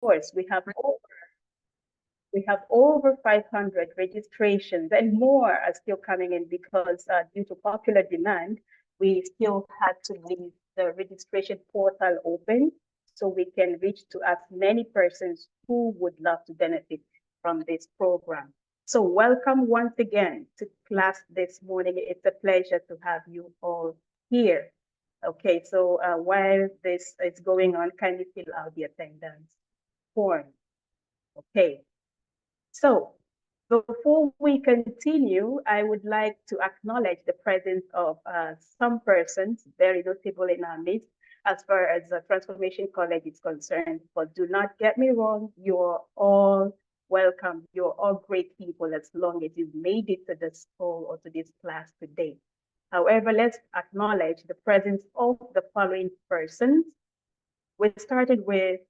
course, we have over 500 registrations, and more are still coming in because due to popular demand, we still had to leave the registration portal open so we can reach to as many persons who would love to benefit from this program. So welcome once again to class this morning. It's a pleasure to have you all here. Okay, so while this is going on, kindly fill out the attendance form. Okay, so before we continue, I would like to acknowledge the presence of some persons very notable in our midst as far as the Transformation College is concerned. But do not get me wrong, you're all welcome. You're all great people as long as you've made it to the school or to this class today. However, let's acknowledge the presence of the following persons. We started with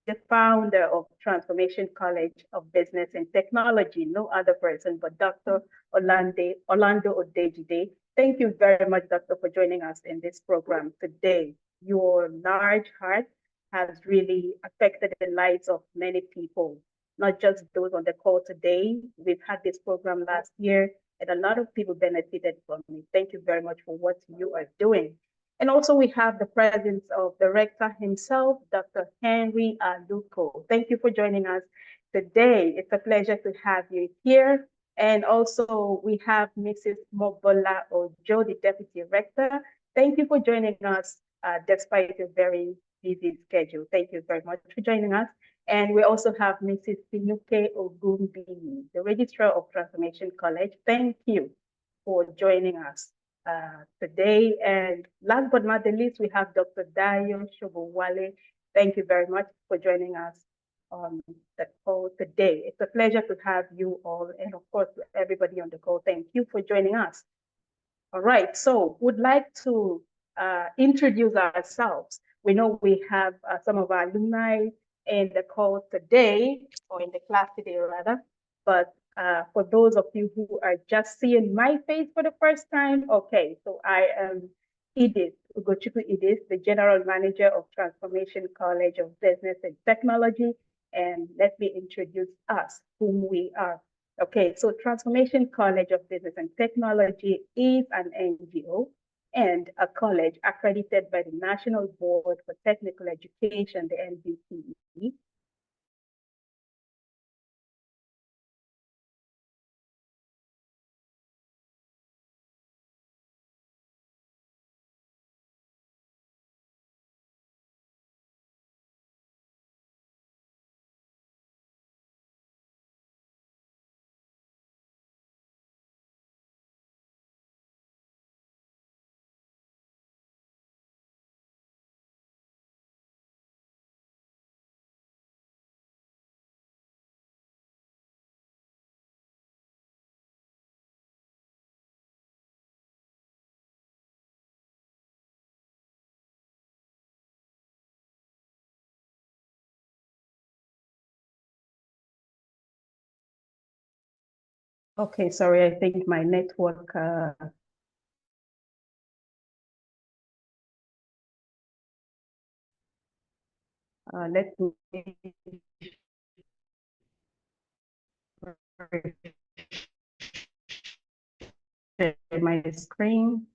the founder of Transformation College of Business and Technology, no other person but Dr. Orlando Odejide. Thank you very much, Doctor, for joining us in this program today. Your large heart has really affected the lives of many people, not just those on the call today. We've had this program last year, and a lot of people benefited from it. Thank you very much for what you are doing. And also we have the presence of the rector himself, Dr. Henry Aluko. Thank you for joining us today. It's a pleasure to have you here. And also we have Mrs. Mobola Ojo, the deputy rector. Thank you for joining us despite your very busy schedule. Thank you very much for joining us. And we also have Mrs. Sinuke Ogumbi, the registrar of Transformation College. Thank you for joining us today. And last but not the least, we have Dr. Dayo Shobowale. Thank you very much for joining us on the call today. It's a pleasure to have you all, and of course, everybody on the call, thank you for joining us. All right, so would like to introduce ourselves. We know we have some of our alumni in the call today, or in the class today rather, but for those of you who are just seeing my face for the first time, okay, so I am Edith Ugochukwu Edith, the General Manager of Transformation College of Business and Technology, and let me introduce us, whom we are. Okay, so Transformation College of Business and Technology is an NGO and a college accredited by the National Board for Technical Education, the NBTE. Okay, sorry, I think my network let me share my screen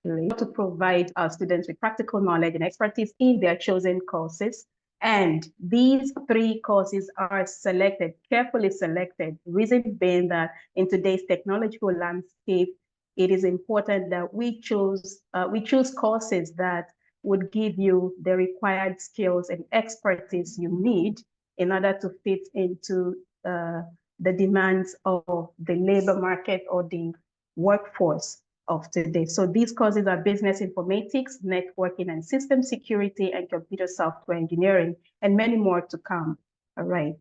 to provide our students with practical knowledge and expertise in their chosen courses. And these 3 courses are selected, carefully selected, reason being that in today's technological landscape, it is important that we choose courses that would give you the required skills and expertise you need in order to fit into the demands of the labor market or the workforce of today. So these courses are business informatics, networking and system security, and computer software engineering, and many more to come. All right.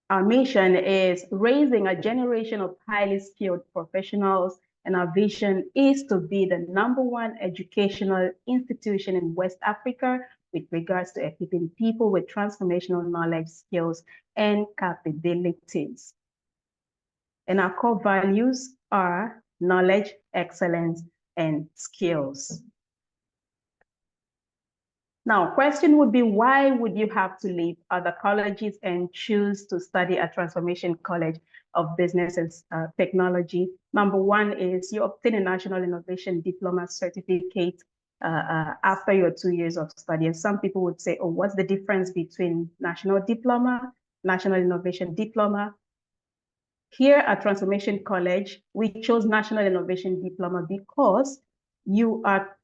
Our mission is raising a generation of highly skilled professionals, and our vision is to be the #1 educational institution in West Africa with regards to equipping people with transformational knowledge, skills, and capabilities. And our core values are knowledge, excellence, and skills. Now, question would be, why would you have to leave other colleges and choose to study at Transformation College of Business and Technology? Number one is you obtain a National Innovation Diploma certificate after your 2 years of study. And some people would say, oh, what's the difference between National Diploma, National Innovation Diploma? Here at Transformation College, we chose National Innovation Diploma because you are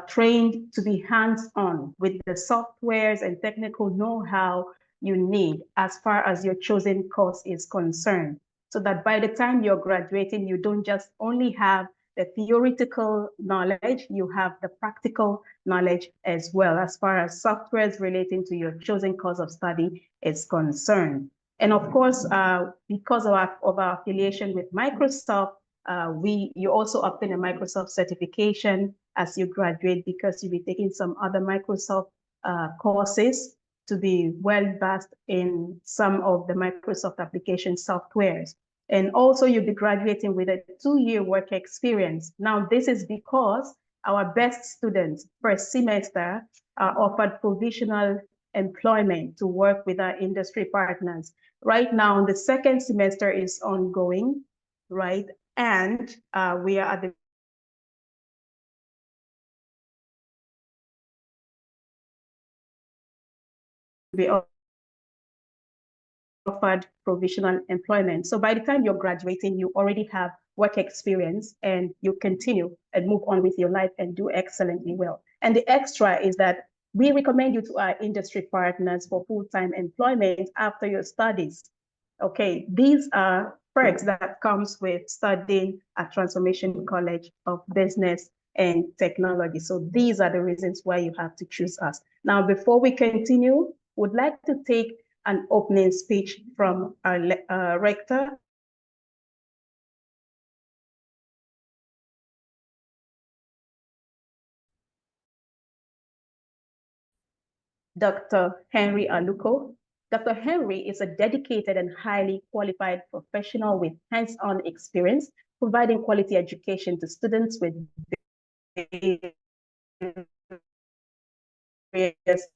trained to be hands-on with the softwares and technical know-how you need as far as your chosen course is concerned. So that by the time you're graduating, you don't just only have the theoretical knowledge, you have the practical knowledge as well, as far as softwares relating to your chosen course of study is concerned. And of course, because of our affiliation with Microsoft, you also obtain a Microsoft certification as you graduate, because you'll be taking some other Microsoft courses to be well-versed in some of the Microsoft application softwares. And also you'll be graduating with a 2-year work experience. Now, this is because our best students first semester are offered provisional employment to work with our industry partners. Right now, the second semester is ongoing, right? And we are at the offered provisional employment. So by the time you're graduating, you already have work experience and you continue and move on with your life and do excellently well. And the extra is that we recommend you to our industry partners for full-time employment after your studies. Okay, these are perks that comes with studying at Transformation College of Business and Technology. So these are the reasons why you have to choose us. Now, before we continue, would like to take an opening speech from our rector, Dr. Henry Aluko. Dr. Henry is a dedicated and highly qualified professional with hands-on experience, providing quality education to students with various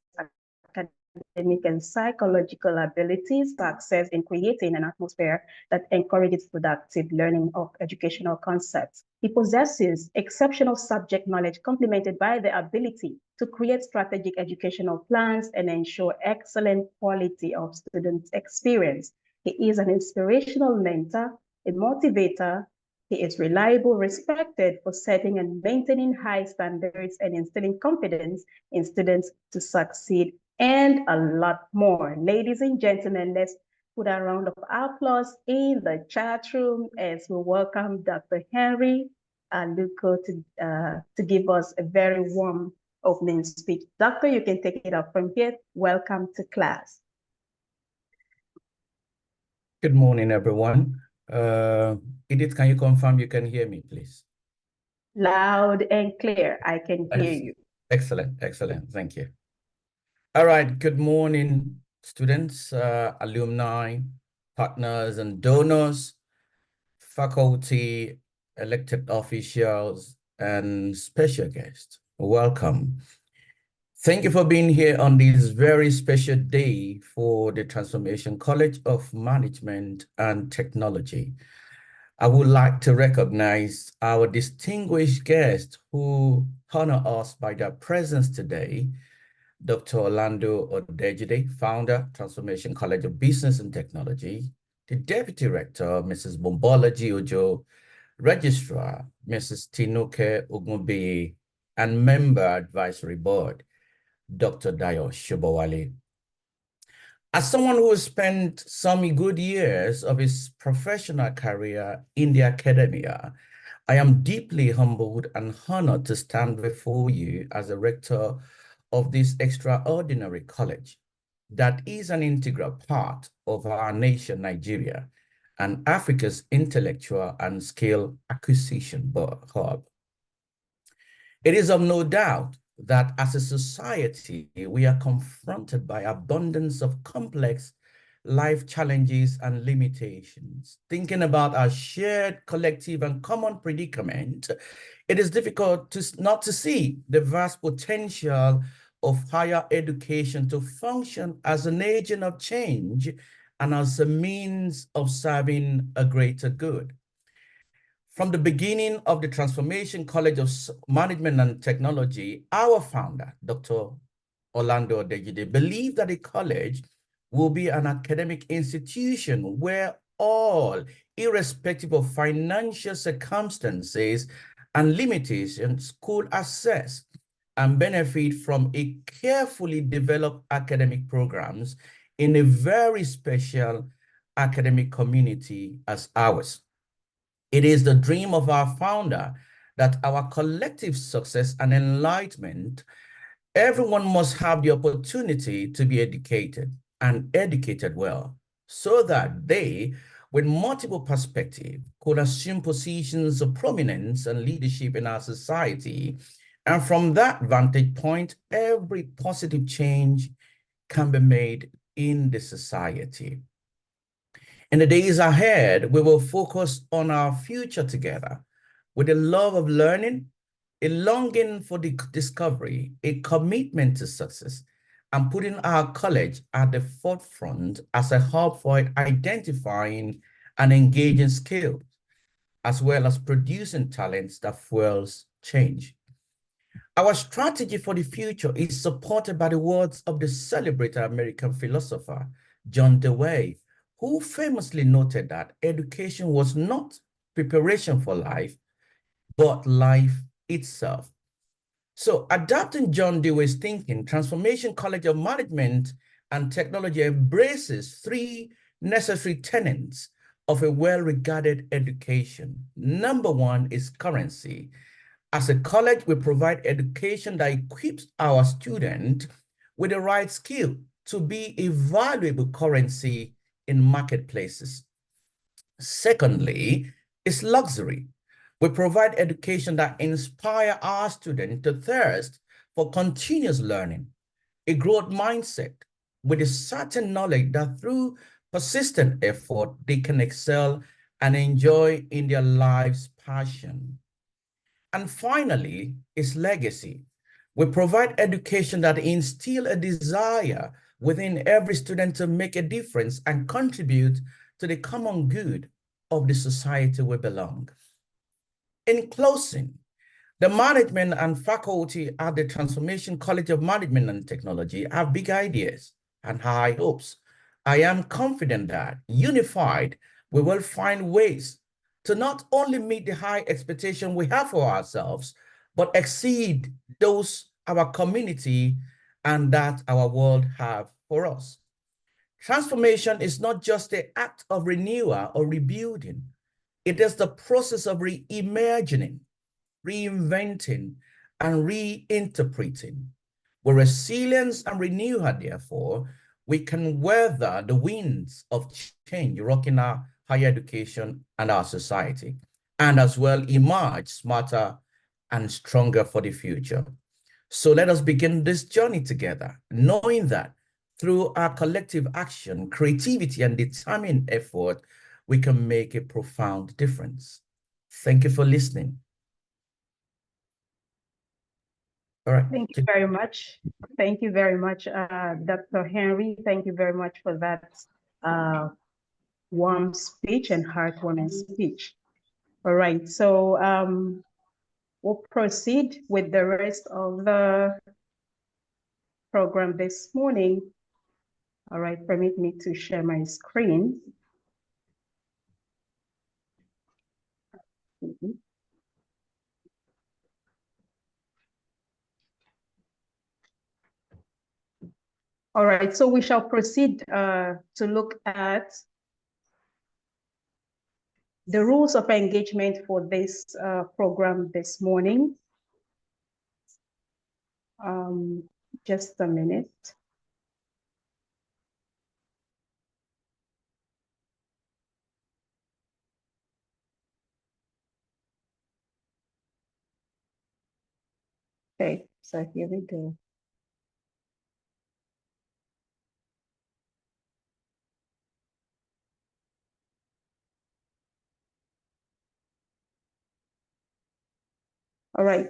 academic and psychological abilities to access in creating an atmosphere that encourages productive learning of educational concepts. He possesses exceptional subject knowledge complemented by the ability to create strategic educational plans and ensure excellent quality of student experience. He is an inspirational mentor, a motivator. He is reliable, respected for setting and maintaining high standards and instilling confidence in students to succeed, and a lot more. Ladies and gentlemen, let's put a round of applause in the chat room as we welcome Dr. Henry Aluko to give us a very warm opening speech. Doctor, you can take it up from here. Welcome to class. Good morning, everyone. Edith, can you confirm you can hear me, please? Loud and clear. I can hear you. Excellent, excellent. Thank you. All right. Good morning, students, alumni, partners, and donors, faculty, elected officials, and special guests. Welcome. Thank you for being here on this very special day for the Transformation College of Management and Technology. I would like to recognize our distinguished guests who honor us by their presence today. Dr. Orlando Odejide, founder, Transformation College of Business and Technology. The Deputy Rector, Mrs. Bombolaji Ojo, Registrar, Mrs. Tinuke Ogunbiyi, and Member Advisory Board, Dr. Dayo Shobowale. As someone who has spent some good years of his professional career in the academia, I am deeply humbled and honored to stand before you as a rector of this extraordinary college that is an integral part of our nation, Nigeria, and Africa's intellectual and skill acquisition hub. It is of no doubt that as a society, we are confronted by abundance of complex life challenges and limitations. Thinking about our shared collective and common predicament, it is difficult not to see the vast potential of higher education to function as an agent of change and as a means of serving a greater good. From the beginning of the Transformation College of Management and Technology, our founder, Dr. Orlando Odejide, believed that the college will be an academic institution where all, irrespective of financial circumstances and limitations, could access and benefit from a carefully developed academic programs in a very special academic community as ours. It is the dream of our founder that our collective success and enlightenment, everyone must have the opportunity to be educated and educated well, so that they, with multiple perspectives, could assume positions of prominence and leadership in our society. And from that vantage point, every positive change can be made in the society. In the days ahead, we will focus on our future together with a love of learning, a longing for the discovery, a commitment to success, and putting our college at the forefront as a hub for identifying and engaging skills, as well as producing talents that fuels change. Our strategy for the future is supported by the words of the celebrated American philosopher, John Dewey, who famously noted that education was not preparation for life, but life itself. So adapting John Dewey's thinking, Transformation College of Management and Technology embraces three necessary tenets of a well-regarded education. Number one is currency. As a college, we provide education that equips our student with the right skill to be a valuable currency in marketplaces. Secondly, is luxury. We provide education that inspires our students to thirst for continuous learning, a growth mindset with a certain knowledge that through persistent effort, they can excel and enjoy in their life's passion. And finally, is legacy. We provide education that instills a desire within every student to make a difference and contribute to the common good of the society we belong. In closing, the management and faculty at the Transformation College of Management and Technology have big ideas and high hopes. I am confident that unified, we will find ways to not only meet the high expectation we have for ourselves, but exceed those our community and that our world have for us. Transformation is not just the act of renewal or rebuilding. It is the process of reimagining, reinventing, and reinterpreting. With resilience and renewal, therefore, we can weather the winds of change rocking our higher education and our society, and as well emerge smarter and stronger for the future. So let us begin this journey together, knowing that through our collective action, creativity, and determined effort, we can make a profound difference. Thank you for listening. All right. Thank you very much. Thank you very much, Dr. Henry. Thank you very much for that warm speech and heartwarming speech. All right, so we'll proceed with the rest of the program this morning. All right, permit me to share my screen. All right, so we shall proceed to look at the rules of engagement for this program this morning. Just a minute. Okay, so here we go. All right.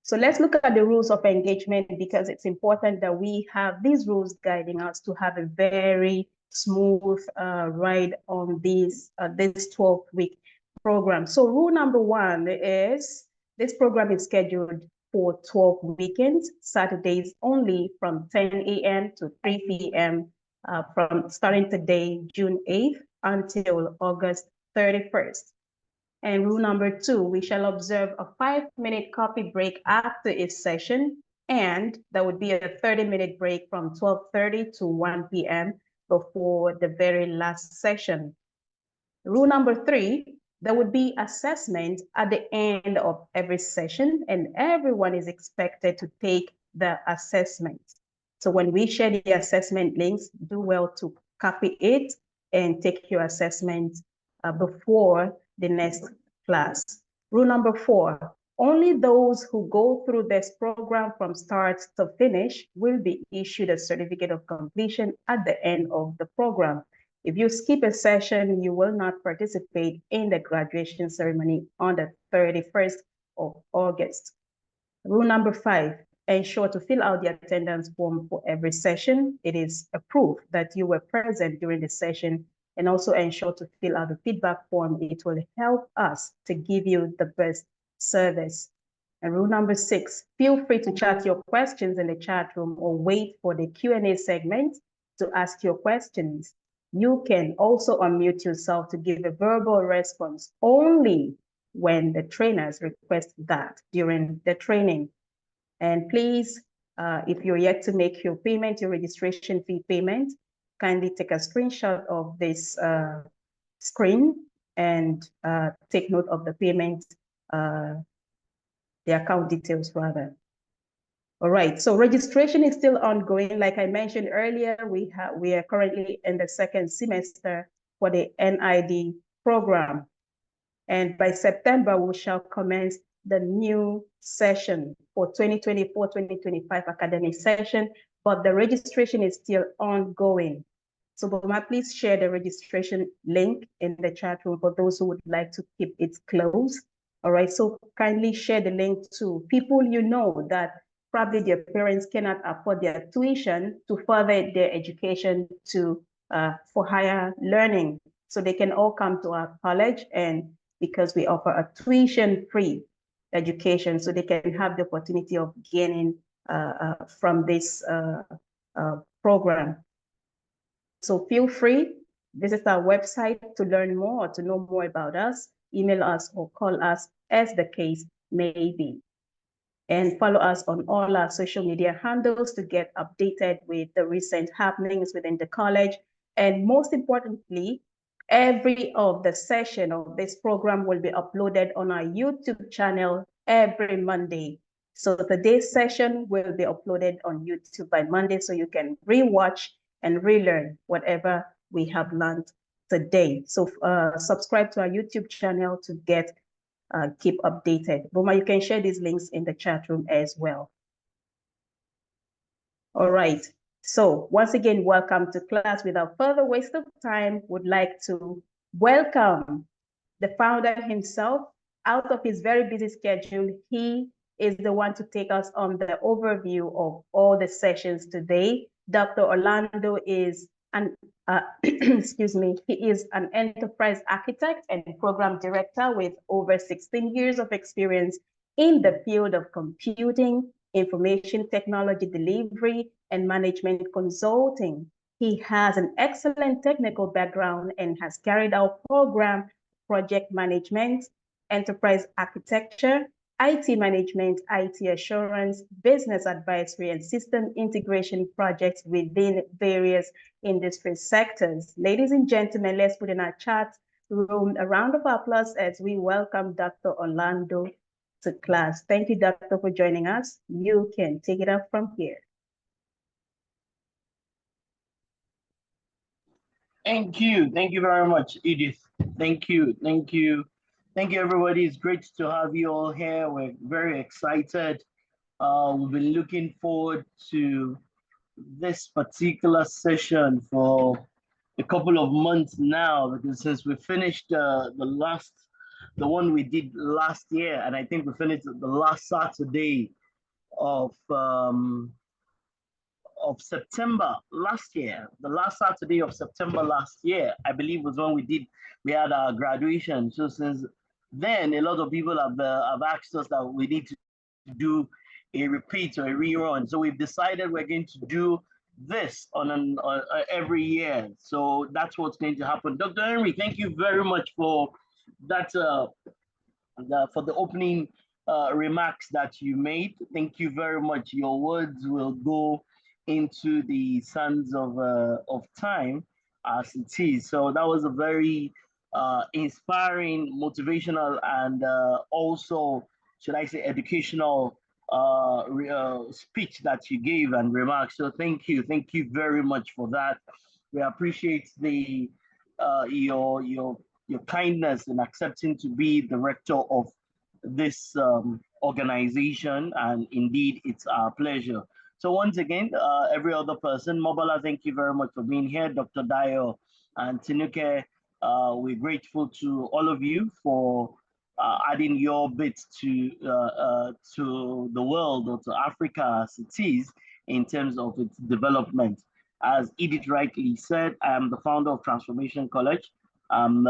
So let's look at the rules of engagement, because it's important that we have these rules guiding us to have a very smooth ride on this 12-week program. So rule number 1 is this program is scheduled for 12 weekends, Saturdays only, from 10 a.m. to 3 p.m. From starting today, June 8th, until August 31st. And rule number 2, we shall observe a 5-minute coffee break after each session, and there would be a 30-minute break from 12:30 to 1 p.m. before the very last session. Rule number 3, there would be assessment at the end of every session, and everyone is expected to take the assessment. So when we share the assessment links, do well to copy it and take your assessment before the next class. Rule number 4, only those who go through this program from start to finish will be issued a certificate of completion at the end of the program. If you skip a session, you will not participate in the graduation ceremony on the 31st of August. Rule number 5, ensure to fill out the attendance form for every session. It is a proof that you were present during the session, and also ensure to fill out the feedback form. It will help us to give you the best service. And rule number 6, feel free to chat your questions in the chat room or wait for the Q&A segment to ask your questions. You can also unmute yourself to give a verbal response only when the trainers request that during the training. And please, if you're yet to make your payment, your registration fee payment, kindly take a screenshot of this screen and take note of the payment, the account details rather. All right, so registration is still ongoing. Like I mentioned earlier, we are currently in the 2nd semester for the NID program. And by September, we shall commence the new session for 2024-2025 academic session, but the registration is still ongoing. So Boma, please share the registration link in the chat room for those who would like to keep it closed. All right, so kindly share the link to people you know that probably their parents cannot afford their tuition to further their education to for higher learning. So they can all come to our college, and because we offer a tuition-free education, so they can have the opportunity of gaining from this program. So feel free, visit our website to learn more, to know more about us, email us or call us as the case may be. And follow us on all our social media handles to get updated with the recent happenings within the college. And most importantly, every of the session of this program will be uploaded on our YouTube channel every Monday. So today's session will be uploaded on YouTube by Monday, so you can rewatch and relearn whatever we have learned today. So subscribe to our YouTube channel to get keep updated. Boma, you can share these links in the chat room as well. All right. So once again, welcome to class. Without further waste of time, would like to welcome the founder himself. Out of his very busy schedule, he is the one to take us on the overview of all the sessions today. Dr. Orlando is an excuse me, he is an enterprise architect and program director with over 16 years of experience in the field of computing, information technology delivery, and management consulting. He has an excellent technical background and has carried out program project management, enterprise architecture, IT management, IT assurance, business advisory, and system integration projects within various industry sectors. Ladies and gentlemen, let's put in our chat room a round of applause as we welcome Dr. Orlando to class. Thank you, Doctor, for joining us. You can take it up from here. Thank you. Thank you very much, Edith. Thank you. Thank you. Thank you, everybody. It's great to have you all here. We're very excited. We've been looking forward to this particular session for a couple of months now, because since we finished the last the one we did last year, and I think we finished the last Saturday of September last year. The last Saturday of September last year, I believe, was when we had our graduation. So since then, a lot of people have asked us that we need to do a repeat or a rerun. So we've decided we're going to do this on every year. So that's what's going to happen. Dr. Henry, thank you very much for that. For the opening remarks that you made. Thank you very much. Your words will go into the sands of time as it is. So that was a very inspiring, motivational, and also, should I say, educational speech that you gave and remarks. So thank you very much for that. We appreciate the your kindness in accepting to be the rector of this organization, and indeed it's our pleasure. So once again, every other person, Mobala, thank you very much for being here. Dr. Dio and Tinuke, we're grateful to all of you for adding your bit to the world, or to Africa as it is, in terms of its development. As Edith rightly said, I am the founder of Transformation College. I'm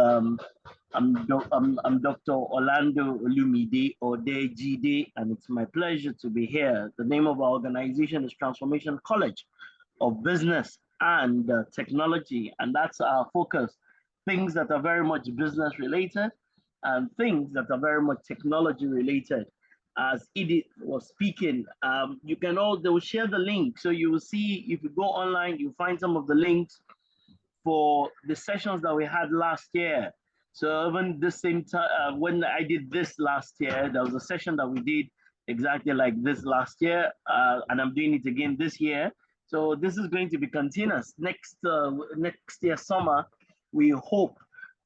Dr. Orlando Olumide Odejide, and it's my pleasure to be here. The name of our organization is Transformation College of Business and Technology, and that's our focus. Things that are very much business related and things that are very much technology related. As Edith was speaking, they will share the link. So you will see, if you go online, you'll find some of the links for the sessions that we had last year. So even the same time, when I did this last year, there was a session that we did exactly like this last year, and I'm doing it again this year. So this is going to be continuous. Next year summer, we hope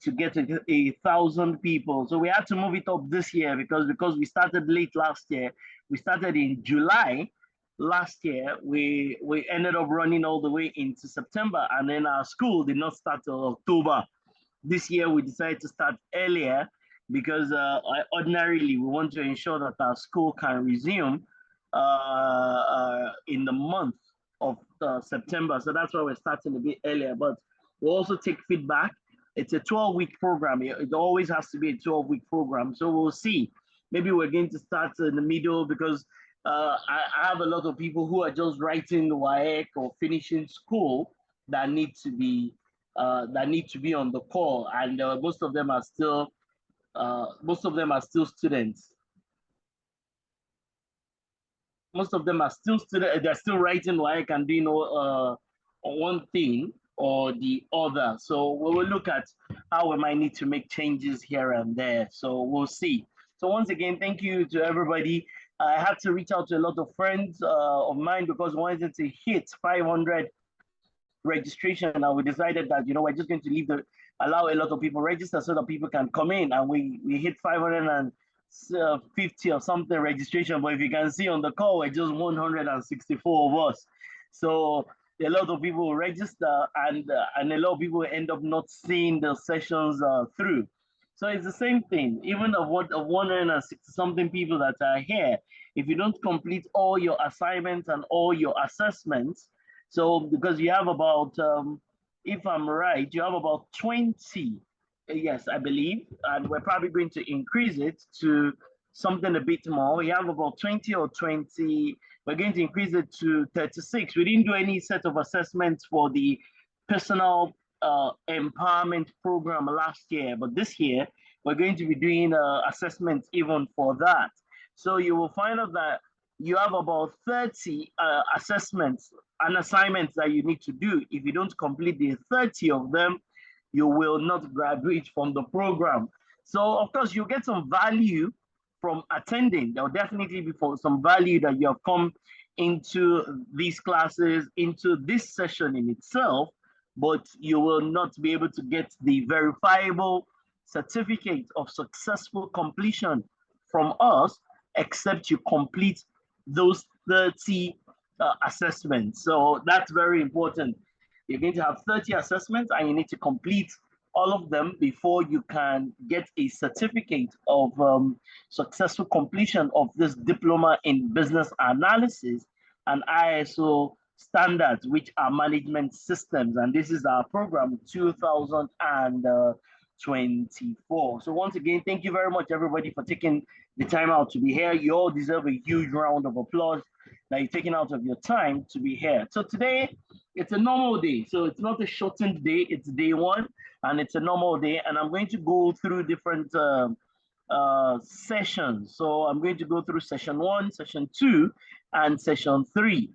to get 1,000 people. So we had to move it up this year because we started late last year. We started in July. Last year, we ended up running all the way into September, and then our school did not start till October. This year, we decided to start earlier because ordinarily we want to ensure that our school can resume in the month of September. So that's why we're starting a bit earlier, but we'll also take feedback. It's a 12-week program. It always has to be a 12-week program. So we'll see. Maybe we're going to start in the middle because I have a lot of people who are just writing the WAEC or finishing school that need to be on the call, and most of them are still students. Most of them are still students. They're still writing WAEC and doing one thing or the other. So we will look at how we might need to make changes here and there. So we'll see. So once again, thank you to everybody. I had to reach out to a lot of friends of mine because we wanted to hit 500 registration, and we decided that, we're just going to allow a lot of people register so that people can come in, and we hit 550 or something registration. But if you can see on the call, we're just 164 of us. So a lot of people register, and a lot of people end up not seeing the sessions through. So it's the same thing, even of 160 something people that are here, if you don't complete all your assignments and all your assessments, so because you have about, if I'm right, you have about 20, yes, I believe, and we're probably going to increase it to something a bit more. You have about 20 or 20, we're going to increase it to 36. We didn't do any set of assessments for the personal empowerment program last year, but this year we're going to be doing assessments even for that. So you will find out that you have about 30 assessments and assignments that you need to do. If you don't complete the 30 of them, you will not graduate from the program. So of course you get some value from attending. There will definitely be some value that you have come into these classes, into this session in itself, but you will not be able to get the verifiable certificate of successful completion from us, except you complete those 30 assessments. So that's very important. You're going to have 30 assessments and you need to complete all of them before you can get a certificate of successful completion of this diploma in business analysis and ISO standards, which are management systems. And this is our program 2024. So once again, thank you very much, everybody, for taking the time out to be here. You all deserve a huge round of applause that you're taking out of your time to be here. So today, it's a normal day. So it's not a shortened day, it's day one, and it's a normal day. And I'm going to go through different sessions. So I'm going to go through session 1, session 2, and session 3.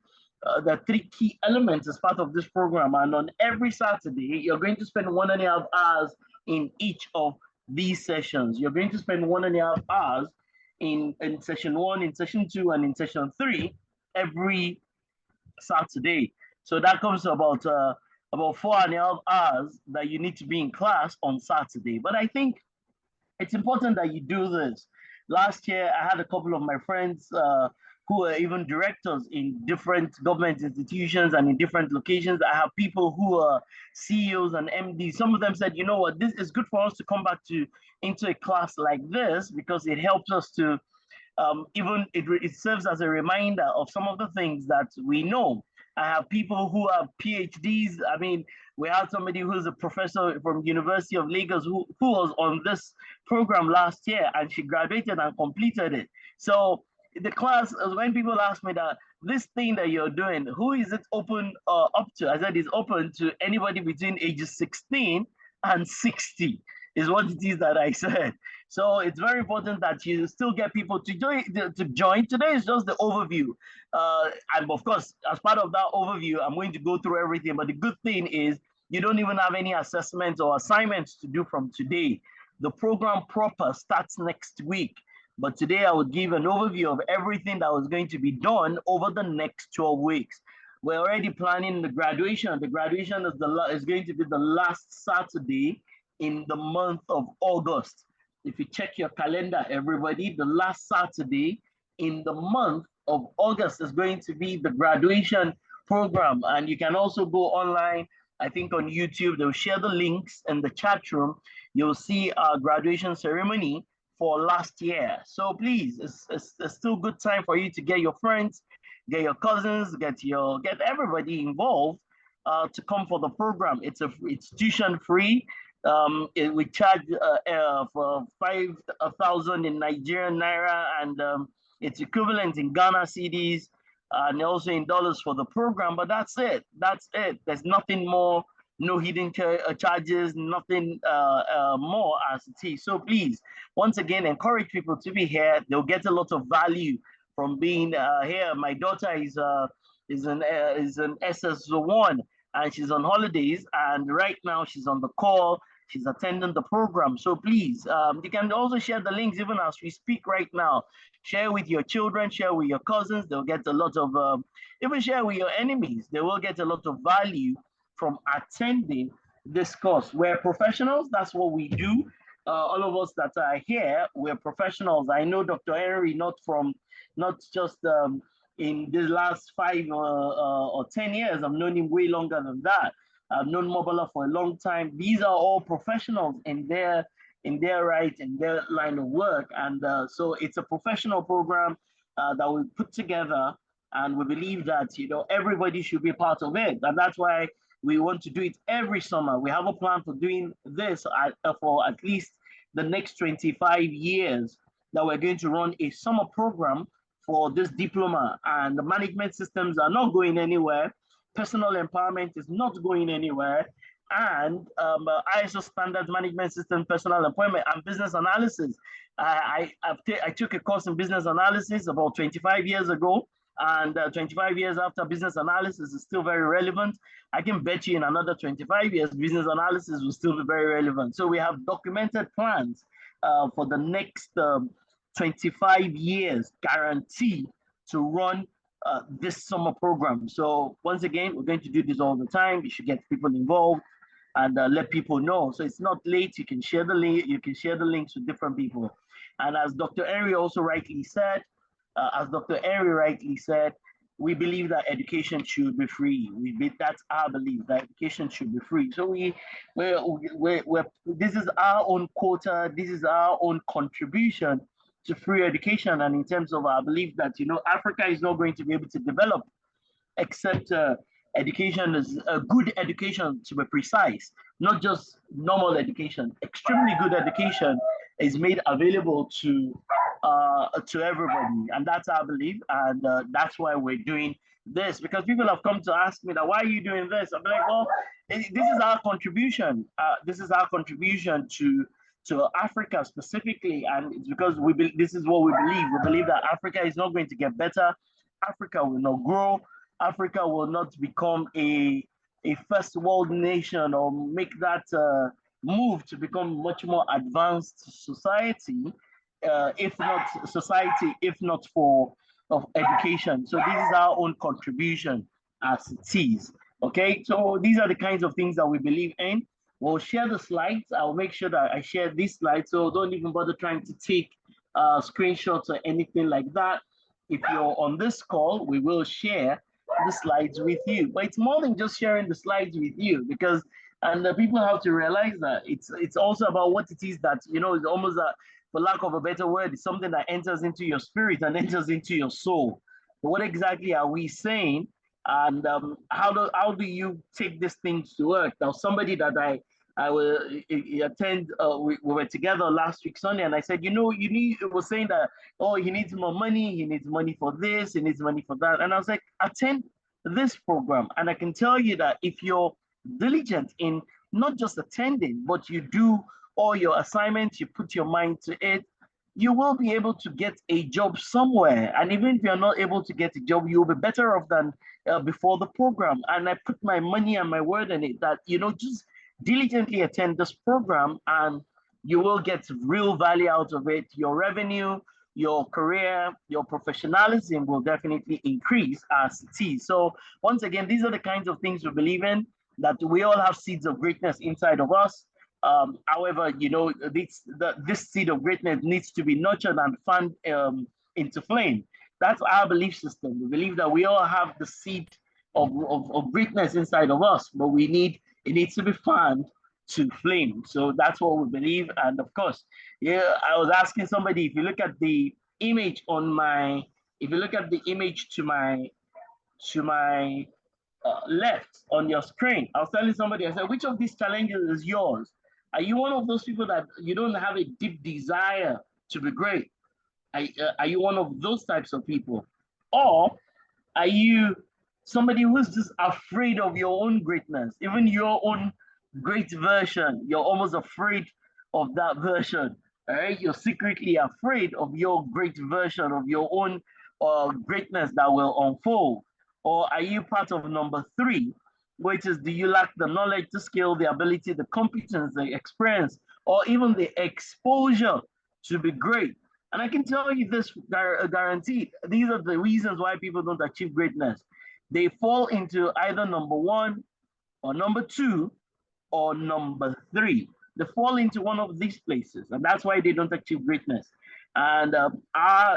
The 3 key elements as part of this program. And on every Saturday, you're going to spend 1.5 hours in each of these sessions. You're going to spend 1.5 hours in session 1, in session 2, and in session 3 every Saturday. So that comes to about 4.5 hours that you need to be in class on Saturday. But I think it's important that you do this. Last year, I had a couple of my friends who are even directors in different government institutions and in different locations. I have people who are CEOs and MDs. Some of them said, you know what, this is good for us to come back into a class like this because it helps us to it serves as a reminder of some of the things that we know. I have people who are PhDs. I mean, we had somebody who's a professor from University of Lagos who was on this program last year, and she graduated and completed it. So the class, when people ask me that this thing that you're doing, who is it open up to? I said it's open to anybody between ages 16 and 60 is what it is that I said. So it's very important that you still get people to join. Today is just the overview. And of course, as part of that overview, I'm going to go through everything. But the good thing is you don't even have any assessments or assignments to do from today. The program proper starts next week. But today I will give an overview of everything that was going to be done over the next 12 weeks. We're already planning the graduation. The graduation is going to be the last Saturday in the month of August. If you check your calendar, everybody, the last Saturday in the month of August is going to be the graduation program. And you can also go online, I think on YouTube, they'll share the links in the chat room. You'll see our graduation ceremony for last year. So please, it's still good time for you to get your friends, get your cousins, get everybody involved to come for the program. It's tuition free. We charge for 5,000 in Nigerian naira, and it's equivalent in Ghana cedis and also in dollars for the program. But that's it. That's it. There's nothing more. No hidden charges. Nothing more as it is. So please, once again, encourage people to be here. They'll get a lot of value from being here. My daughter is an SS1. And she's on holidays, and right now she's on the call. She's attending the program. So please, you can also share the links even as we speak right now. Share with your children, share with your cousins. They'll get a lot of, even share with your enemies. They will get a lot of value from attending this course. We're professionals. That's what we do. All of us that are here, we're professionals. I know Dr. Henry, not just in the last 5 or 10 years. I've known him way longer than that. I've known Mobala for a long time. These are all professionals in their right, in their line of work. And so it's a professional program that we put together, and we believe that everybody should be part of it. And that's why we want to do it every summer. We have a plan for doing this for at least the next 25 years, that we're going to run a summer program for this diploma. And the management systems are not going anywhere. Personal empowerment is not going anywhere. And ISO standards management system, personal employment, and business analysis. I took a course in business analysis about 25 years ago. And 25 years after, business analysis is still very relevant. I can bet you in another 25 years, business analysis will still be very relevant. So we have documented plans for the next 25 years, guaranteed to run this summer program. So once again, we're going to do this all the time. You should get people involved and let people know. So it's not late. You can share the link. You can share the links with different people. And as Dr. Henry also rightly said, we believe that education should be free. That's our belief, that education should be free. So this is our own quota, this is our own contribution to free education. And in terms of our belief that, Africa is not going to be able to develop except education is a good education, to be precise, not just normal education. Extremely good education is made available to everybody, and that's our belief, and that's why we're doing this. Because people have come to ask me that, why are you doing this? I'm like, well, this is our contribution. This is our contribution to Africa specifically, and it's because this is what we believe. We believe that Africa is not going to get better. Africa will not grow. Africa will not become a first world nation or make that move to become much more advanced society, if not for of education. So this is our own contribution as it is. Okay, so these are the kinds of things that we believe in. We'll share the slides. I'll make sure that I share these slides, so don't even bother trying to take screenshots or anything like that. If you're on this call, we will share the slides with you. But it's more than just sharing the slides with you, because people have to realize that it's also about what it is that, it's almost for lack of a better word, it's something that enters into your spirit and enters into your soul. But what exactly are we saying? And how do you take these things to work? Now, somebody that I will attend, we were together last week Sunday, and I said, it was saying that, oh, he needs more money, he needs money for this, he needs money for that. And I was like, attend this program. And I can tell you that if you're diligent in not just attending, but you do all your assignments, you put your mind to it, you will be able to get a job somewhere. And even if you're not able to get a job, you'll be better off than before the program. And I put my money and my word on it that, just diligently attend this program and you will get real value out of it. Your revenue, your career, your professionalism will definitely increase as it is. So once again, these are the kinds of things we believe in, that we all have seeds of greatness inside of us. However, this seed of greatness needs to be nurtured and fanned into flame. That's our belief system. We believe that we all have the seed of greatness inside of us, but it needs to be fanned to flame. So that's what we believe. And of course, I was asking somebody, if you look at the image to my left on your screen, I was telling somebody, I said, which of these challenges is yours? Are you one of those people that you don't have a deep desire to be great? Are you one of those types of people? Or are you somebody who's just afraid of your own greatness, even your own great version? You're almost afraid of that version, all right? You're secretly afraid of your great version of your own greatness that will unfold. Or are you part of number 3, which is, do you lack the knowledge, the skill, the ability, the competence, the experience, or even the exposure to be great? And I can tell you this guaranteed, these are the reasons why people don't achieve greatness. They fall into either number 1 or number 2 or number 3. They fall into one of these places, and that's why they don't achieve greatness. And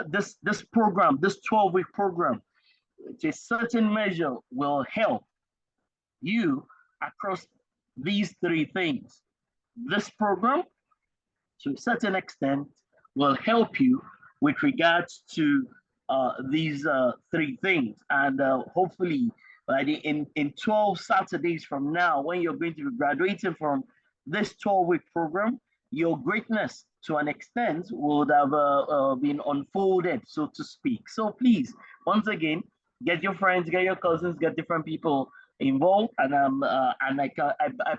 this program, this 12-week program, to a certain measure will help you across these 3 things. This program, to a certain extent, will help you with regards to these 3 things. And hopefully, in 12 Saturdays from now, when you're going to be graduating from this 12-week program, your greatness, to an extent, would have been unfolded, so to speak. So please, once again, get your friends, get your cousins, get different people involved, and I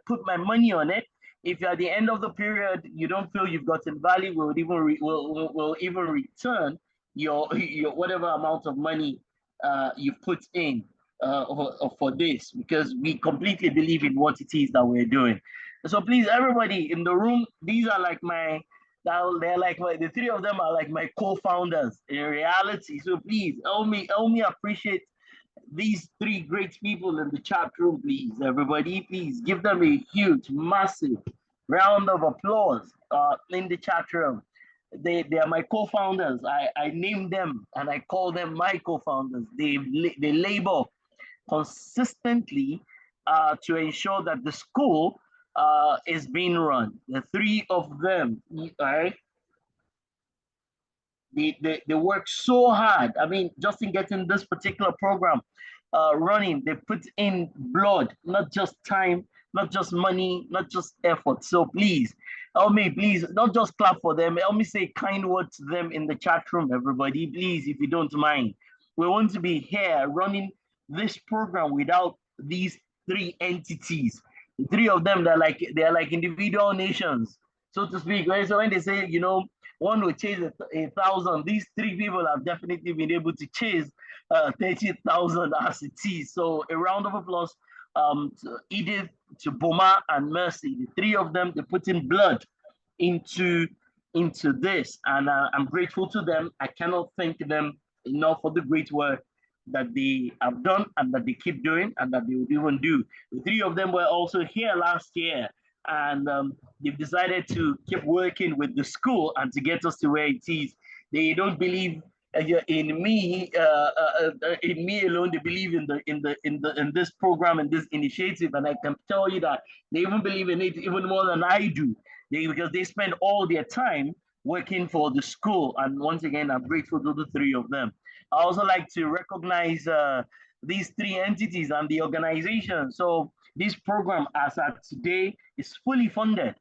put my money on it. If at the end of the period you don't feel you've gotten value, we'll even return your whatever amount of money you put in for this, because we completely believe in what it is that we're doing. So please, everybody in the room, these are like the 3 of them are like my co-founders in reality. So please help me appreciate these 3 great people in the chat room, please. Everybody, please give them a huge, massive round of applause in the chat room. They are my co-founders. I name them and I call them my co-founders. They labor consistently to ensure that the school is being run. The three of them, right? They work so hard. I mean, just in getting this particular program running, they put in blood, not just time, not just money, not just effort. So please, help me, please, not just clap for them. Help me say kind words to them in the chat room, everybody, please, if you don't mind. We want to be here running this program without these three entities. The three of them, they're like individual nations, so to speak. Right? So when they say, you know, one will chase 1,000. These three people have definitely been able to chase 30,000 as it is. So a round of applause to Edith, to Boma, and Mercy. The three of them, they put in blood into this, and I'm grateful to them. I cannot thank them enough for the great work that they have done and that they keep doing and that they will even do. The three of them were also here last year, and they've decided to keep working with the school and to get us to where it is. They don't believe in me alone. They believe in this program and this initiative, and I can tell you that they even believe in it even more than I do. Because they spend all their time working for the school, and once again, I'm grateful to the three of them. I also like to recognize these three entities and the organization. So this program, as at today, is fully funded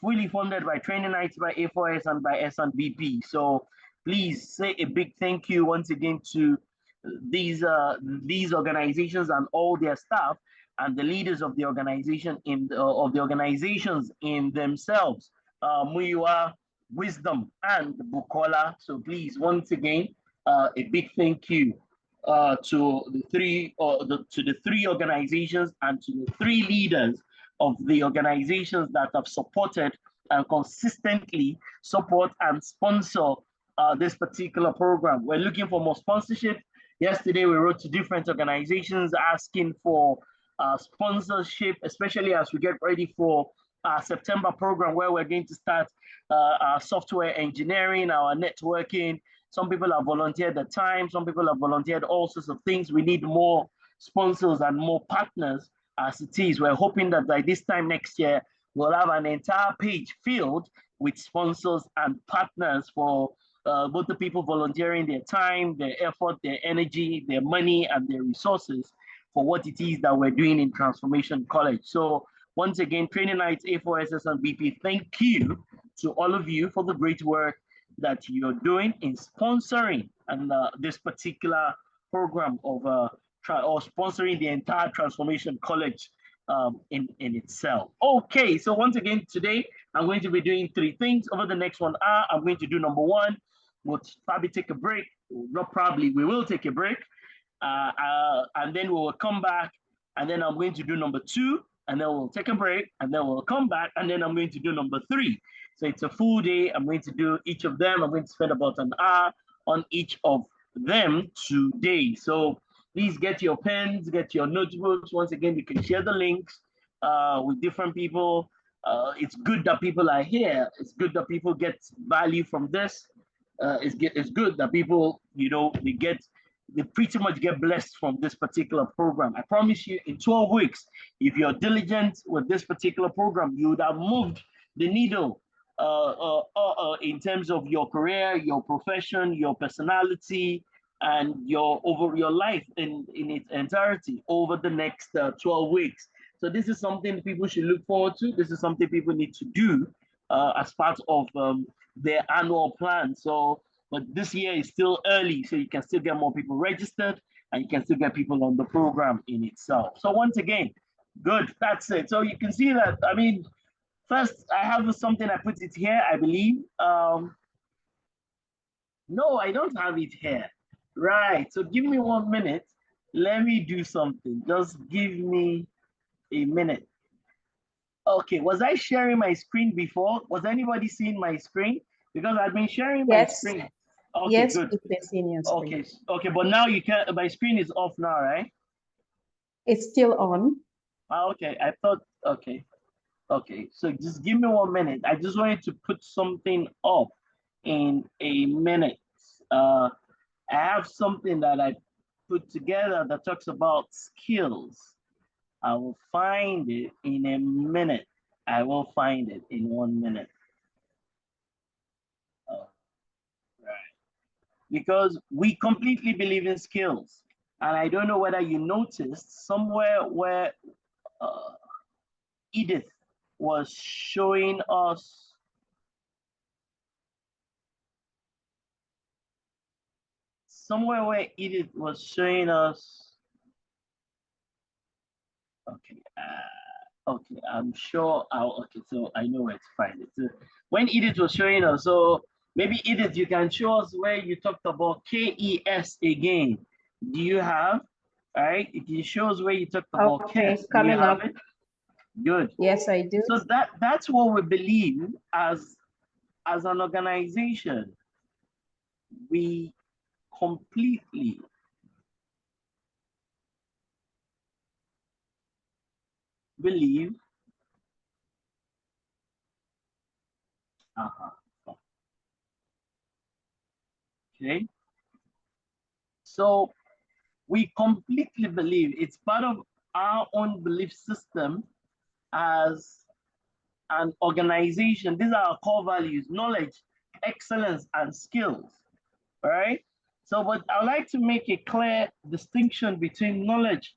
by Training Nights, by A4S, and by S&BP. So please say a big thank you once again to these organizations and all their staff and the leaders of the organization of the organizations in themselves, Muyiwa, Wisdom, and Bukola. So please, once again, a big thank you to the three organizations and to the three leaders of the organizations that have supported and consistently support and sponsor this particular program. We're looking for more sponsorship. Yesterday, we wrote to different organizations asking for sponsorship, especially as we get ready for our September program, where we're going to start our software engineering, our networking. Some people have volunteered their time. Some people have volunteered all sorts of things. We need more sponsors and more partners as it is. We're hoping that by this time next year, we'll have an entire page filled with sponsors and partners for both the people volunteering their time, their effort, their energy, their money, and their resources for what it is that we're doing in Transformation College. So once again, Training Nights, A4SS, and BP, thank you to all of you for the great work that you're doing in sponsoring and this particular program of or sponsoring the entire Transformation College in itself. Okay, so once again, today I'm going to be doing three things. Over the next 1 hour, I'm going to do number one. We'll probably take a break. Not probably, we will take a break. And then we will come back, and then I'm going to do number two, and then we'll take a break, and then we'll come back, and then I'm going to do number three. So it's a full day. I'm going to do each of them. I'm going to spend about an hour on each of them today. So please get your pens, get your notebooks. Once again, you can share the links with different people. It's good that people are here. It's good that people get value from this. It's good that people, you know, they pretty much get blessed from this particular program. I promise you, in 12 weeks, if you're diligent with this particular program, you would have moved the needle in terms of your career, your profession, your personality, and your life in its entirety over the next 12 weeks. So this is something people should look forward to. This is something people need to do as part of their annual plan. So, but this year is still early, so you can still get more people registered and you can still get people on the program in itself. So once again, good, that's it. So you can see that, I mean, first, I have something, I put it here, I believe. No, I don't have it here. Right, so give me 1 minute. Let me do something. Just give me a minute. Okay, was I sharing my screen before? Was anybody seeing my screen? Because I've been sharing my screen. Okay, yes, good. it's in your screen. Okay, but now you can't, my screen is off now, right? It's still on. Okay, I thought, okay, so just give me 1 minute. I just wanted to put something up in a minute. I have something that I put together that talks about skills. I will find it in a minute. I will find it in 1 minute. Right. Because we completely believe in skills. And I don't know whether you noticed somewhere where uh, Edith was showing us okay, okay, I'm sure okay, so I know where to find it. So when Edith was showing us, so maybe Edith, you can show us where you talked about KES again. Do you have, all right? It shows where you talked about Okay, KES. Do you coming have up. it? Good. Yes, I do. So that's what we believe as an organization. We completely believe. Okay. So we completely believe it's part of our own belief system as an organization. These are our core values: knowledge, excellence, and skills. All right. So, but I would like to make a clear distinction between knowledge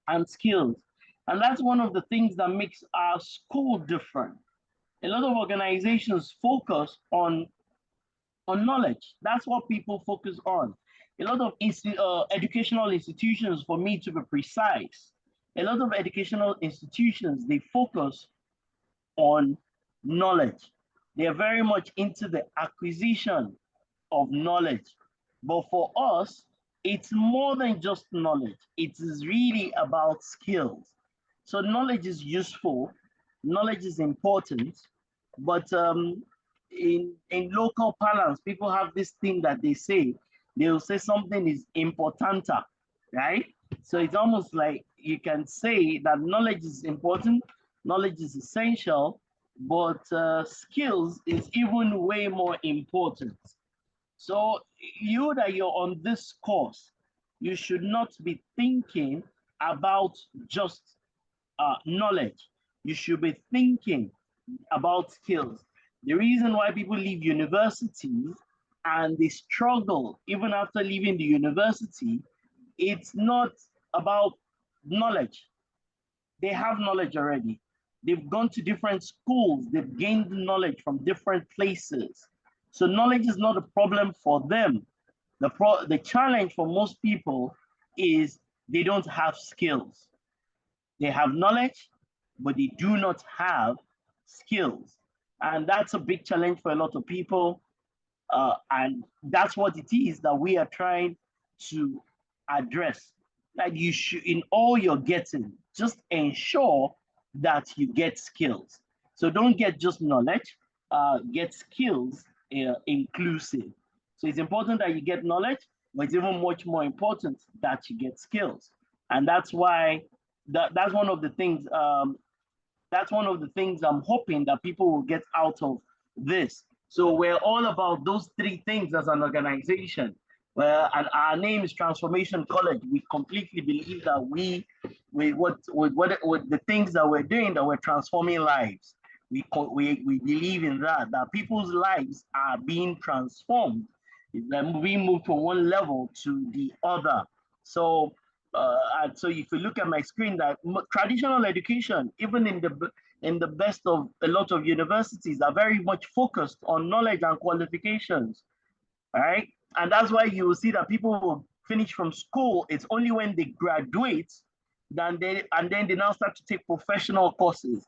and skills. And that's one of the things that makes our school different. A lot of organizations focus on knowledge. That's what people focus on. A lot of educational institutions, for me to be precise, a lot of educational institutions, they focus on knowledge. They are very much into the acquisition of knowledge. But for us, it's more than just knowledge. It is really about skills. So knowledge is useful, knowledge is important, but in local parlance, people have this thing that they say. They'll say something is importanter, right? So it's almost like you can say that knowledge is important, knowledge is essential, but skills is even way more important. So you that you're on this course, you should not be thinking about just knowledge. You should be thinking about skills. The reason why people leave universities and they struggle even after leaving the university, it's not about knowledge. They have knowledge already. They've gone to different schools, they've gained knowledge from different places. So knowledge is not a problem for them. The challenge for most people is they don't have skills. They have knowledge, but they do not have skills. And that's a big challenge for a lot of people. And that's what it is that we are trying to address. Like you should, in all you're getting, just ensure that you get skills. So don't get just knowledge, get skills inclusive. So it's important that you get knowledge, but it's even much more important that you get skills. And that's why that's one of the things I'm hoping that people will get out of this. So we're all about those three things as an organization. And our name is Transformation College. We completely believe that with the things that we're doing, that we're transforming lives. We believe in that people's lives are being transformed. We move from one level to the other. So and so if you look at my screen, that traditional education, even in the best of a lot of universities, are very much focused on knowledge and qualifications, right? And that's why you will see that people will finish from school. It's only when they graduate then they now start to take professional courses,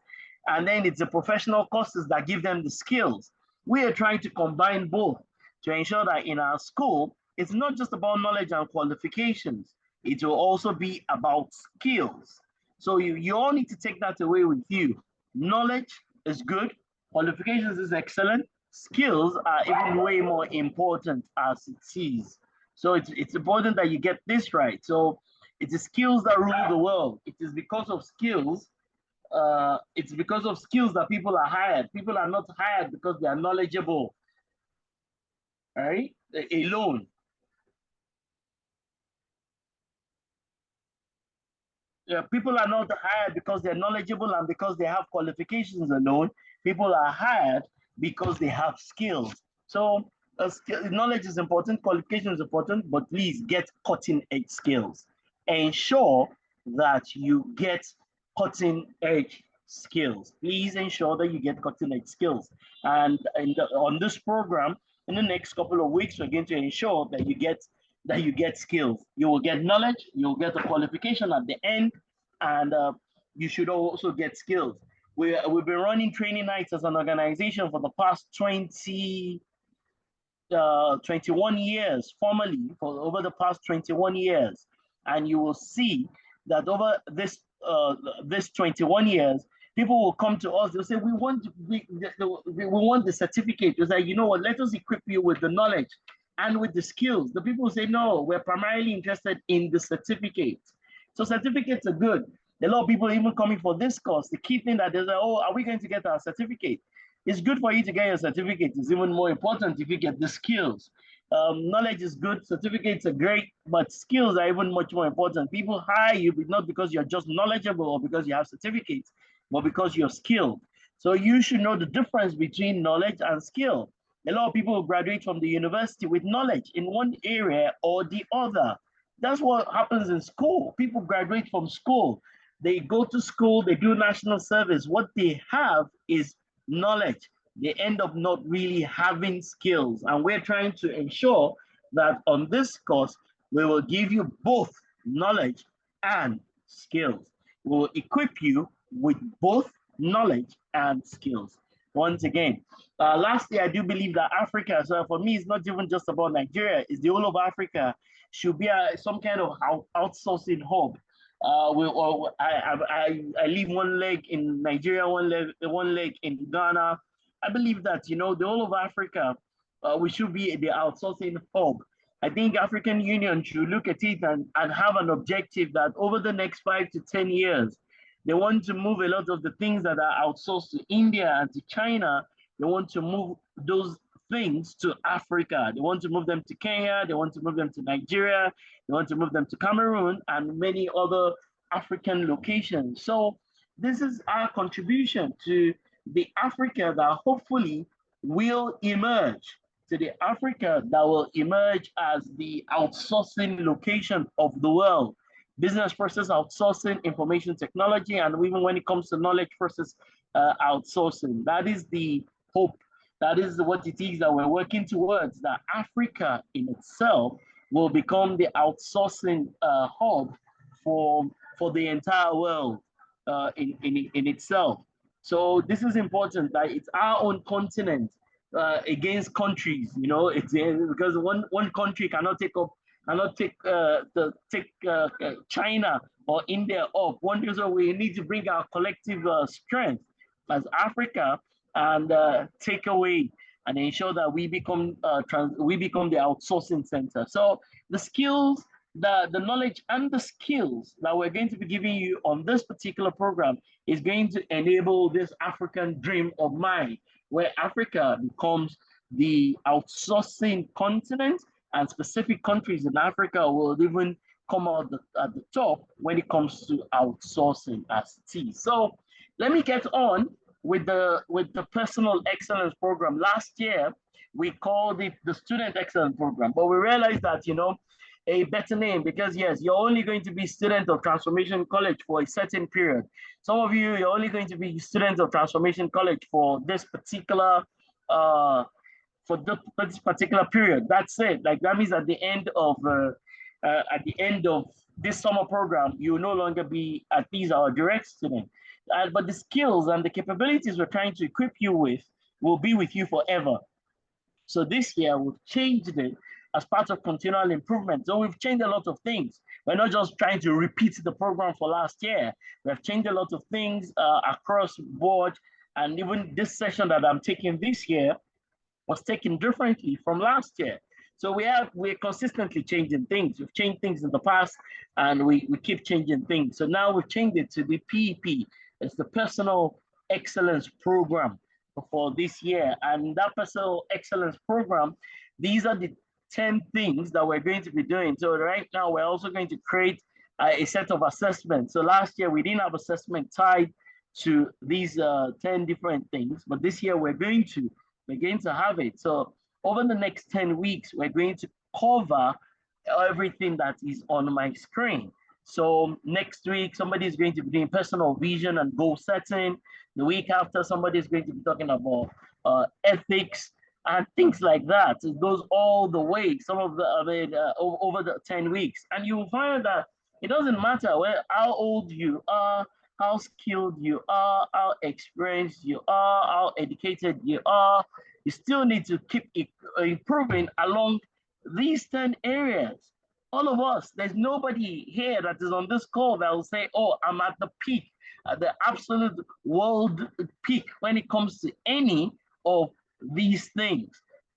and then it's the professional courses that give them the skills. We are trying to combine both to ensure that in our school, it's not just about knowledge and qualifications, it will also be about skills. So you all need to take that away with you. Knowledge is good, qualifications is excellent, skills are even way more important as it is. So it's important that you get this right. So it's the skills that rule the world. It is because of skills. It's because of skills that people are hired. People are not hired because they are knowledgeable. right? Alone. People are not hired because they're knowledgeable and because they have qualifications alone. People are hired because they have skills. So knowledge is important, qualification is important, but please get cutting edge skills. Ensure that you get cutting edge skills. Please ensure that you get cutting edge skills. And on this program, in the next couple of weeks, we're going to ensure that you get skills. You will get knowledge, you'll get a qualification at the end, and you should also get skills. We've been running training nights as an organization for the past 21 years, formally, for over the past 21 years. And you will see that over this 21 years, people will come to us, they'll say, we want the certificate. It's like, you know what, let us equip you with the knowledge and with the skills. The people say, no, we're primarily interested in the certificate. So certificates are good. A lot of people are even coming for this course. The key thing that they say, oh, are we going to get our certificate? It's good for you to get your certificate. It's even more important if you get the skills. Knowledge is good, certificates are great, but skills are even much more important. People hire you not because you're just knowledgeable or because you have certificates, but because you're skilled. So you should know the difference between knowledge and skill. A lot of people graduate from the university with knowledge in one area or the other. That's what happens in school. People graduate from school. They go to school, they do national service. What they have is knowledge. They end up not really having skills. And we're trying to ensure that on this course, we will give you both knowledge and skills. We will equip you with both knowledge and skills. Once again, lastly, I do believe that Africa, so for me, it's not even just about Nigeria, it's the whole of Africa should be some kind of outsourcing hub. I leave one leg in Nigeria, one leg in Ghana. I believe that, you know, the whole of Africa, we should be the outsourcing hub. I think African Union should look at it and have an objective that over the next 5 to 10 years, they want to move a lot of the things that are outsourced to India and to China. They want to move those things to Africa. They want to move them to Kenya. They want to move them to Nigeria. They want to move them to Cameroon and many other African locations. So this is our contribution to the Africa that hopefully will emerge, to the Africa that will emerge as the outsourcing location of the world. Business process outsourcing, information technology, and even when it comes to knowledge process outsourcing. That is the hope. That is what it is that we're working towards, that Africa in itself will become the outsourcing hub for the entire world in itself. So this is important, that it's our own continent against countries, you know, it's because one country cannot take China or India up. One reason we need to bring our collective strength as Africa and take away and ensure that we become the outsourcing center. So the skills, the knowledge and the skills that we're going to be giving you on this particular program is going to enable this African dream of mine, where Africa becomes the outsourcing continent, and specific countries in Africa will even come out at the top when it comes to outsourcing as it is. So let me get on with the personal excellence program. Last year, we called it the student excellence program, but we realized that, you know, a better name, because yes, you're only going to be student of Transformation College for a certain period. Some of you, you're only going to be students of Transformation College for this particular period. That's it. Like that means at the end of this summer program, you will no longer be at least our direct student. But the skills and the capabilities we're trying to equip you with will be with you forever. So this year we've changed it as part of continual improvement. So we've changed a lot of things. We're not just trying to repeat the program for last year. We've changed a lot of things across board. And even this session that I'm taking this year was taken differently from last year. So we're consistently changing things. We've changed things in the past and we keep changing things. So now we've changed it to the PEP. It's the Personal Excellence Program for this year. And that Personal Excellence Program these are the 10 things that we're going to be doing. So right now, we're also going to create a set of assessments. So last year, we didn't have assessment tied to these 10 different things, but this year we're going to have it. So over the next 10 weeks, we're going to cover everything that is on my screen. So next week, somebody is going to be doing personal vision and goal setting. The week after, somebody is going to be talking about ethics and things like that. It goes all the way, some of the, over the 10 weeks. And you will find that it doesn't matter how old you are, how skilled you are, how experienced you are, how educated you are, you still need to keep improving along these 10 areas. All of us, there's nobody here that is on this call that will say, oh, I'm at the peak, at the absolute world peak when it comes to any of these things.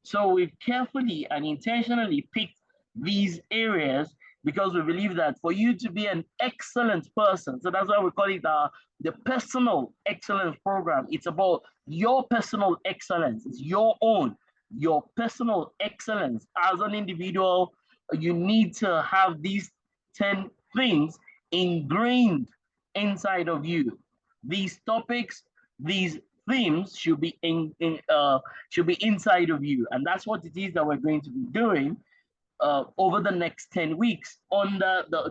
So we've carefully and intentionally picked these areas because we believe that for you to be an excellent person, so that's why we call it the personal excellence program. It's about your personal excellence. It's your own, your personal excellence as an individual. You need to have these 10 things ingrained inside of you. These topics, these themes should be inside of you, and that's what it is that we're going to be doing over the next 10 weeks.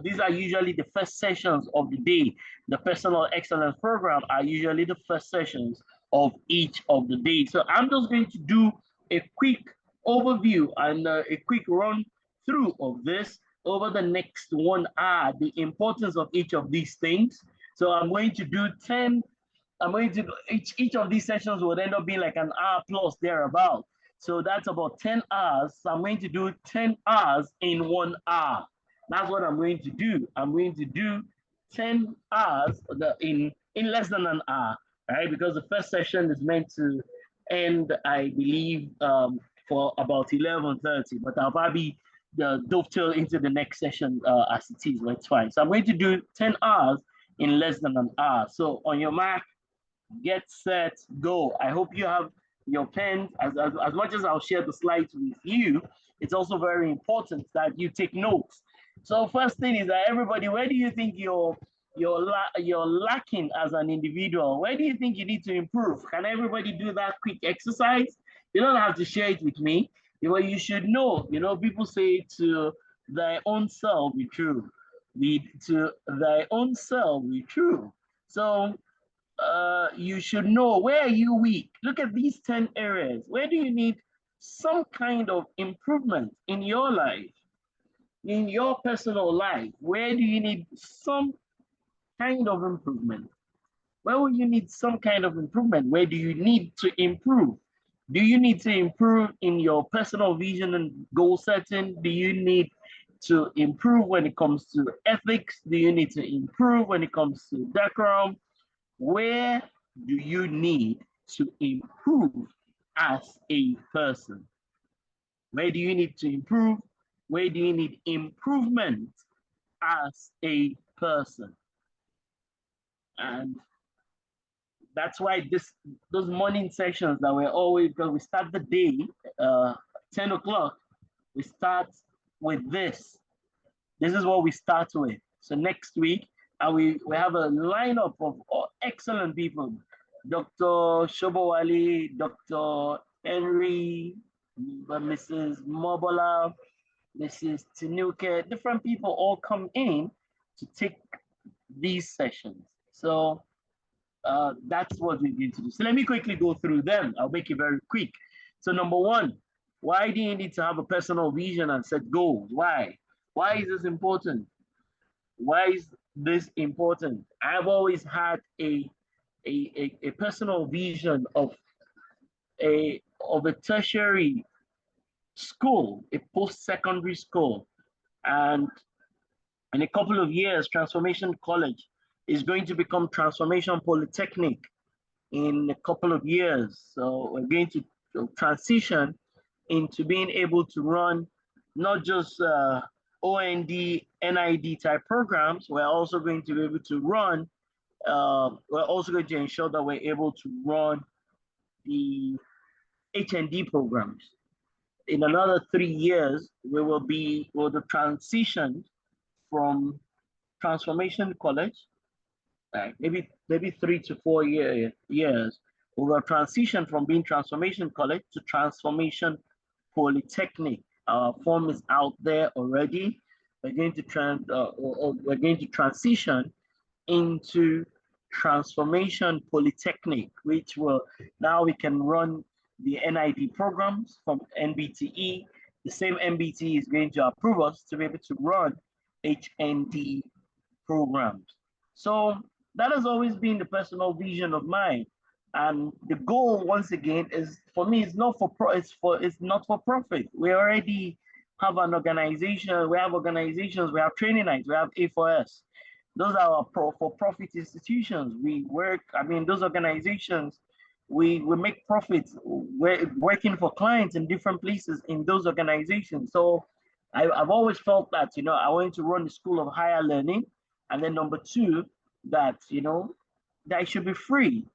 These are usually the first sessions of the day. The personal excellence program are usually the first sessions of each of the days. So I'm just going to do a quick overview and a quick run through of this over the next 1 hour, the importance of each of these things. So I'm going to do 10. I'm going to each of these sessions will end up being like an hour plus thereabout. So that's about 10 hours. So I'm going to do 10 hours in 1 hour. That's what I'm going to do. I'm going to do 10 hours in less than an hour, right? Because the first session is meant to end, I believe, for about 11:30, but I'll probably dovetail into the next session as it is, but it's fine. So I'm going to do 10 hours in less than an hour. So on your mark, get set, go. I hope you have your pen. As much as I'll share the slides with you, it's also very important that you take notes. So first thing is that everybody, where do you think you're lacking as an individual? Where do you think you need to improve? Can everybody do that quick exercise? You don't have to share it with me, but you should know. You know, people say to thy own self be true. To thy own self be true. So you should know, where are you weak? Look at these 10 areas. Where do you need some kind of improvement in your life, in your personal life? Where do you need some kind of improvement? Where will you need some kind of improvement? Where do you need to improve? Do you need to improve in your personal vision and goal setting? Do you need to improve when it comes to ethics? Do you need to improve when it comes to decorum? Where do you need to improve as a person? Where do you need to improve? Where do you need improvement as a person? And that's why those morning sessions that we're always, because we start the day 10 o'clock, we start with this. This is what we start with. So next week, and we have a lineup of excellent people. Dr. Shobowali, Dr. Henry, Mrs. Mobola, Mrs. Tinuke, different people all come in to take these sessions. So that's what we're going to do. So let me quickly go through them. I'll make it very quick. So number one, why do you need to have a personal vision and set goals? Why? Why is this important? Why is this important? I've always had a personal vision of a tertiary school, a post-secondary school. And in a couple of years, Transformation College is going to become Transformation Polytechnic in a couple of years. So we're going to transition into being able to run not just OND, NID type programs. We're also going to be able to run, we're also going to ensure that we're able to run the HND programs. in another 3 years, we will the transition from transformation college, maybe 3 to 4 years, we will transition from being transformation college to transformation polytechnic. Our form is out there already. We're going to transition into transformation polytechnic, which will now we can run the NID programs from NBTE. The same NBTE is going to approve us to be able to run HND programs. So that has always been the personal vision of mine. And the goal, once again, is for me, it's not for profit. We already have an organization, we have organizations, we have training nights, we have A4S. Those are our for-profit institutions. We work, I mean, those organizations, we make profits. We're working for clients in different places in those organizations. So I've always felt that, I wanted to run the school of higher learning. And then number two, that, that it should be free,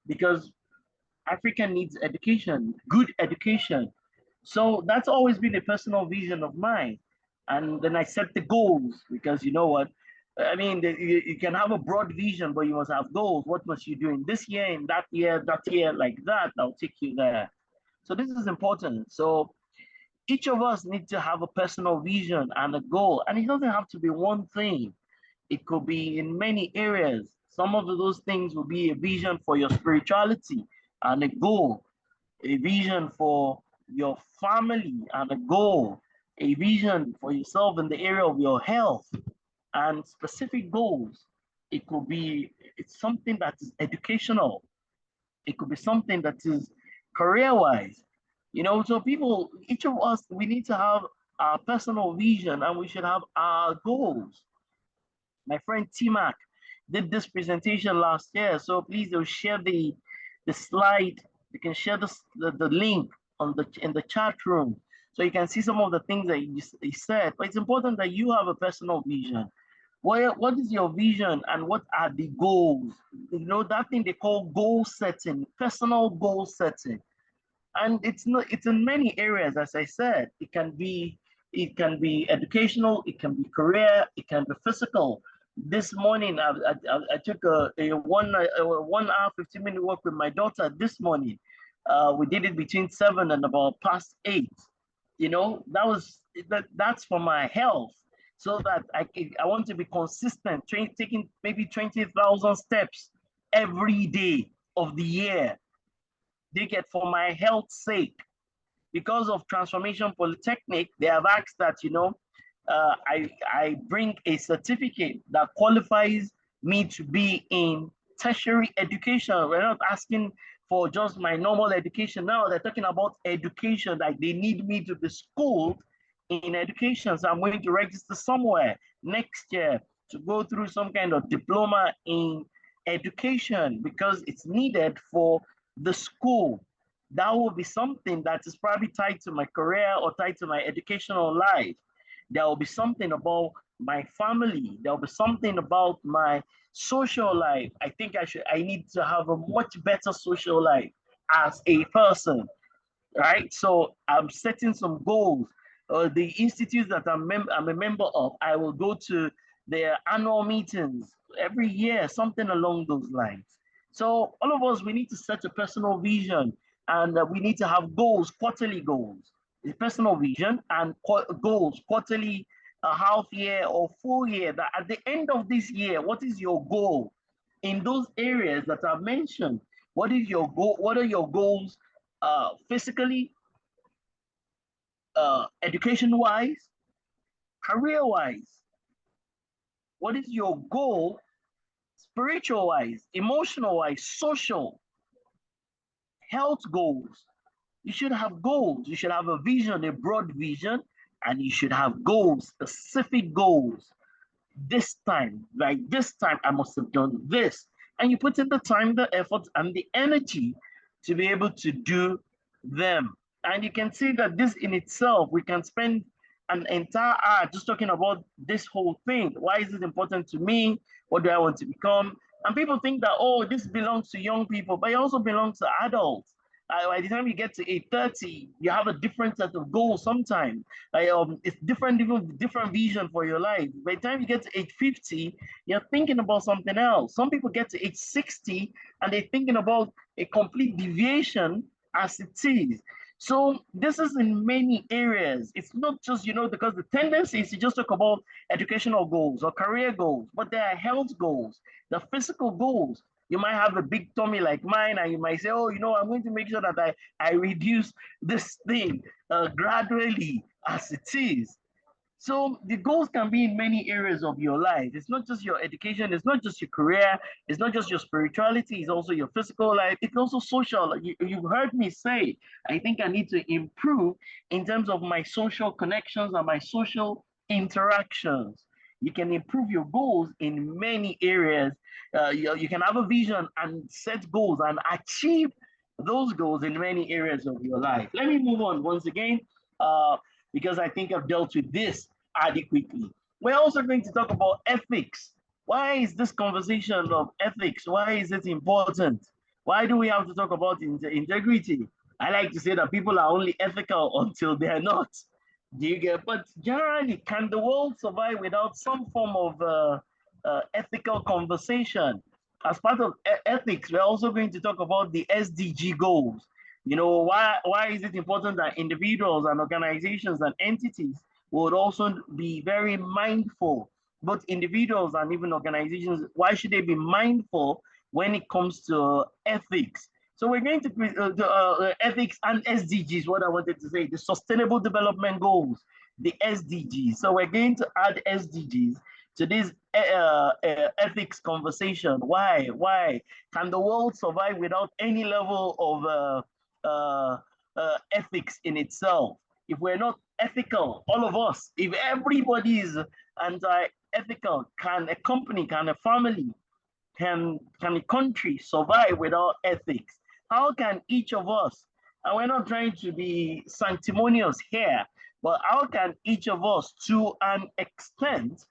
because Africa needs education, good education. So that's always been a personal vision of mine. And then I set the goals, because you know what? I mean, you can have a broad vision, but you must have goals. What must you do in this year, in that year, like that? I'll take you there. So this is important. So each of us needs to have a personal vision and a goal. And it doesn't have to be one thing. It could be in many areas. Some of those things will be a vision for your spirituality and a goal, a vision for your family and a goal, a vision for yourself in the area of your health and specific goals. It's something that is educational. It could be something that is career-wise. So each of us, we need to have our personal vision and we should have our goals. My friend T-Mac did this presentation last year, so please do share the slide. You can share the link in the chat room, so you can see some of the things that he said. But it's important that you have a personal vision. What is your vision and what are the goals? That thing they call goal setting, personal goal setting. And it's in many areas, as I said. It can be educational, it can be career, it can be physical. This morning, I took a 1 hour, 15-minute walk with my daughter this morning. We did it between 7 and about past 8. That's for my health, so that I want to be consistent, taking maybe 20,000 steps every day of the year. They get for my health's sake. Because of Transformation Polytechnic, they have asked that, I bring a certificate that qualifies me to be in tertiary education. We're not asking for just my normal education. Now they're talking about education, like they need me to be schooled in education. So I'm going to register somewhere next year to go through some kind of diploma in education, because it's needed for the school. That will be something that is probably tied to my career or tied to my educational life. There will be something about my family. There will be something about my social life. I think I need to have a much better social life as a person, right? So I'm setting some goals. The institutes that I'm a member of, I will go to their annual meetings every year, something along those lines. So all of us, we need to set a personal vision, and we need to have goals, quarterly goals, a personal vision and goals, quarterly, a half year or full year. That at the end of this year, what is your goal in those areas that I've mentioned? What is your goal? What are your goals physically, education-wise, career-wise? What is your goal spiritual-wise, emotional-wise, social, health goals? You should have goals. You should have a vision, a broad vision, and you should have goals, specific goals. This time, like this time, I must have done this. And you put in the time, the effort, and the energy to be able to do them. And you can see that this in itself, we can spend an entire hour just talking about this whole thing. Why is it important to me? What do I want to become? And people think that, oh, this belongs to young people, but it also belongs to adults. By the time you get to age 30, you have a different set of goals sometimes. It's different vision for your life. By the time you get to age 50, you're thinking about something else. Some people get to age 60 and they're thinking about a complete deviation as it is. So this is in many areas. It's not just, because the tendency is to just talk about educational goals or career goals, but there are health goals, the physical goals. You might have a big tummy like mine, and you might say, oh, I'm going to make sure that I reduce this thing gradually as it is. So the goals can be in many areas of your life. It's not just your education, it's not just your career, it's not just your spirituality, it's also your physical life, it's also social. Like you've heard me say, I think I need to improve in terms of my social connections and my social interactions. You can improve your goals in many areas. You can have a vision and set goals and achieve those goals in many areas of your life. Let me move on once again. Because I think I've dealt with this adequately. We're also going to talk about ethics. Why is this conversation of ethics? Why is it important? Why do we have to talk about integrity? I like to say that people are only ethical until they're not. Do you get? But generally, can the world survive without some form of ethical conversation? As part of ethics, we're also going to talk about the SDG goals. Why is it important that individuals and organizations and entities would also be very mindful, both individuals and even organizations, why should they be mindful when it comes to ethics? So we're going to ethics and SDGs, what I wanted to say, the Sustainable Development Goals, the SDGs. So we're going to add SDGs to this ethics conversation. Why? Can the world survive without any level of ethics in itself? If we're not ethical, all of us, if everybody is anti-ethical, can a company, can a family, can a country survive without ethics? How can each of us, and we're not trying to be sanctimonious here, but how can each of us, to an extent,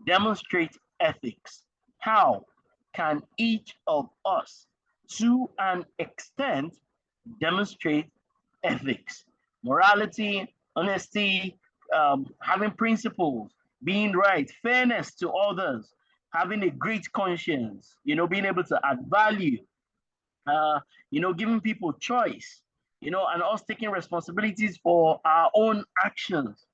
demonstrate ethics? How can each of us, to an extent, demonstrate ethics? Morality, honesty, having principles, being right, fairness to others, having a great conscience, being able to add value, giving people choice, and us taking responsibilities for our own actions.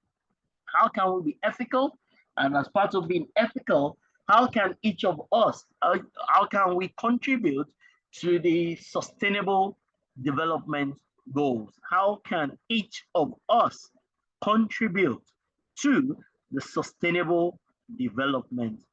How can we be ethical? And as part of being ethical, how can each of us, how can we contribute to the sustainable development goals? How can each of us contribute to the sustainable development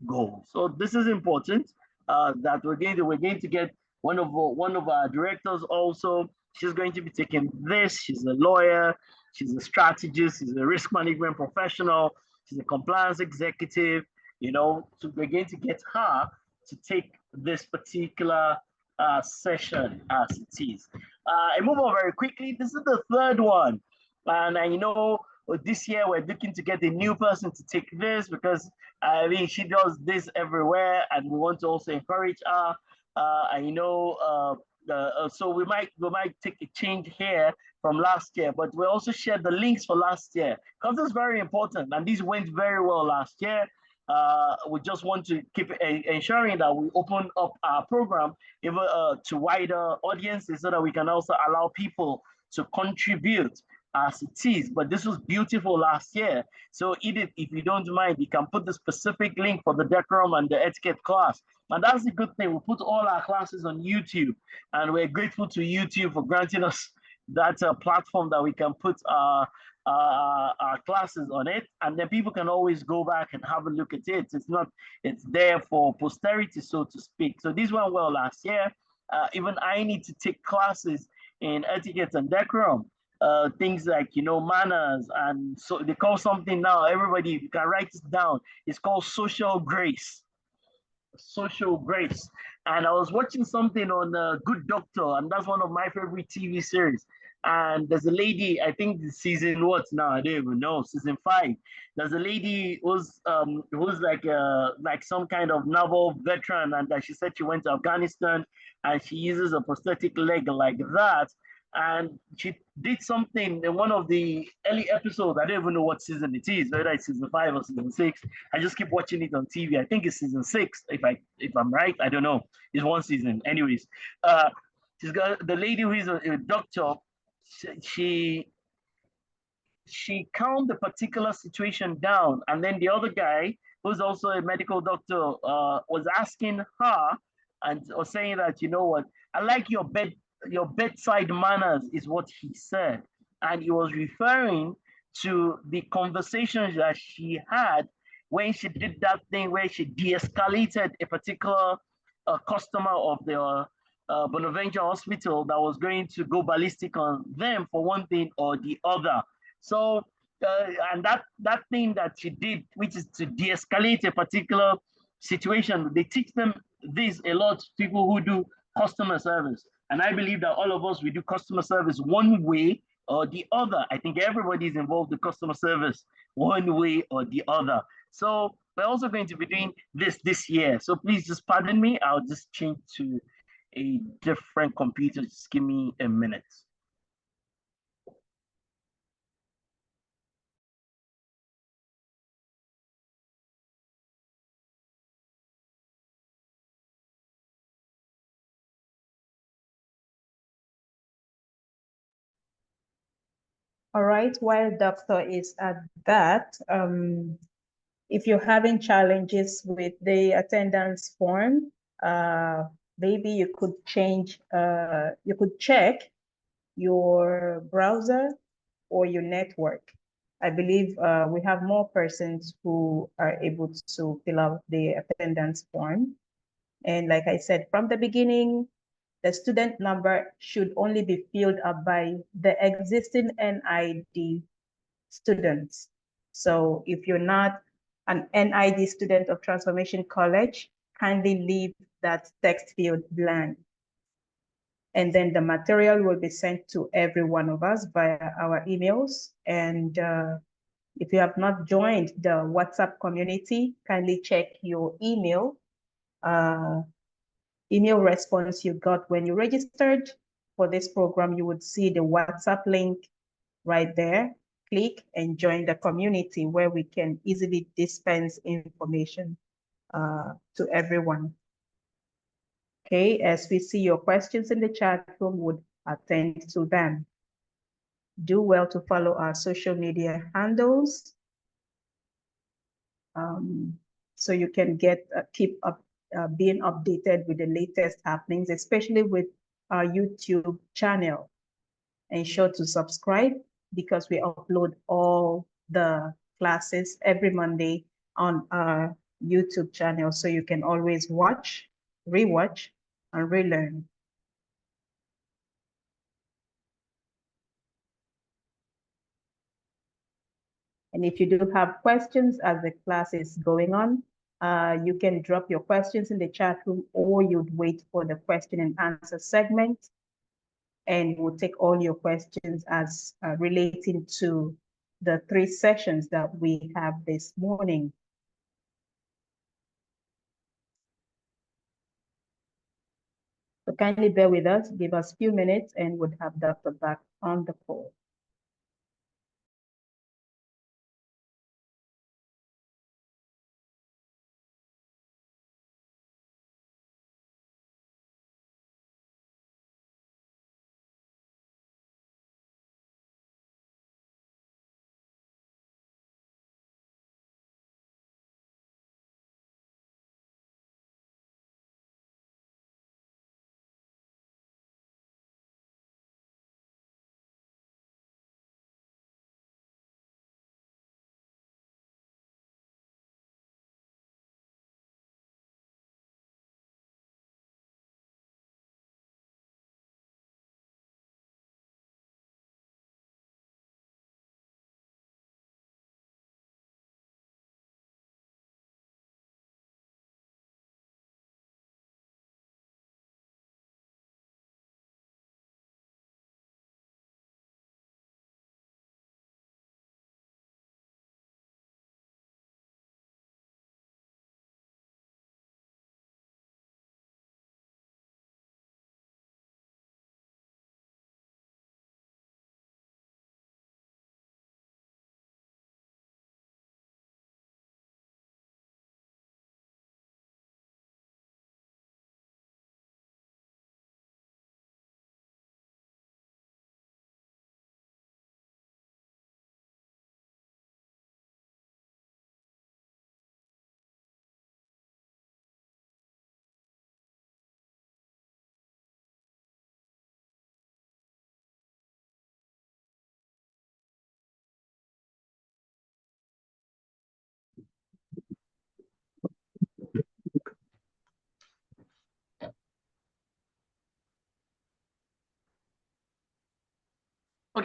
goals? So this is important that we're going to get one of our directors also. She's going to be taking this. She's a lawyer. She's a strategist. She's a risk management professional. She's a compliance executive. So we're going to get her to take this particular session as it is. I move on very quickly. This is the third one. And I know this year we're looking to get a new person to take this because I mean she does this everywhere, and we want to also encourage her. So we might take a change here from last year, but we also shared the links for last year because it's very important, and these went very well last year. We just want to keep ensuring that we open up our program even to wider audiences so that we can also allow people to contribute as it is. But this was beautiful last year. So Edith, if you don't mind, you can put the specific link for the decorum and the etiquette class. And that's the good thing. We put all our classes on YouTube, and we're grateful to YouTube for granting us that platform that we can put our classes on it, and then people can always go back and have a look at it. It's there for posterity, so to speak. So this went well last year. Even I need to take classes in etiquette and decorum, things like manners, and so they call something now. Everybody, if you can write it down, it's called social grace. Social grace. And I was watching something on Good Doctor, and that's one of my favorite TV series. And there's a lady, I think the season what now? I don't even know, season 5. There's a lady who's like some kind of naval veteran, and that she said she went to Afghanistan and she uses a prosthetic leg like that. And she did something in one of the early episodes. I don't even know what season it is, whether it's season 5 or season 6. I just keep watching it on TV. I think it's season 6, if I'm right. I don't know. It's one season. Anyways, uh, she's got the lady who is a doctor. She she calmed the particular situation down, and then the other guy, who's also a medical doctor, was asking her and was saying that, you know what, I like your bedside manners, is what he said, and he was referring to the conversations that she had when she did that thing where she de-escalated a particular customer of the Bonaventure Hospital that was going to go ballistic on them for one thing or the other. So, and that thing that she did, which is to de-escalate a particular situation, they teach them this a lot, people who do customer service. And I believe that all of us, we do customer service one way or the other. I think everybody is involved in customer service one way or the other. So we're also going to be doing this year. So please just pardon me. I'll just change to a different computer. Just give me a minute. All right, while doctor is at that, if you're having challenges with the attendance form, maybe you could you could check your browser or your network. I believe we have more persons who are able to fill out the attendance form. And like I said, from the beginning, the student number should only be filled up by the existing NID students. So if you're not an NID student of Transformation College, kindly leave that text field blank. And then the material will be sent to every one of us via our emails. And if you have not joined the WhatsApp community, kindly check your email response you got when you registered for this program. You would see the WhatsApp link right there. Click and join the community where we can easily dispense information to everyone. Okay, as we see your questions in the chat room, would attend to them. Do well to follow our social media handles so you can keep up being updated with the latest happenings, especially with our YouTube channel. Ensure to subscribe because we upload all the classes every Monday on our YouTube channel, so you can always watch, rewatch, and relearn. And if you do have questions as the class is going on, you can drop your questions in the chat room, or you'd wait for the question and answer segment, and we'll take all your questions as relating to the 3 sessions that we have this morning. So kindly bear with us, give us a few minutes, and we'll have Dr. back on the call.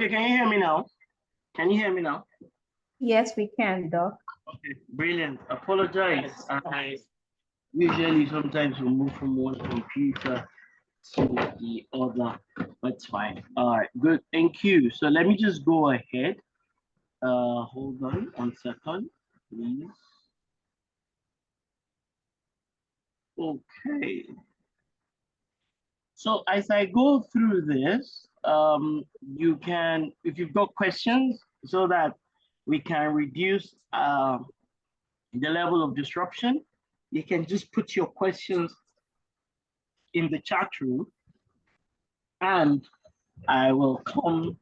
Okay, can you hear me now? Can you hear me now? Yes, we can, Doc. Okay, brilliant. Apologize. I usually sometimes we move from one computer to the other. That's fine. All right, good. Thank you. So let me just go ahead. Hold on 1 second, please. Okay. So as I go through this, you can, if you've got questions, so that we can reduce the level of disruption, you can just put your questions in the chat room and I will come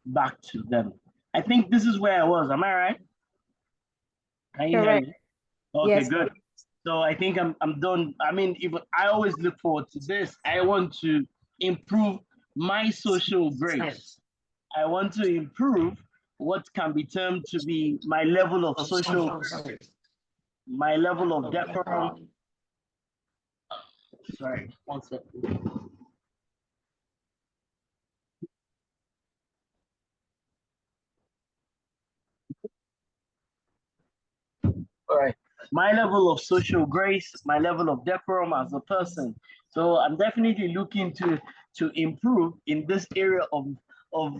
back to them. I think this is where I was. Am I right? Can you hear Correct. me? Okay, Yes. good. So I think I'm done. I mean, even I always look forward to this. I want to improve my social grace. I want to improve what can be termed to be my level of social grace, my level of decorum. Sorry, 1 second. All right. My level of social grace, my level of decorum as a person. So I'm definitely looking to improve in this area of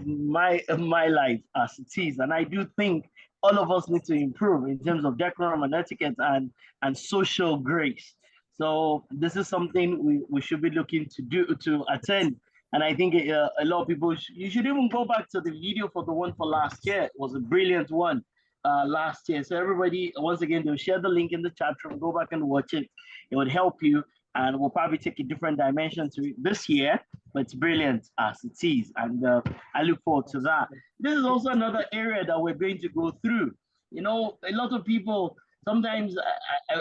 my life as it is. And I do think all of us need to improve in terms of decorum and etiquette and social grace. So this is something we should be looking to do to attend. And I think a lot of people, you should even go back to the video for the one for last year. It was a brilliant one last year. So everybody, once again, they'll share the link in the chat room. Go back and watch it. It would help you, and we'll probably take a different dimension to it this year. But it's brilliant as it is, and I look forward to that. This is also another area that we're going to go through. You know, a lot of people. Sometimes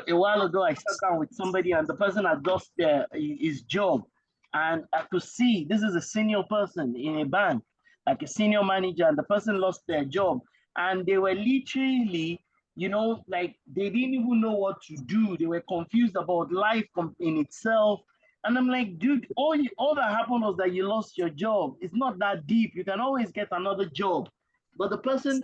a while ago, I sat down with somebody, and the person had lost his job, and I could see this is a senior person in a bank, like a senior manager, and the person lost their job and they were literally, you know, like they didn't even know what to do. They were confused about life in itself. And I'm like, dude, all that happened was that you lost your job. It's not that deep. You can always get another job. But the person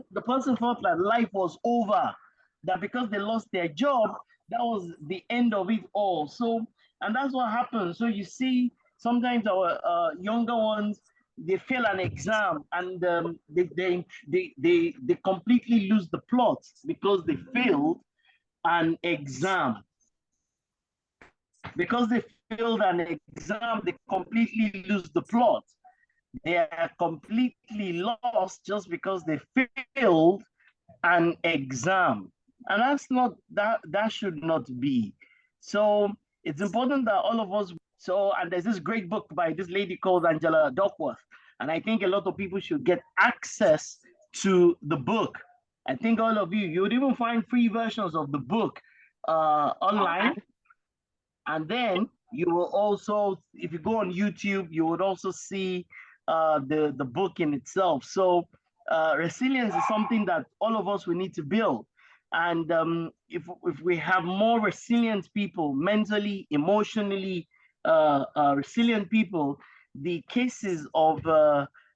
thought that life was over, that because they lost their job, that was the end of it all. So, and that's what happens. So you see, sometimes our younger ones, they fail an exam and they completely lose the plot because they failed an exam. Because they failed an exam, they completely lose the plot. They are completely lost just because they failed an exam. And that's not, that should not be. So it's important that all of us, so, and there's this great book by this lady called Angela Duckworth. And I think a lot of people should get access to the book. I think all of you would even find free versions of the book online. And then you will also, if you go on YouTube, you would also see the book in itself. So resilience is something that all of us will need to build. And if we have more resilient people, mentally, emotionally resilient people, the cases of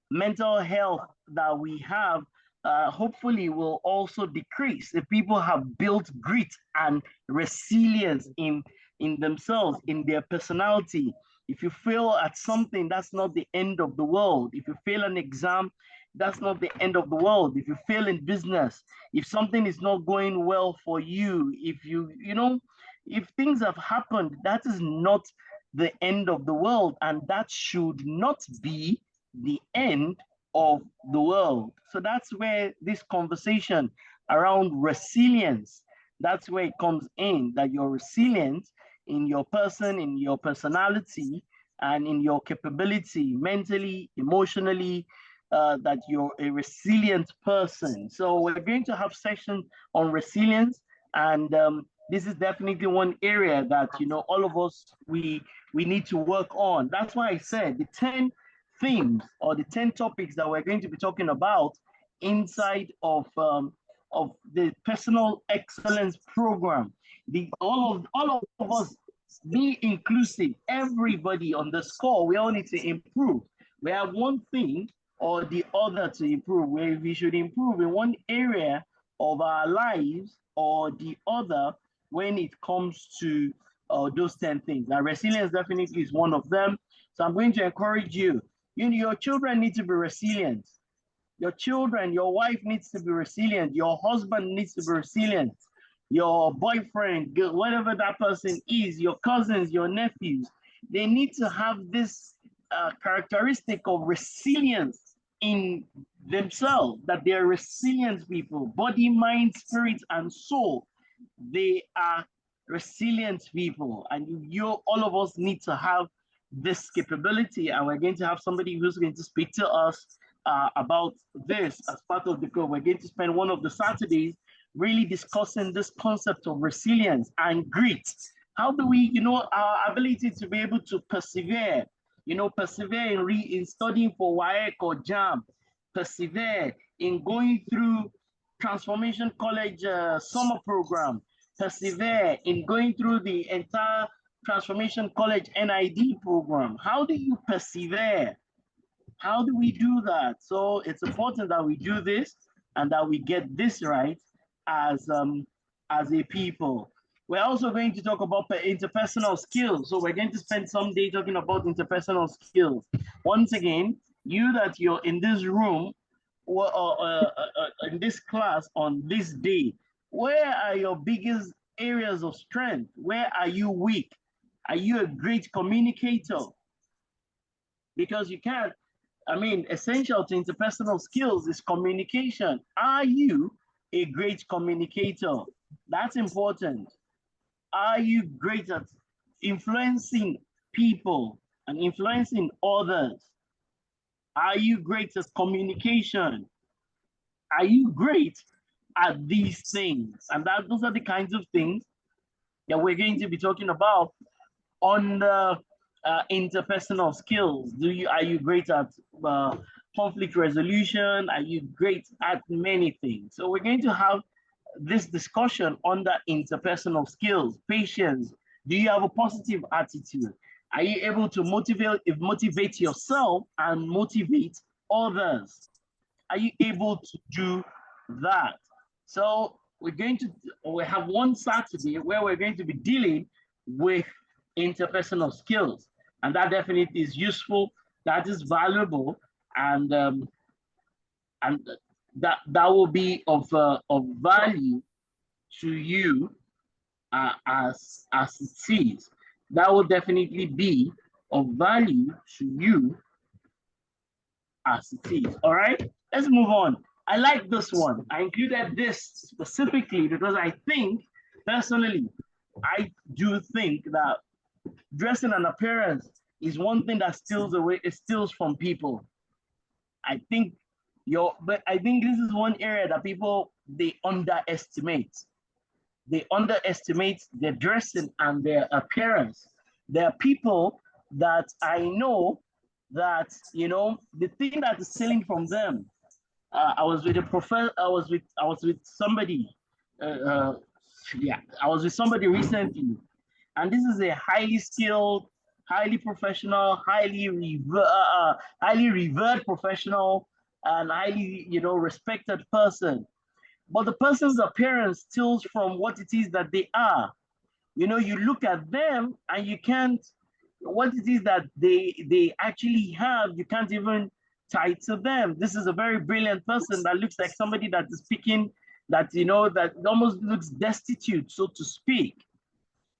mental health that we have hopefully will also decrease if people have built grit and resilience in themselves, in their personality. If you fail at something, that's not the end of the world. If you fail an exam, that's not the end of the world. If you fail in business, if something is not going well for you, if you know, if things have happened, that is not the end of the world, and that should not be the end of the world. So that's where this conversation around resilience, that's where it comes in, that you're resilient in your person, in your personality, and in your capability, mentally, emotionally, that you're a resilient person. So we're going to have sessions on resilience, and this is definitely one area that, you know, all of us, we need to work on. That's why I said the 10 themes or the 10 topics that we're going to be talking about inside of the personal excellence program. All of us, be inclusive, everybody on this call, we all need to improve. We have one thing or the other to improve, where we should improve in one area of our lives or the other when it comes to those 10 things. Now, resilience definitely is one of them. So I'm going to encourage you. Your children need to be resilient. Your children, your wife needs to be resilient. Your husband needs to be resilient. Your boyfriend, whatever that person is, your cousins, your nephews, they need to have this characteristic of resilience in themselves, that they're resilient people, body, mind, spirit, and soul. They are resilient people, and all of us need to have this capability. And we're going to have somebody who's going to speak to us about this as part of the group. We're going to spend one of the Saturdays really discussing this concept of resilience and grit. How do we, our ability to be able to persevere, persevere in studying for WAEC or JAM, persevere in going through Transformation College summer program, persevere in going through the entire Transformation College NID program. How do you persevere? How do we do that? So it's important that we do this and that we get this right as a people. We're also going to talk about interpersonal skills. So we're going to spend some day talking about interpersonal skills. Once again, you're in this room in this class on this day, where are your biggest areas of strength? Where are you weak? Are you a great communicator? Because you can't, essential to interpersonal skills is communication. Are you a great communicator? That's important. Are you great at influencing people and influencing others? Are you great at communication? Are you great at these things? And those are the kinds of things that we're going to be talking about on the interpersonal skills. Are you great at conflict resolution? Are you great at many things? So we're going to have this discussion on the interpersonal skills. Patience. Do you have a positive attitude? Are you able to motivate yourself and motivate others? Are you able to do that? So we have one Saturday where we're going to be dealing with interpersonal skills, and that definitely is useful, that is valuable, and that will be of value to you as it is. That will definitely be of value to you as it is. All right, let's move on. I like this one. I included this specifically because I think, personally, I do think that dressing and appearance is one thing that steals from people. I think this is one area that people, they underestimate. They underestimate their dressing and their appearance. There are people that I know that, the thing that is selling from them. I was with somebody. I was with somebody recently, and this is a highly skilled, highly professional, highly revered professional, and highly, respected person. But the person's appearance steals from what it is that they are. You look at them and you can't, what it is that they actually have, you can't even tie to them. This is a very brilliant person that looks like somebody that is speaking, that, that almost looks destitute, so to speak.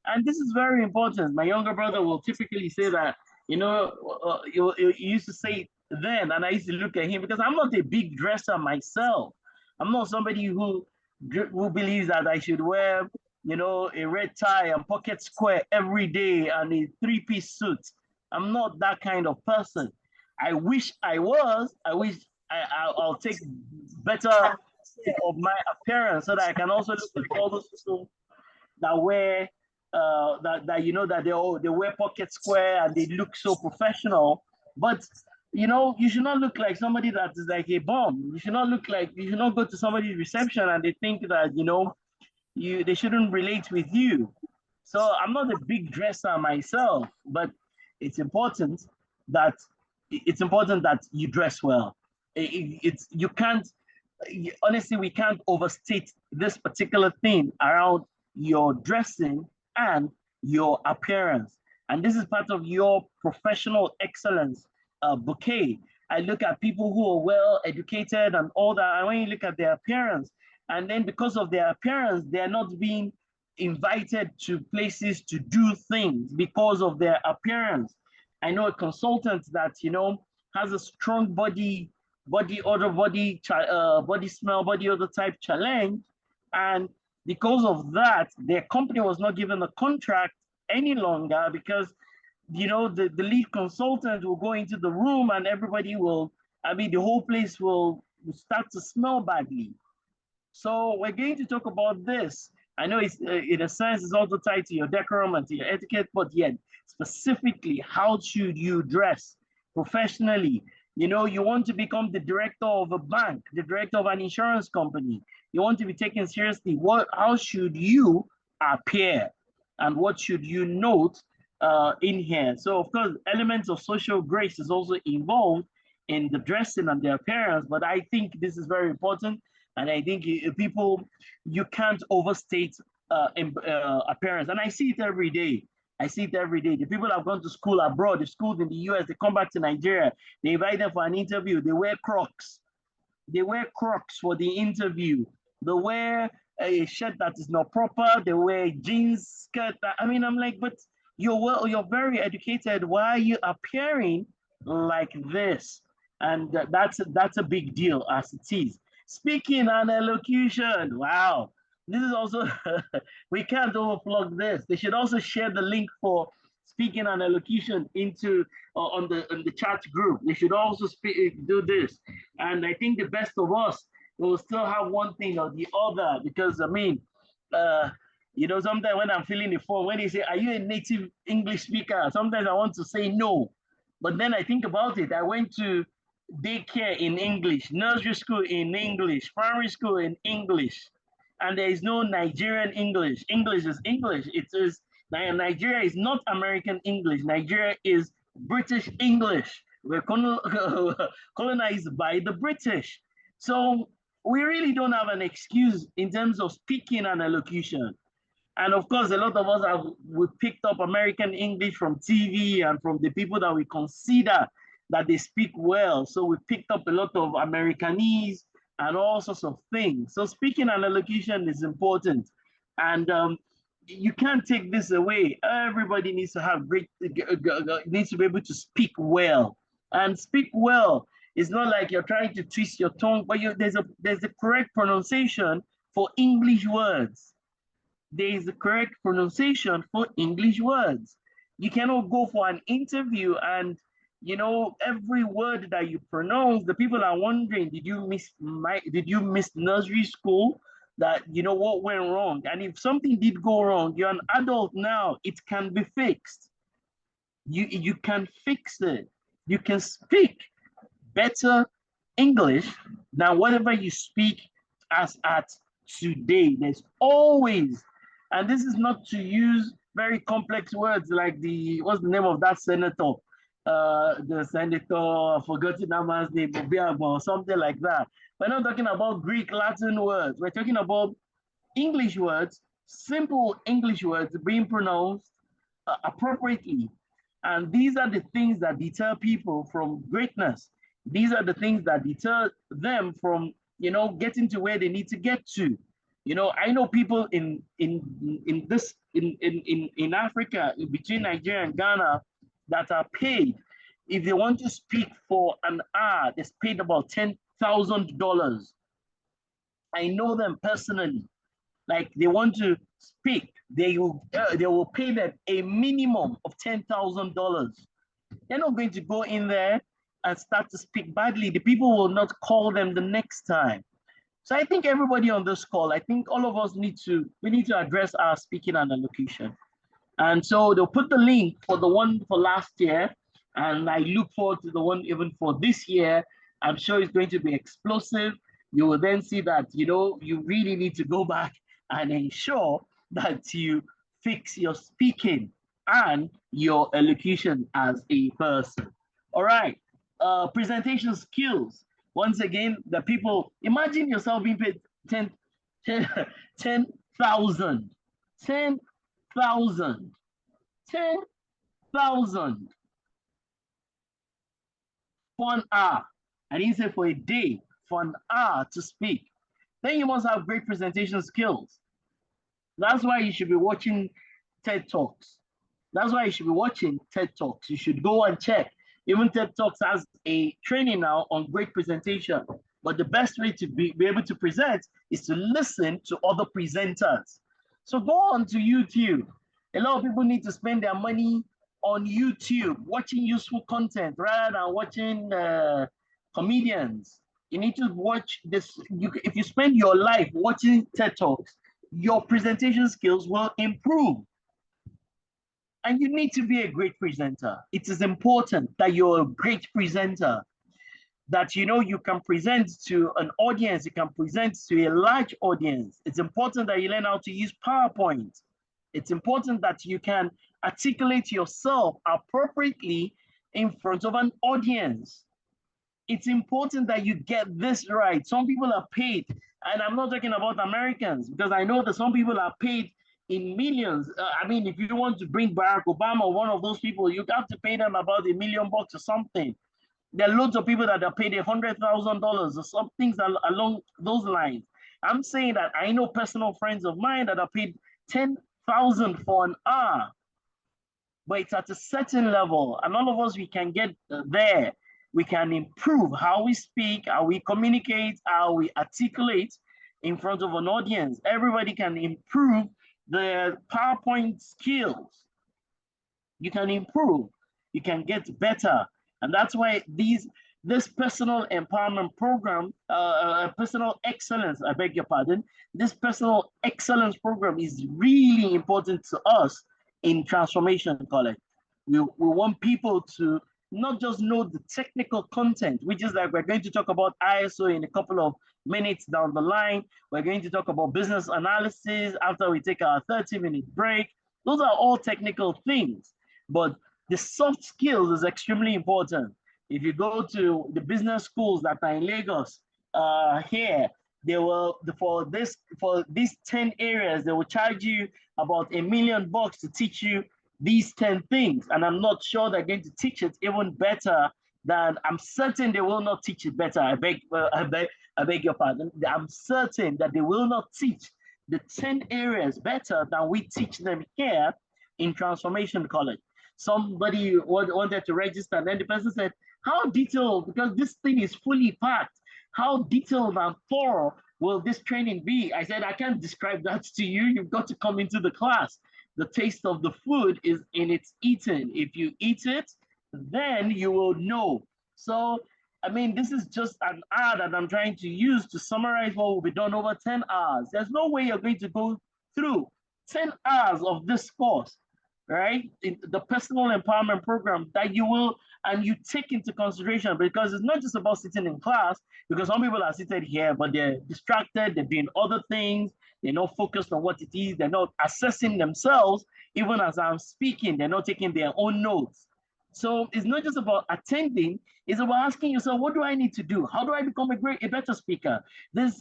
And this is very important. My younger brother will typically say that, he used to say it then, and I used to look at him because I'm not a big dresser myself. I'm not somebody who believes that I should wear, a red tie and pocket square every day and a three-piece suit. I'm not that kind of person. I wish I was. I wish I'll take better of my appearance so that I can also look like all those people that wear that they wear pocket square and they look so professional. But you should not look like somebody that is like a bum. You should not go to somebody's reception and they think that they shouldn't relate with you. So I'm not a big dresser myself, but it's important that you dress well. You can't, honestly, we can't overstate this particular thing around your dressing and your appearance. And this is part of your professional excellence bouquet. I look at people who are well educated and all that, and when you look at their appearance, and then because of their appearance, they're not being invited to places to do things because of their appearance. I know a consultant that, has a strong body odor, body smell, body odor type challenge. And because of that, their company was not given a contract any longer because, the lead consultant will go into the room and everybody will, the whole place will start to smell badly. So we're going to talk about this. I know it's, in a sense, it's also tied to your decorum and to your etiquette, but yet specifically, how should you dress professionally? You want to become the director of a bank, the director of an insurance company. You want to be taken seriously. How should you appear? And what should you note in here? So of course, elements of social grace is also involved in the dressing and the appearance, but I think this is very important. And I think people, you can't overstate appearance. And I see it every day. I see it every day. The people have gone to school abroad, they schooled in the US, they come back to Nigeria, they invite them for an interview, they wear Crocs. They wear Crocs for the interview. They wear a shirt that is not proper, they wear jeans, skirt. I'm like, but you're very educated. Why are you appearing like this? And that's a big deal as it is. Speaking and elocution, wow. This is also, we can't overflog this. They should also share the link for speaking and elocution into on the chat group. They should also do this. And I think the best of us will still have one thing or the other, because sometimes when I'm filling the form, when they say, are you a native English speaker? Sometimes I want to say no. But then I think about it. I went to daycare in English, nursery school in English, primary school in English, and there is no Nigerian English. English is English. It is, Nigeria is not American English. Nigeria is British English. We're colonized by the British. So we really don't have an excuse in terms of speaking and elocution. And of course, a lot of us we picked up American English from TV and from the people that we consider that they speak well. So we picked up a lot of Americanese and all sorts of things. So speaking and elocution is important. And you can't take this away. Everybody needs to have needs to be able to speak well. And speak well is not like you're trying to twist your tongue, but there's a correct pronunciation for English words. There is a correct pronunciation for English words. You cannot go for an interview and every word that you pronounce, the people are wondering, did you miss nursery school? That what went wrong? And if something did go wrong, you're an adult now, it can be fixed. You can fix it. You can speak better English than whatever you speak as at today. There's always, and this is not to use very complex words like what's the name of that senator? The senator, forgotten that man's name, or something like that. We're not talking about Greek, Latin words. We're talking about English words, simple English words being pronounced appropriately. And these are the things that deter people from greatness. These are the things that deter them from, getting to where they need to get to. I know people in Africa, between Nigeria and Ghana, that are paid. If they want to speak for an hour, they're paid about $10,000. I know them personally. Like they want to speak, they will pay them a minimum of $10,000. They're not going to go in there and start to speak badly. The people will not call them the next time. So I think everybody on this call, I think all of us need to address our speaking and elocution. And so they'll put the link for the one for last year, and I look forward to the one even for this year. I'm sure it's going to be explosive. You will then see that, you really need to go back and ensure that you fix your speaking and your elocution as a person. All right, presentation skills. Once again, the people, imagine yourself being paid 10,000, 10,000, 10,000 for an hour. I didn't say for a day, for an hour to speak. Then you must have great presentation skills. That's why you should be watching TED Talks. That's why you should be watching TED Talks. You should go and check. Even TED Talks has a training now on great presentation. But the best way to be able to present is to listen to other presenters. So go on to YouTube. A lot of people need to spend their money on YouTube, watching useful content rather than watching comedians. You need to watch this. If you spend your life watching TED Talks, your presentation skills will improve. And you need to be a great presenter. It is important that you're a great presenter, that you can present to an audience, you can present to a large audience. It's important that you learn how to use PowerPoint. It's important that you can articulate yourself appropriately in front of an audience. It's important that you get this right. Some people are paid, and I'm not talking about Americans, because I know that some people are paid in millions. I mean, if you want to bring Barack Obama or one of those people, you have to pay them about $1 million or something. There are loads of people that are paid $100,000 or some things along those lines. I'm saying that I know personal friends of mine that are paid 10,000 for an hour, but it's at a certain level, and all of us, we can get there. We can improve how we speak, how we communicate, how we articulate in front of an audience. Everybody can improve their PowerPoint skills. You can improve, you can get better. And that's why this personal empowerment program, personal excellence, I beg your pardon, this personal excellence program is really important to us in Transformation College. We want people to not just know the technical content, which is like we're going to talk about ISO in a couple of minutes down the line. We're going to talk about business analysis after we take our 30-minute break. Those are all technical things, but the soft skills is extremely important. If you go to the business schools that are in Lagos, here, they will, for these 10 areas, they will charge you about $1 million to teach you these 10 things. And I'm not sure they're going to teach it even better than, I'm certain they will not teach it better. I beg your pardon. I'm certain that they will not teach the 10 areas better than we teach them here in Transformation College. Somebody wanted to register, and then the person said, how detailed, because this thing is fully packed, how detailed and thorough will this training be? I said, I can't describe that to you. You've got to come into the class. The taste of the food is in its eating. If you eat it, then you will know. So, I mean, this is just an hour that I'm trying to use to summarize what will be done over 10 hours. There's no way you're going to go through 10 hours of this course, right? In the personal empowerment program that you will, and you take into consideration, because it's not just about sitting in class, because some people are seated here, but they're distracted, they're doing other things, they're not focused on what it is, they're not assessing themselves, even as I'm speaking, they're not taking their own notes. So it's not just about attending, it's about asking yourself, what do I need to do? How do I become a better speaker? The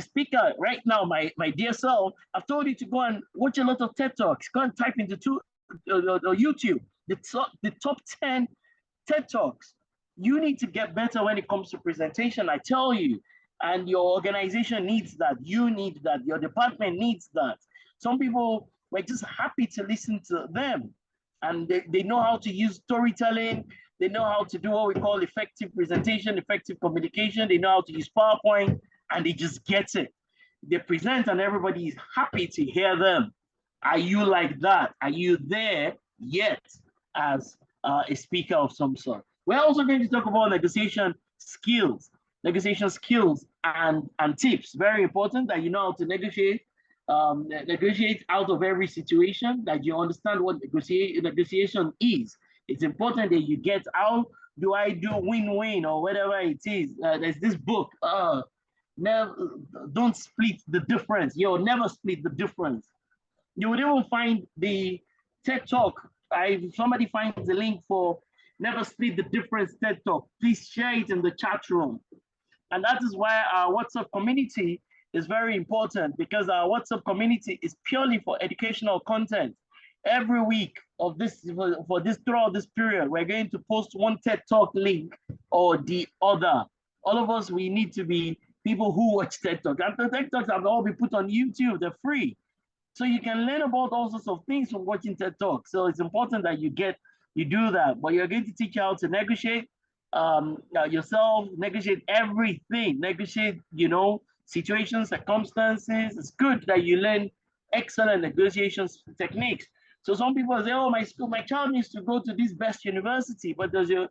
speaker right now, my dear self, I've told you to go and watch a lot of TED Talks, go and type into YouTube, the top 10 TED Talks. You need to get better when it comes to presentation, I tell you, and your organization needs that, you need that, your department needs that. Some people were just happy to listen to them, and they know how to use storytelling, they know how to do what we call effective presentation, effective communication, they know how to use PowerPoint, and they just get it. They present and everybody is happy to hear them. Are you like that? Are you there yet as a speaker of some sort? We're also going to talk about negotiation skills and tips. Very important that you know how to negotiate out of every situation, that you understand what negotiation is. It's important that you get, how do I do win-win or whatever it is. There's this book, never, don't split the difference. You'll never split the difference. You would even find the TED Talk. If somebody finds the link for Never split the difference TED Talk. Please share it in the chat room. And that is why our WhatsApp community is very important, because our WhatsApp community is purely for educational content. Every week of this, for this throughout this period, we're going to post one TED Talk link or the other. All of us, we need to be people who watch TED Talk. And the TED Talks have all been put on YouTube, they're free. So you can learn about all sorts of things from watching TED Talk. So it's important that you do that. But you're going to teach you how to negotiate yourself, negotiate everything, negotiate, situations, circumstances. It's good that you learn excellent negotiations techniques. So some people say, oh, my child needs to go to this best university, but as your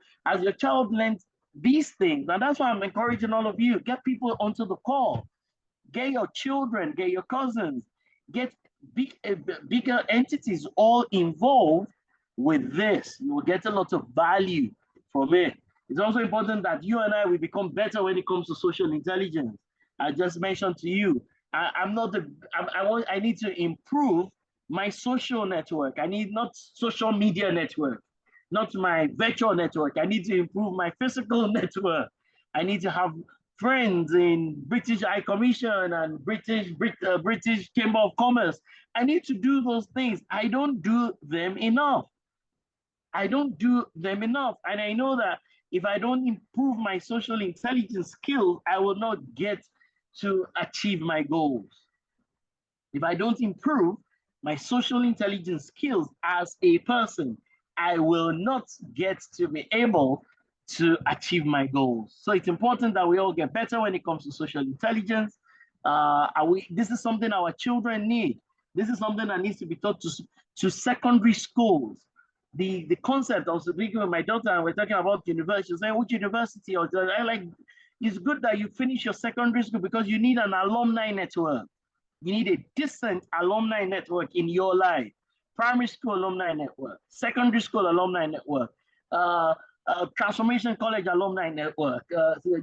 child learns these things, and that's why I'm encouraging all of you, get people onto the call, get your children, get your cousins, get bigger entities all involved with this. You will get a lot of value from it. It's also important that you and I will become better when it comes to social intelligence. I just mentioned to you, I need to improve my social network. I need not social media network, not my virtual network. I need to improve my physical network. I need to have friends in British High Commission and British Chamber of Commerce. I need to do those things. I don't do them enough. And I know that if I don't improve my social intelligence skills, I will not get to achieve my goals. If I don't improve my social intelligence skills as a person, I will not get to be able to achieve my goals. So it's important that we all get better when it comes to social intelligence. This is something our children need. This is something that needs to be taught to secondary schools. The concept, I was speaking with my daughter and we're talking about university, saying which university, or it's good that you finish your secondary school because you need an alumni network. You need a decent alumni network in your life. Primary school alumni network, secondary school alumni network, Transformation College alumni network,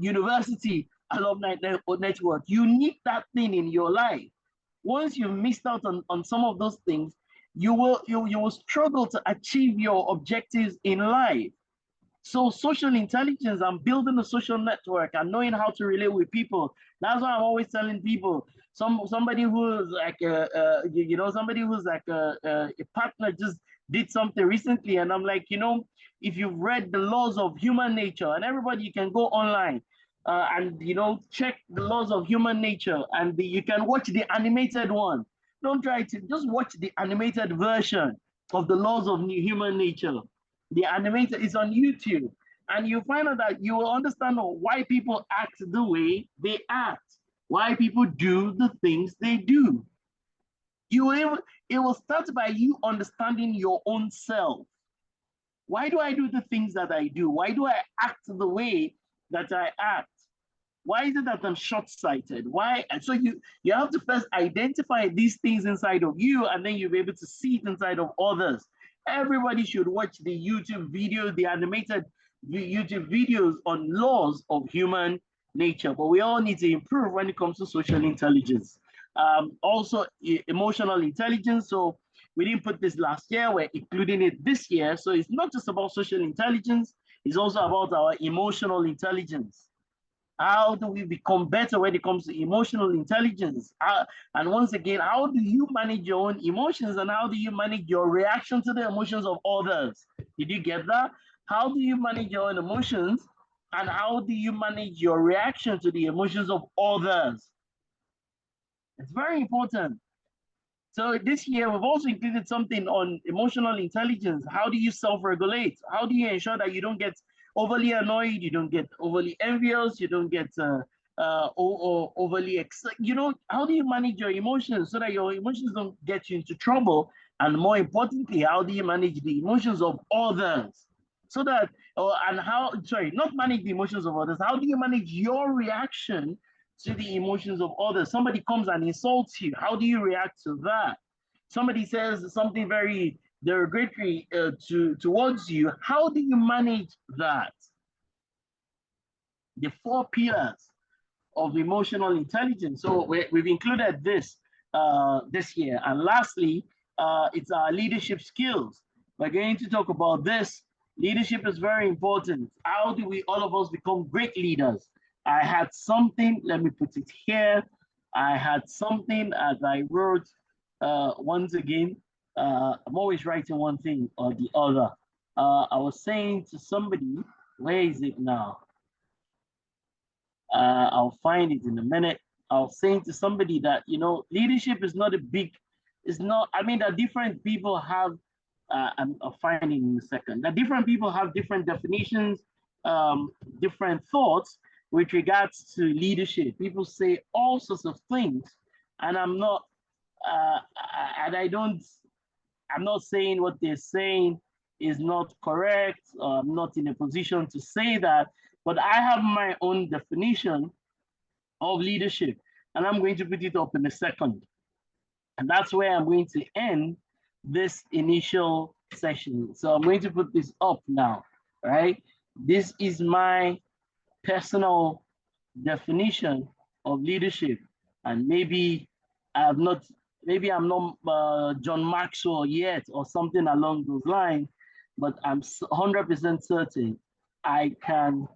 university alumni network. You need that thing in your life. Once you've missed out on some of those things, you will struggle to achieve your objectives in life. So social intelligence and building a social network and knowing how to relate with people. That's why I'm always telling people, somebody who's like somebody who's like a partner just did something recently, and I'm like, if you've read the laws of human nature, and everybody, you can go online and check the laws of human nature, and you can watch the animated one. Don't try to just watch the animated version of the laws of human nature. The animated is on YouTube, and you find out that you will understand why people act the way they act, why people do the things they do. It will start by you understanding your own self. Why do I do the things that I do? Why do I act the way that I act? Why is it that I'm short-sighted? Why? And so you have to first identify these things inside of you, and then you'll be able to see it inside of others. Everybody should watch the YouTube video, the animated YouTube videos on laws of human nature. But we all need to improve when it comes to social intelligence. Also, emotional intelligence. So we didn't put this last year, we're including it this year. So it's not just about social intelligence, it's also about our emotional intelligence. How do we become better when it comes to emotional intelligence? And once again, how do you manage your own emotions, and how do you manage your reaction to the emotions of others? Did you get that? How do you manage your own emotions, and how do you manage your reaction to the emotions of others? It's very important. So this year, we've also included something on emotional intelligence. How do you self-regulate? How do you ensure that you don't get overly annoyed, you don't get overly envious, you don't get overly how do you manage your emotions so that your emotions don't get you into trouble? And more importantly, how do you manage the emotions of others? So that, not manage the emotions of others, how do you manage your reaction to the emotions of others? Somebody comes and insults you, how do you react to that? Somebody says something very derogatory towards you, how do you manage that? The 4 pillars of emotional intelligence. So we've included this this year. And lastly, it's our leadership skills. We're going to talk about this Leadership is very important. How do we, all of us, become great leaders? I had something, let me put it here. I had something as I wrote, once again, I'm always writing one thing or the other. I was saying to somebody, where is it now? I'll find it in a minute. I was saying to somebody that, you know, leadership is not a big, it's not, I mean, that different people have, I'll find it in a second, that different people have different definitions, different thoughts with regards to leadership. People say all sorts of things, and I'm not, and I don't, I'm not saying what they're saying is not correct, or I'm not in a position to say that, but I have my own definition of leadership, and I'm going to put it up in a second. And that's where I'm going to end this initial session. So I'm going to put this up now, right? This is my personal definition of leadership. And maybe I'm not John Maxwell yet or something along those lines, but I'm 100% certain I can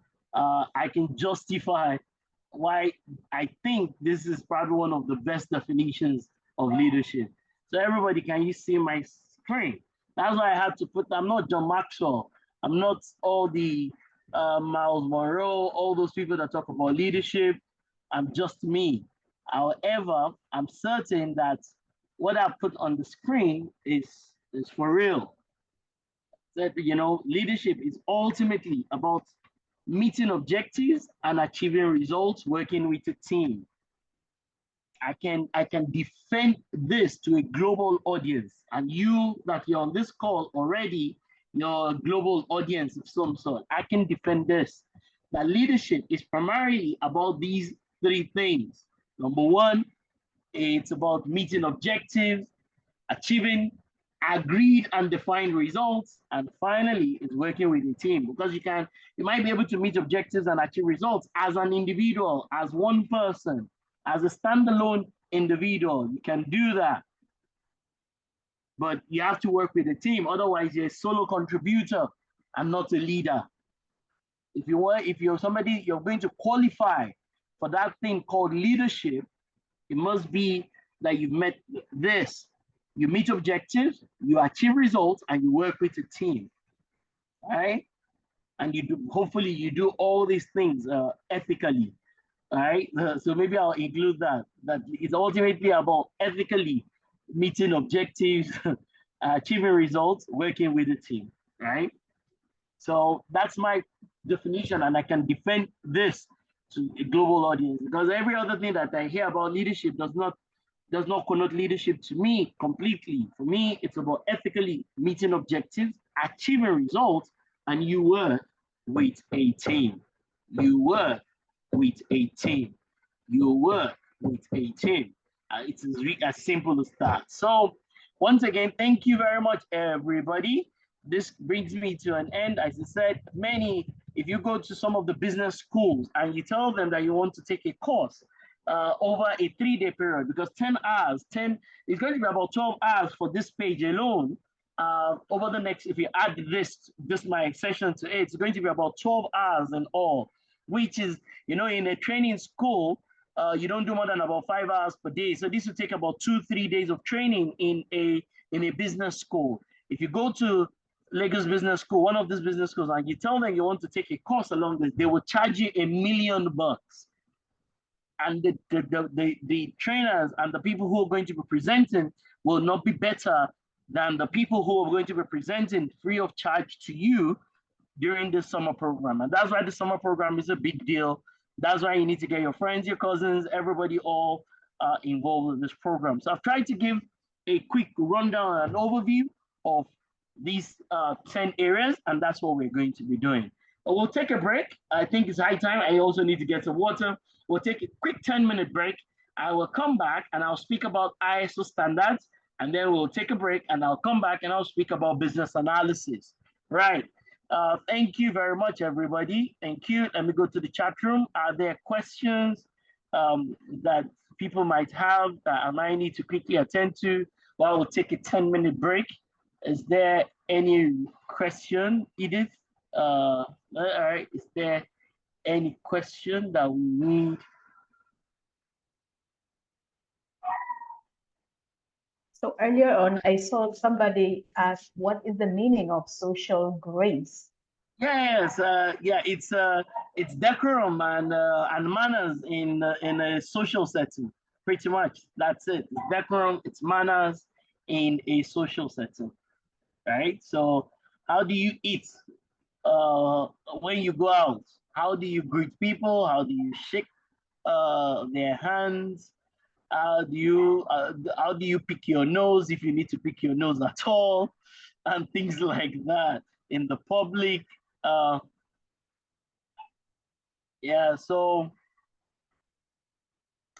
justify why I think this is probably one of the best definitions of leadership. So everybody, can you see my screen? That's why I had to put, I'm not John Maxwell. I'm not all the Miles Monroe, all those people that talk about leadership. I'm just me. However, I'm certain that what I put on the screen is for real. That, you know, leadership is ultimately about meeting objectives and achieving results working with a team. I can defend this to a global audience, and you that you're on this call already, you're a global audience of some sort. I can defend this. That leadership is primarily about these three things. Number one, it's about meeting objectives, achieving agreed and defined results, and finally it's working with a team, because you might be able to meet objectives and achieve results as an individual, as one person, as a standalone individual. You can do that, but you have to work with a team. Otherwise you're a solo contributor and not a leader. If you're somebody, you're going to qualify for that thing called leadership, it must be that you've met this. You meet objectives, you achieve results, and you work with a team, right? And hopefully you do all these things ethically, right? So maybe I'll include that it's ultimately about ethically meeting objectives, achieving results, working with a team, right? So that's my definition, and I can defend this to a global audience, because every other thing that I hear about leadership does not connote leadership to me completely. For me, it's about ethically meeting objectives, achieving results, and you work with a team. You work with a team. You work with a team. It's as simple as that. So once again, thank you very much, everybody. This brings me to an end. As I said, if you go to some of the business schools and you tell them that you want to take a course over a 3-day period, because 10 hours, it's going to be about 12 hours for this page alone. Over the next, if you add this my session to it, it's going to be about 12 hours in all, which is, you know, in a training school, you don't do more than about 5 hours per day. So this will take about 2-3 days of training in a business school. If you go to Lagos Business School, one of these business schools, and you tell them you want to take a course along this, they will charge you $1 million. And the trainers and the people who are going to be presenting will not be better than the people who are going to be presenting free of charge to you during the summer program. And that's why the summer program is a big deal. That's why you need to get your friends, your cousins, everybody all involved in this program. So I've tried to give a quick rundown and overview of these 10 areas, and that's what we're going to be doing. But we'll take a break. I think it's high time. I also need to get some water. We'll take a quick 10-minute break. I will come back and I'll speak about ISO standards, and then we'll take a break and I'll come back and I'll speak about business analysis. Right. Thank you very much, everybody. Thank you. Let me go to the chat room. Are there questions that people might have that I might need to quickly attend to while we'll take a 10-minute break? Is there any question, Edith? All right, is there any question that we need? So earlier on, I saw somebody ask, what is the meaning of social grace? Yes, it's decorum and manners in a social setting. Pretty much, that's it. It's decorum, it's manners in a social setting, right? So, how do you eat when you go out? How do you greet people? How do you shake their hands? How do you pick your nose if you need to pick your nose at all, and things like that in the public. Uh, yeah. So,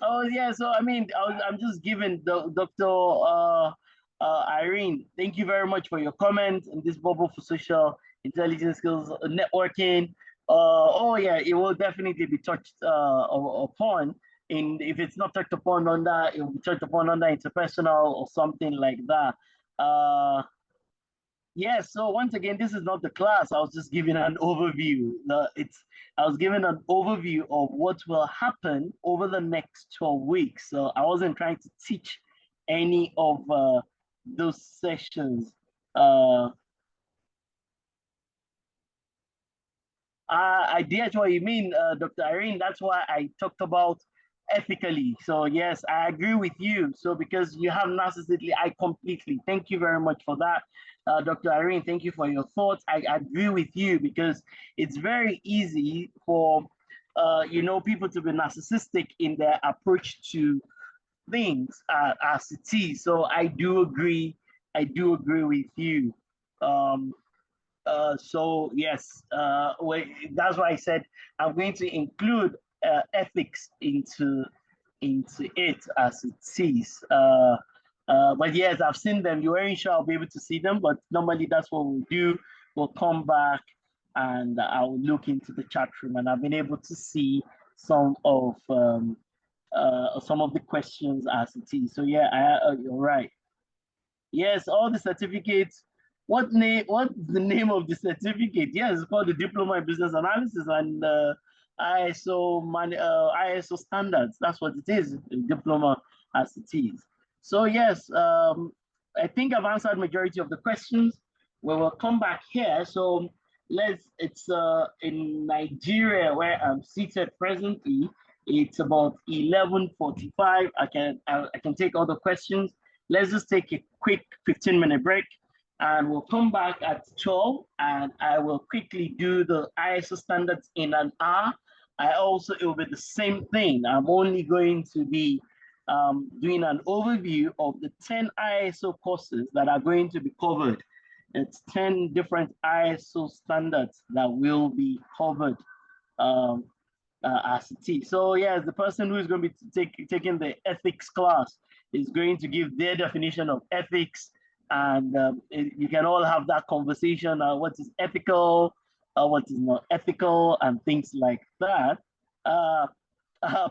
oh yeah. So I mean, I'm just giving Dr. Irene. Thank you very much for your comment in this bubble for social intelligence skills networking. Oh yeah, it will definitely be touched upon. If it's not touched upon under, it will be touched upon under interpersonal or something like that. Yes, so once again, this is not the class. I was just giving an overview. I was giving an overview of what will happen over the next 12 weeks. So I wasn't trying to teach any of those sessions. I get what you mean, Dr. Irene. That's why I talked about ethically. So yes, I agree with you. So because you have narcissistically, I completely thank you very much for that, Dr. Irene. Thank you for your thoughts. I agree with you because it's very easy for people to be narcissistic in their approach to things as it is. So I do agree. I do agree with you. Um, so yes, that's why I said I'm going to include ethics into it as it is. But yes, I've seen them. You weren't sure I'll be able to see them, but normally that's what we'll do. We'll come back and I'll look into the chat room, and I've been able to see some of the questions as it is. So yeah, you're right. Yes, all the certificates. What's the name of the certificate? Yes, it's called the Diploma in Business Analysis and ISO standards. That's what it is, a diploma as it is. So yes, I think I've answered majority of the questions. We will come back here. So it's in Nigeria where I'm seated presently. It's about 11:45. I can take all the questions. Let's just take a quick 15-minute break and we'll come back at 12 and I will quickly do the ISO standards in an hour. It will be the same thing. I'm only going to be doing an overview of the 10 ISO courses that are going to be covered. It's 10 different ISO standards that will be covered as it is. So yes, the person who is going to be taking the ethics class is going to give their definition of ethics, and you can all have that conversation. What is ethical, what is not ethical, and things like that.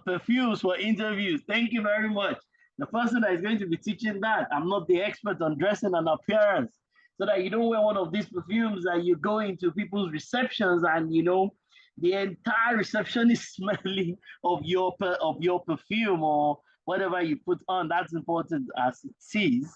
Perfumes for interviews. Thank you very much. The person that is going to be teaching that, I'm not the expert on dressing and appearance, so that you don't wear one of these perfumes that you go into people's receptions and the entire reception is smelling of your perfume or whatever you put on. That's important as it is.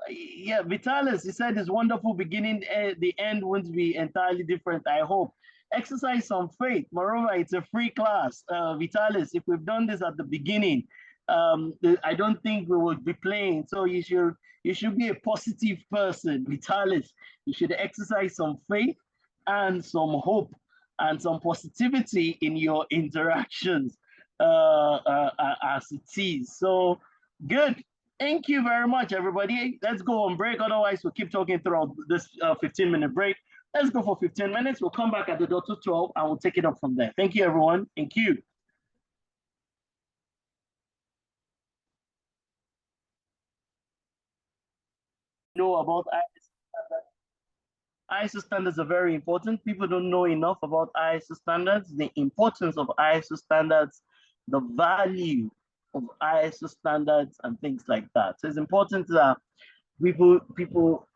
Yeah, Vitalis, he said it's wonderful beginning. The end won't be entirely different, I hope. Exercise some faith. Moreover, it's a free class. Vitalis, if we've done this at the beginning, I don't think we would be playing. So you should be a positive person, Vitalis. You should exercise some faith and some hope and some positivity in your interactions as it is. So good. Thank you very much, everybody. Let's go on break. Otherwise, we'll keep talking throughout this 15-minute break. Let's go for 15 minutes. We'll come back at the dot to 12 and we'll take it up from there. Thank you, everyone. Thank you. Know about ISO standards are very important. People don't know enough about ISO standards, the importance of ISO standards, the value of ISO standards, and things like that. So it's important that people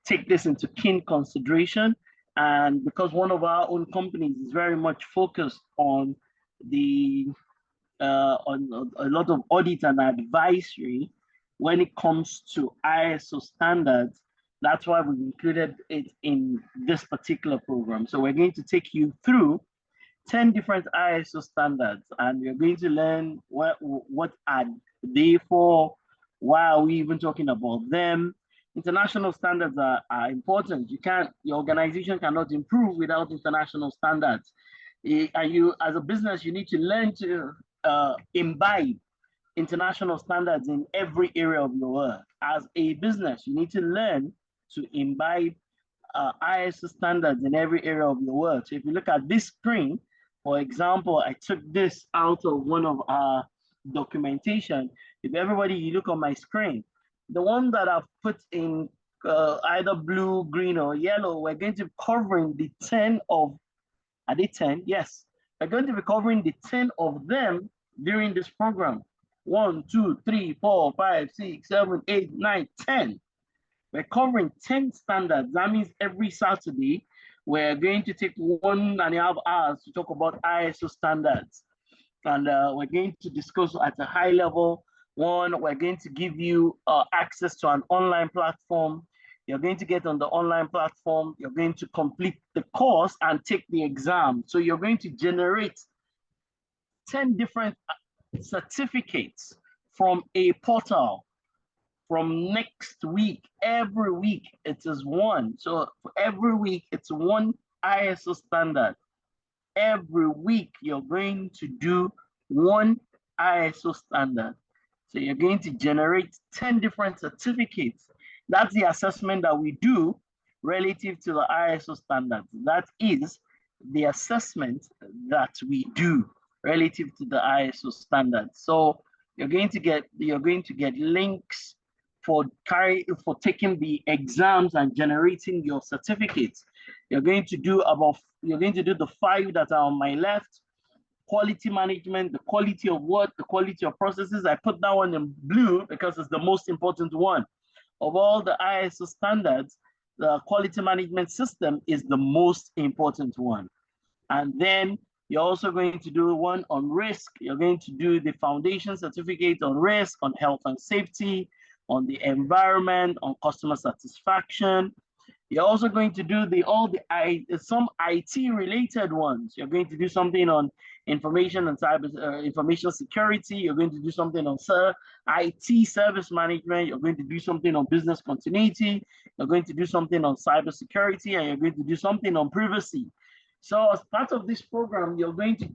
take this into keen consideration. And because one of our own companies is very much focused on the on a lot of audit and advisory when it comes to ISO standards, that's why we've included it in this particular program. So we're going to take you through 10 different ISO standards, and we're going to learn what are they for, why are we even talking about them. International standards are important. Your organization cannot improve without international standards. And you, as a business, you need to learn to imbibe international standards in every area of your work. As a business, you need to learn to imbibe ISO standards in every area of your work. So if you look at this screen, for example, I took this out of one of our documentation. If everybody, you look on my screen, the one that I've put in either blue, green, or yellow, we're going to be covering the 10 of, are they 10? Yes. We're going to be covering the 10 of them during this program. 1, 2, 3, 4, 5, 6, 7, 8, 9, 10. We're covering 10 standards. That means every Saturday, we're going to take 1.5 hours to talk about ISO standards. And we're going to discuss at a high level. One, we're going to give you access to an online platform. You're going to get on the online platform. You're going to complete the course and take the exam. So you're going to generate 10 different certificates from a portal. From next week, every week it is one. So for every week, it's one ISO standard. Every week, you're going to do one ISO standard. So you're going to generate 10 different certificates. That's the assessment that we do relative to the ISO standards. That is the assessment that we do relative to the ISO standards. So you're going to get links for taking the exams and generating your certificates. You're going to do the 5 that are on my left: quality management, the quality of work, the quality of processes. I put that one in blue because it's the most important one. Of all the ISO standards, the quality management system is the most important one. And then you're also going to do one on risk. You're going to do the foundation certificate on risk, on health and safety, on the environment, on customer satisfaction. You're also going to do some IT related ones. You're going to do something on information and information security. You're going to do something on IT service management. You're going to do something on business continuity. You're going to do something on cybersecurity, and you're going to do something on privacy. So as part of this program, you're going to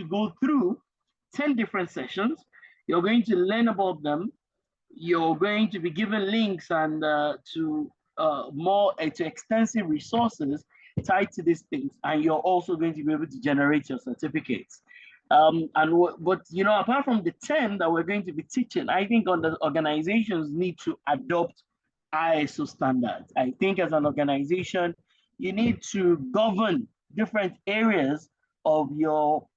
go through 10 different sessions. You're going to learn about them. You're going to be given links and to extensive resources tied to these things, and you're also going to be able to generate your certificates. But apart from the 10 that we're going to be teaching, I think the organizations need to adopt ISO standards. I think as an organization, you need to govern different areas of your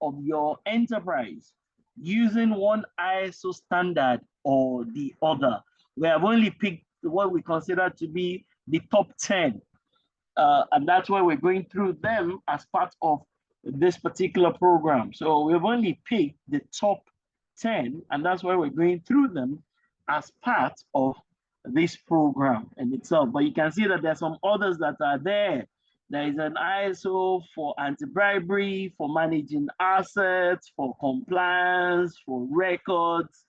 enterprise using one ISO standard or the other. We have only picked what we consider to be the top 10. And that's why we're going through them as part of this particular program. So we've only picked the top 10, and that's why we're going through them as part of this program in itself. But you can see that there's some others that are there. There is an ISO for anti-bribery, for managing assets, for compliance, for records,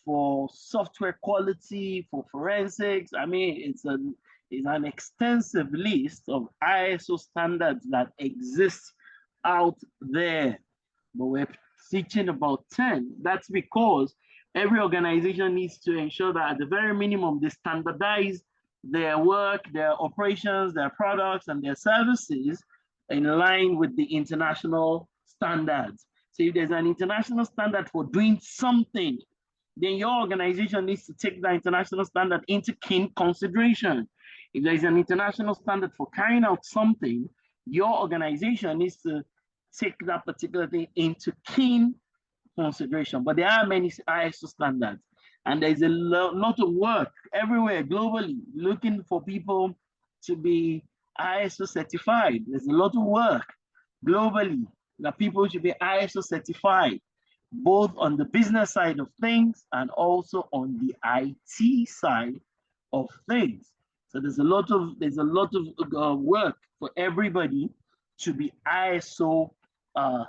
for software quality, for forensics. I mean, it's an extensive list of ISO standards that exist out there. But we're teaching about 10. That's because every organization needs to ensure that at the very minimum, they standardize their work, their operations, their products, and their services in line with the international standards. So if there's an international standard for doing something, then your organization needs to take the international standard into keen consideration. If there is an international standard for carrying out something, your organization needs to take that particular thing into keen consideration. But there are many ISO standards. And there's a lot of work everywhere globally looking for people to be ISO certified. There's a lot of work globally that people should be ISO certified, both on the business side of things and also on the IT side of things. So there's a lot of work for everybody to be ISO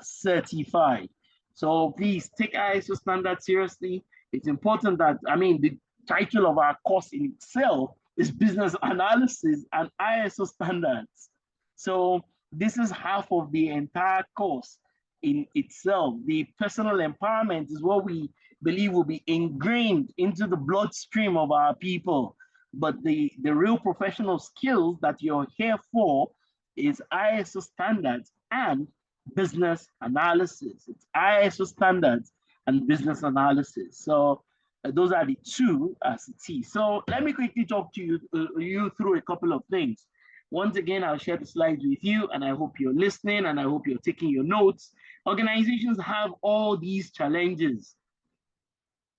certified. So please take ISO standards seriously. It's important that, I mean, the title of our course in itself is business analysis and ISO standards. So this is half of the entire course in itself. The personal empowerment is what we believe will be ingrained into the bloodstream of our people. But the real professional skills that you're here for is ISO standards and business analysis. It's ISO standards and business analysis. So those are the two as it is. So let me quickly talk to you through a couple of things. Once again, I'll share the slides with you, and I hope you're listening, and I hope you're taking your notes. Organizations have all these challenges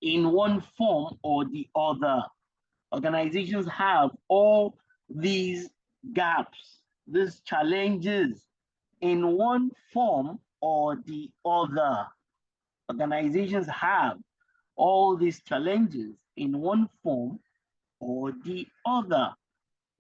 in one form or the other. Organizations have all these gaps, these challenges in one form or the other. Organizations have all these challenges in one form or the other.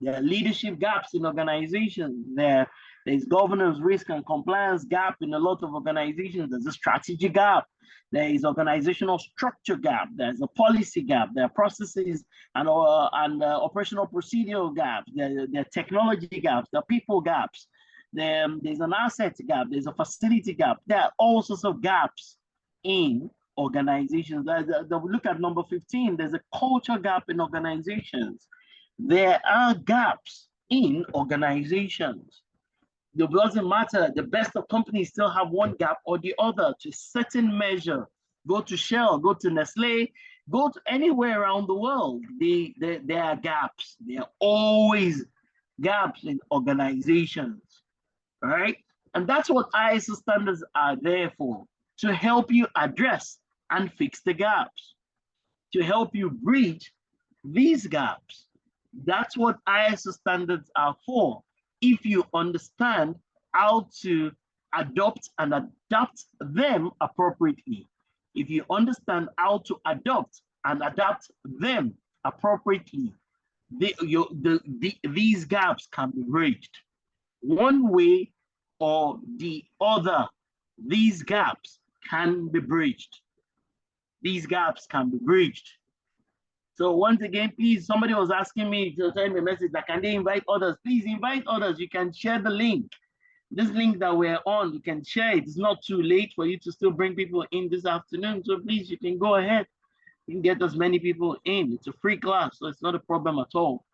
There are leadership gaps in organizations. There's governance, risk, and compliance gap in a lot of organizations. There's a strategy gap. There is organizational structure gap. There's a policy gap. There are processes and operational procedural gaps. There are technology gaps. There are people gaps. There's an asset gap. There's a facility gap. There are all sorts of gaps in organizations. Look at number 15. There's a culture gap in organizations. There are gaps in organizations. It doesn't matter. The best of companies still have one gap or the other to a certain measure. Go to Shell, go to Nestle, go to anywhere around the world. There are gaps. There are always gaps in organizations, all right? And that's what ISO standards are there for, to help you address and fix the gaps, to help you bridge these gaps. That's what ISO standards are for. If you understand how to adopt and adapt them appropriately, if you understand how to adopt and adapt them appropriately, these gaps can be bridged. One way or the other, these gaps can be bridged. These gaps can be bridged. So once again, please, somebody was asking me to send me a message that can they invite others? Please invite others. You can share the link. This link that we're on, you can share it. It's not too late for you to still bring people in this afternoon. So please, you can go ahead. You can get as many people in. It's a free class, so it's not a problem at all.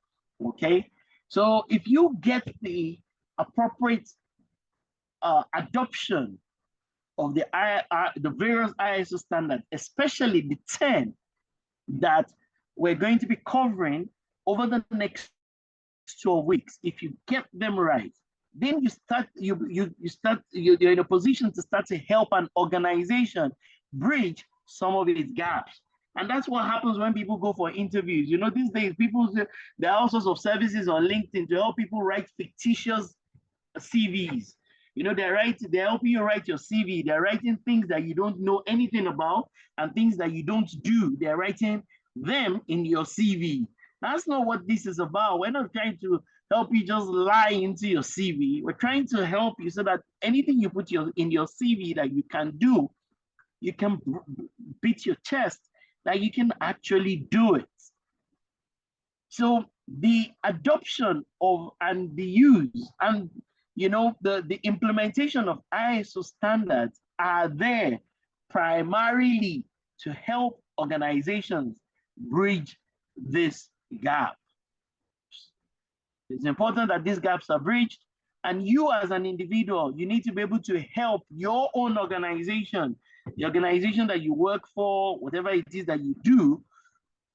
Okay. So if you get the appropriate adoption of the various ISO standards, especially the 10 that we're going to be covering over the next 12 weeks. If you get them right, then you're in a position to start to help an organization bridge some of its gaps. And that's what happens when people go for interviews. You know, these days, there are all sorts of services on LinkedIn to help people write fictitious CVs. You know, they're helping you write your CV. They're writing things that you don't know anything about and things that you don't do. They're writing them in your CV. That's not what this is about. We're not trying to help you just lie into your CV. We're trying to help you so that anything you put in your CV that you can do, you can beat your chest that you can actually do it. So the adoption of and the use and the implementation of ISO standards are there primarily to help organizations bridge this gap. It's important that these gaps are bridged, and you as an individual, you need to be able to help your own organization, the organization that you work for, whatever it is that you do,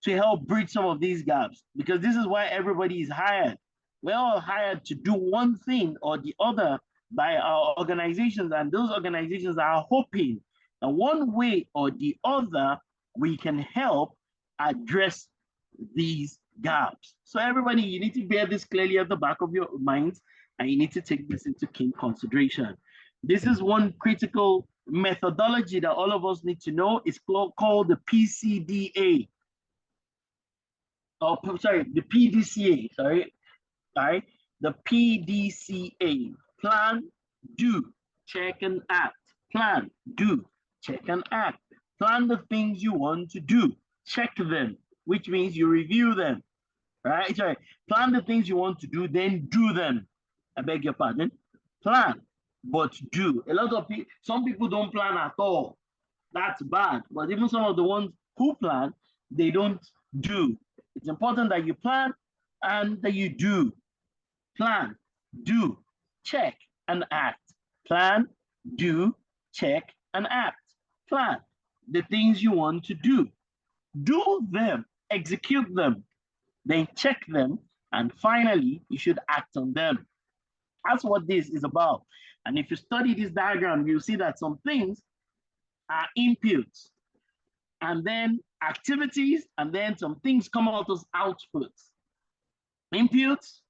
to help bridge some of these gaps, because this is why everybody is hired. We're all hired to do one thing or the other by our organizations, and those organizations are hoping that one way or the other we can help address these gaps. So everybody, you need to bear this clearly at the back of your minds, and you need to take this into keen consideration. This is one critical methodology that all of us need to know. It's called the PCDA. Oh, sorry, the PDCA, sorry. All right, the PDCA, plan, do, check and act. Plan, do, check and act. Plan the things you want to do, check them, which means you review them, right? Sorry, plan the things you want to do, then do them. I beg your pardon. Plan, but do. A lot of people, some people don't plan at all. That's bad. But even some of the ones who plan, they don't do. It's important that you plan and that you do. Plan, do, check, and act. Plan, do, check, and act. Plan the things you want to do. Do them, execute them, then check them, and finally, you should act on them. That's what this is about. And if you study this diagram, you'll see that some things are inputs, and then activities, and then some things come out as outputs. Inputs,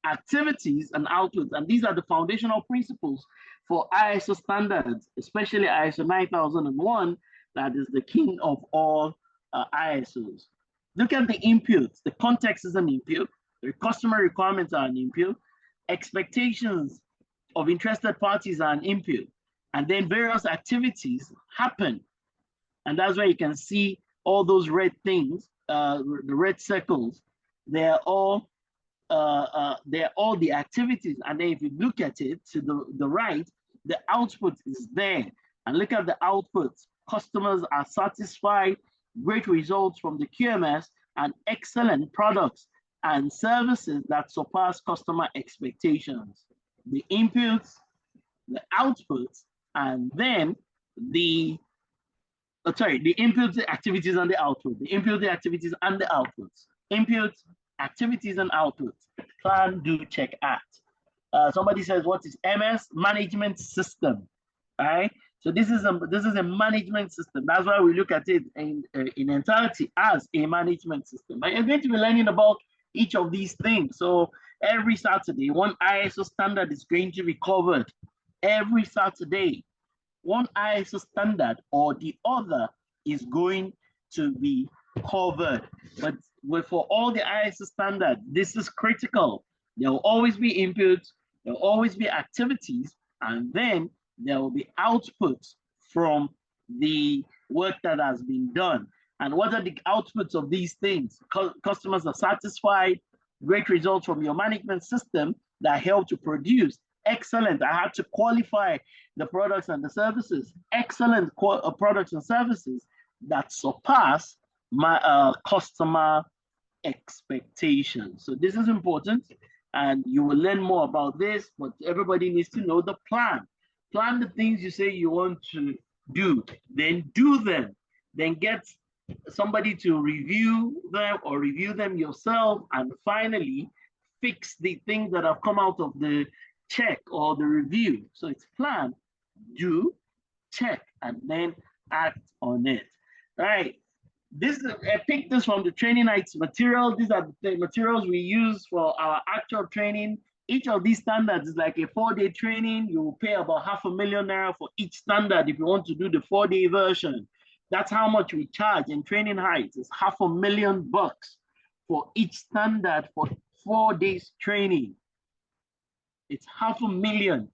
activities, and outputs. And these are the foundational principles for ISO standards, especially ISO 9001, that is the king of all ISOs. Look at the inputs. The context is an input. The customer requirements are an input. Expectations of interested parties are an input. And then various activities happen. And that's where you can see all those red things, the red circles. They're all the activities. And then if you look at it to the right, the output is there. And look at the outputs. Customers are satisfied, great results from the QMS, and excellent products and services that surpass customer expectations. The inputs, the outputs, and then the inputs, the activities, and the output. The inputs, the activities, and the outputs. Inputs, activities, and outputs. Plan, do, check, act. Somebody says, what is MS? Management system. All right. So this is a management system. That's why we look at it in entirety as a management system. But you're going to be learning about each of these things. So every Saturday, one ISO standard is going to be covered. Every Saturday, one ISO standard or the other is going to be covered. But for all the ISO standards, this is critical. There will always be inputs, there will always be activities, and then there will be outputs from the work that has been done. And what are the outputs of these things? Customers are satisfied, great results from your management system that help to produce. Excellent. I had to qualify the products and the services. Excellent products and services that surpass my customer expectations. So this is important, and you will learn more about this, but everybody needs to know the plan. Plan the things you say you want to do, then do them, then get somebody to review them or review them yourself, and finally fix the things that have come out of the check or the review. So it's plan, do, check, and then act on it. All right. I picked this from the Training Nights material. These are the materials we use for our actual training. Each of these standards is like a 4-day training. You will pay about $500,000 for each standard if you want to do the 4-day version. That's how much we charge in Training Heights. It's $500,000 for each standard for 4 days training. It's $500,000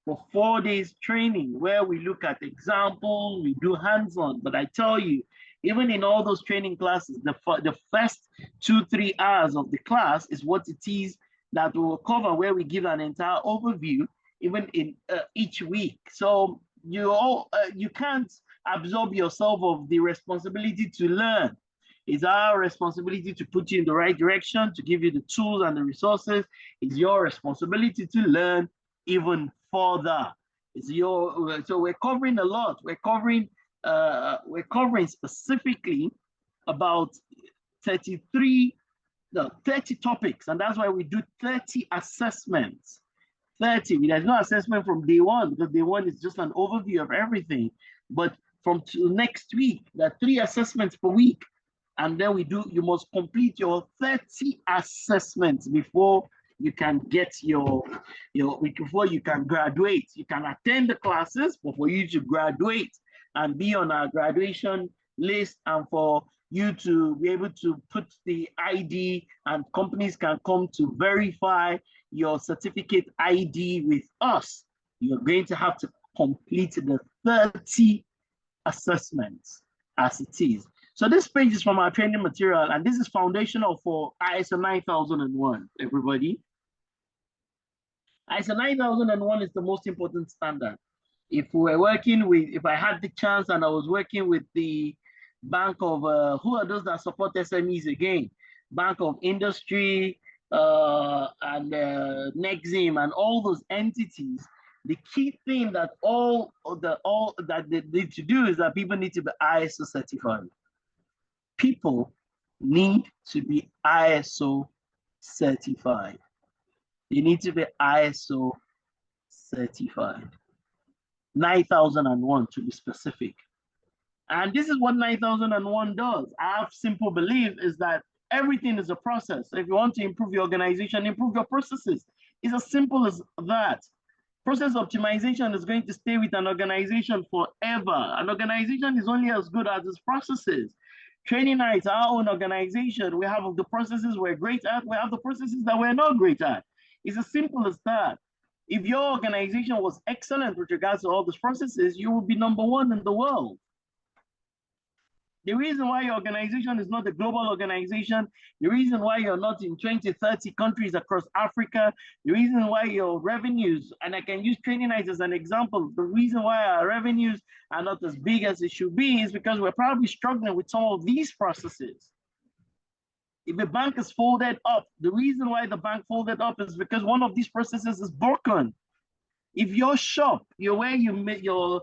for 4 days training, where we look at examples, we do hands-on. But I tell you, even in all those training classes, the first 2-3 hours of the class is what it is that we will cover, where we give an entire overview, even in each week. So you can't absorb yourself of the responsibility to learn. It's our responsibility to put you in the right direction, to give you the tools and the resources. It's your responsibility to learn even further. So we're covering a lot. We're covering specifically about 30 topics, and that's why we do 30 assessments. 30. There's no assessment from day one, because day one is just an overview of everything. But from next week, there are 3 assessments per week. And then you must complete your 30 assessments before you can get before you can graduate. You can attend the classes, but for you to graduate and be on our graduation list, and for you to be able to put the ID, and companies can come to verify your certificate ID with us, you're going to have to complete the 30 assessments as it is. So this page is from our training material, and this is foundational for ISO 9001, everybody. ISO 9001 is the most important standard. If I had the chance and I was working with the Bank of, who are those that support SMEs again? Bank of Industry and Nexim and all those entities, the key thing that all that they need to do is that people need to be ISO certified. People need to be ISO certified. They need to be ISO certified. 9001 to be specific. And this is what 9001 does. Our simple belief is that everything is a process. If you want to improve your organization, improve your processes. It's as simple as that. Process optimization is going to stay with an organization forever. An organization is only as good as its processes. Training Nights, our own organization, we have the processes we're great at, we have the processes that we're not great at. It's as simple as that. If your organization was excellent with regards to all these processes, you would be #1 in the world. The reason why your organization is not a global organization, the reason why you're not in 20, 30 countries across Africa, the reason why your revenues, and I can use Training Nights as an example, the reason why our revenues are not as big as it should be is because we're probably struggling with some of these processes. If a bank is folded up, the reason why the bank folded up is because one of these processes is broken. If your shop, where you make your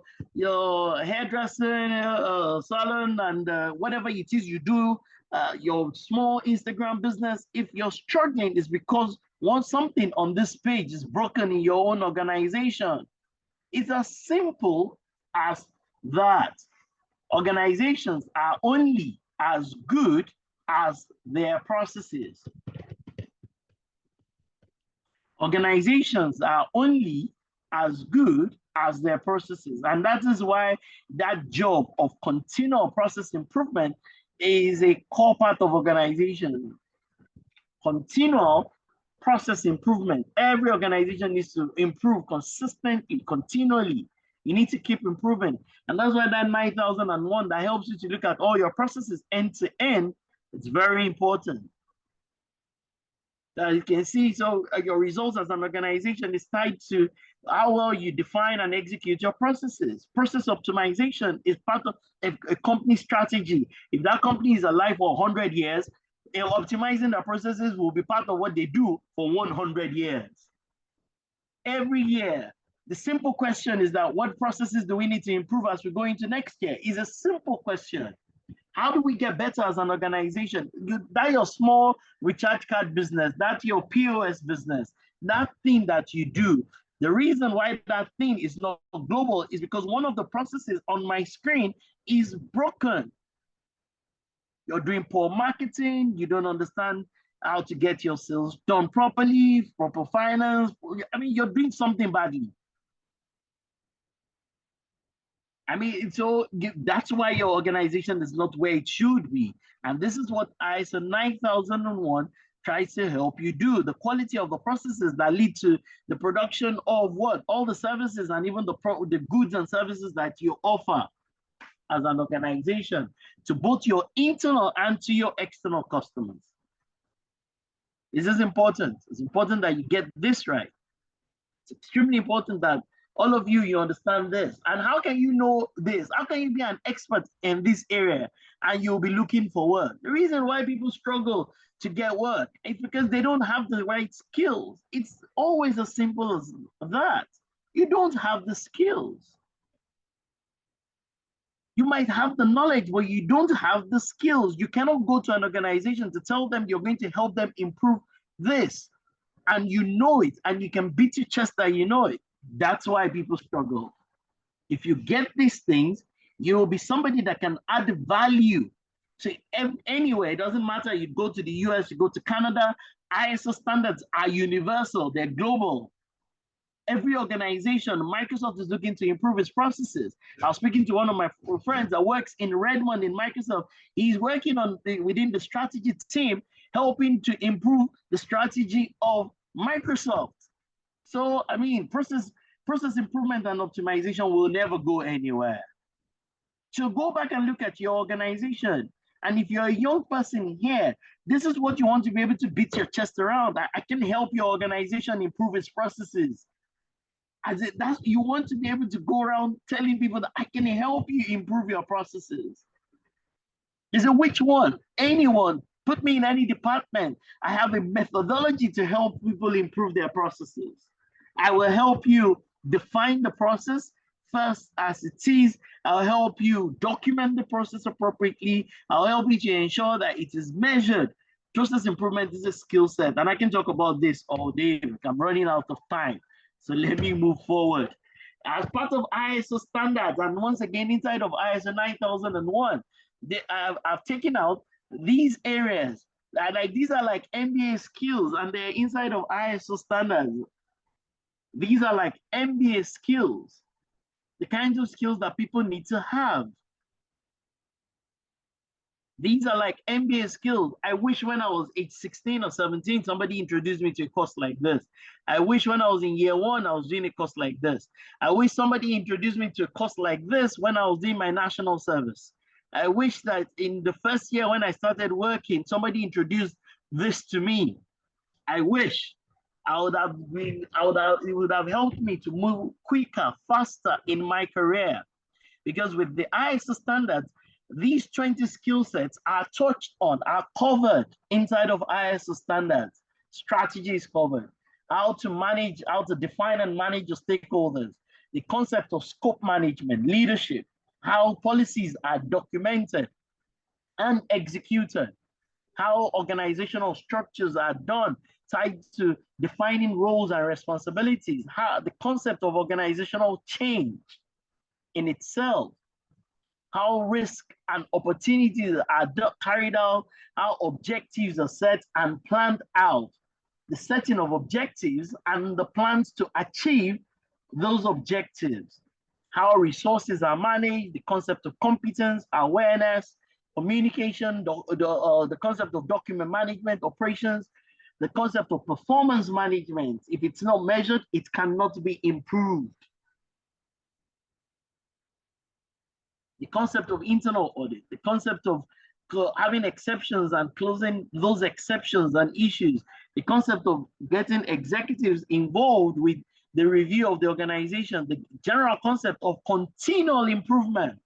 hairdressing salon and whatever it is you do, your small Instagram business, if you're struggling, it's because something on this page is broken in your own organization. It's as simple as that. Organizations are only as good as their processes. Organizations are only as good as their processes. And that is why that job of continual process improvement is a core part of organization. Continual process improvement. Every organization needs to improve consistently, continually. You need to keep improving. And that's why that 9001 that helps you to look at all your processes end to end, it's very important. You can see, so your results as an organization is tied to how well you define and execute your processes. Process optimization is part of a company strategy. If that company is alive for 100 years, optimizing their processes will be part of what they do for 100 years. Every year, the simple question is that what processes do we need to improve as we go into next year? Is a simple question. How do we get better as an organization? That your small recharge card business, that's your POS business, that thing that you do. The reason why that thing is not global is because one of the processes on my screen is broken. You're doing poor marketing, you don't understand how to get your sales done properly, proper finance. I mean, you're doing something badly. I mean, so that's why your organization is not where it should be. And this is what ISO 9001 tries to help you do. The quality of the processes that lead to the production of what? All the services and even the goods and services that you offer as an organization to both your internal and to your external customers. This is important. It's important that you get this right. It's extremely important that all of you understand this. And how can you know this? How can you be an expert in this area and you'll be looking for work? The reason why people struggle to get work is because they don't have the right skills. It's always as simple as that. You don't have the skills. You might have the knowledge, but you don't have the skills. You cannot go to an organization to tell them you're going to help them improve this. And you know it, and you can beat your chest that you know it. That's why people struggle. If you get these things, you will be somebody that can add value So anywhere, it doesn't matter. You go to the US, you go to Canada, ISO standards are universal, they're global. Every organization, Microsoft is looking to improve its processes. I was speaking to one of my friends that works in Redmond in Microsoft. He's working on within the strategy team, helping to improve the strategy of Microsoft. So, I mean, process improvement and optimization will never go anywhere. So go back and look at your organization. And if you're a young person here, this is what you want to be able to beat your chest around. I can help your organization improve its processes. That's you want to be able to go around telling people that I can help you improve your processes. Is it which one? Anyone? Put me in any department. I have a methodology to help people improve their processes. I will help you define the process first as it is. I'll help you document the process appropriately. I'll help you to ensure that it is measured. Process improvement is a skill set, and I can talk about this all day. I'm running out of time. So let me move forward. As part of ISO standards, and once again, inside of ISO 9001, I've taken out these areas. These are like MBA skills, and they're inside of ISO standards. These are like MBA skills, the kinds of skills that people need to have. These are like MBA skills. I wish when I was age 16 or 17, somebody introduced me to a course like this. I wish when I was in year 1, I was doing a course like this. I wish somebody introduced me to a course like this when I was doing my national service. I wish that in the first year when I started working, somebody introduced this to me. I wish it would have helped me to move quicker, faster in my career. Because with the ISO standards, these 20 skill sets are touched on, are covered inside of ISO standards. Strategy is covered. How to manage, how to define and manage your stakeholders. The concept of scope management, leadership, how policies are documented and executed, how organizational structures are done, tied to defining roles and responsibilities, how the concept of organizational change in itself, how risk and opportunities are carried out, how objectives are set and planned out, the setting of objectives and the plans to achieve those objectives, how resources are managed, the concept of competence, awareness, communication, the concept of document management, operations, the concept of performance management. If it's not measured, it cannot be improved. The concept of internal audit, the concept of having exceptions and closing those exceptions and issues, the concept of getting executives involved with the review of the organization, the general concept of continual improvement.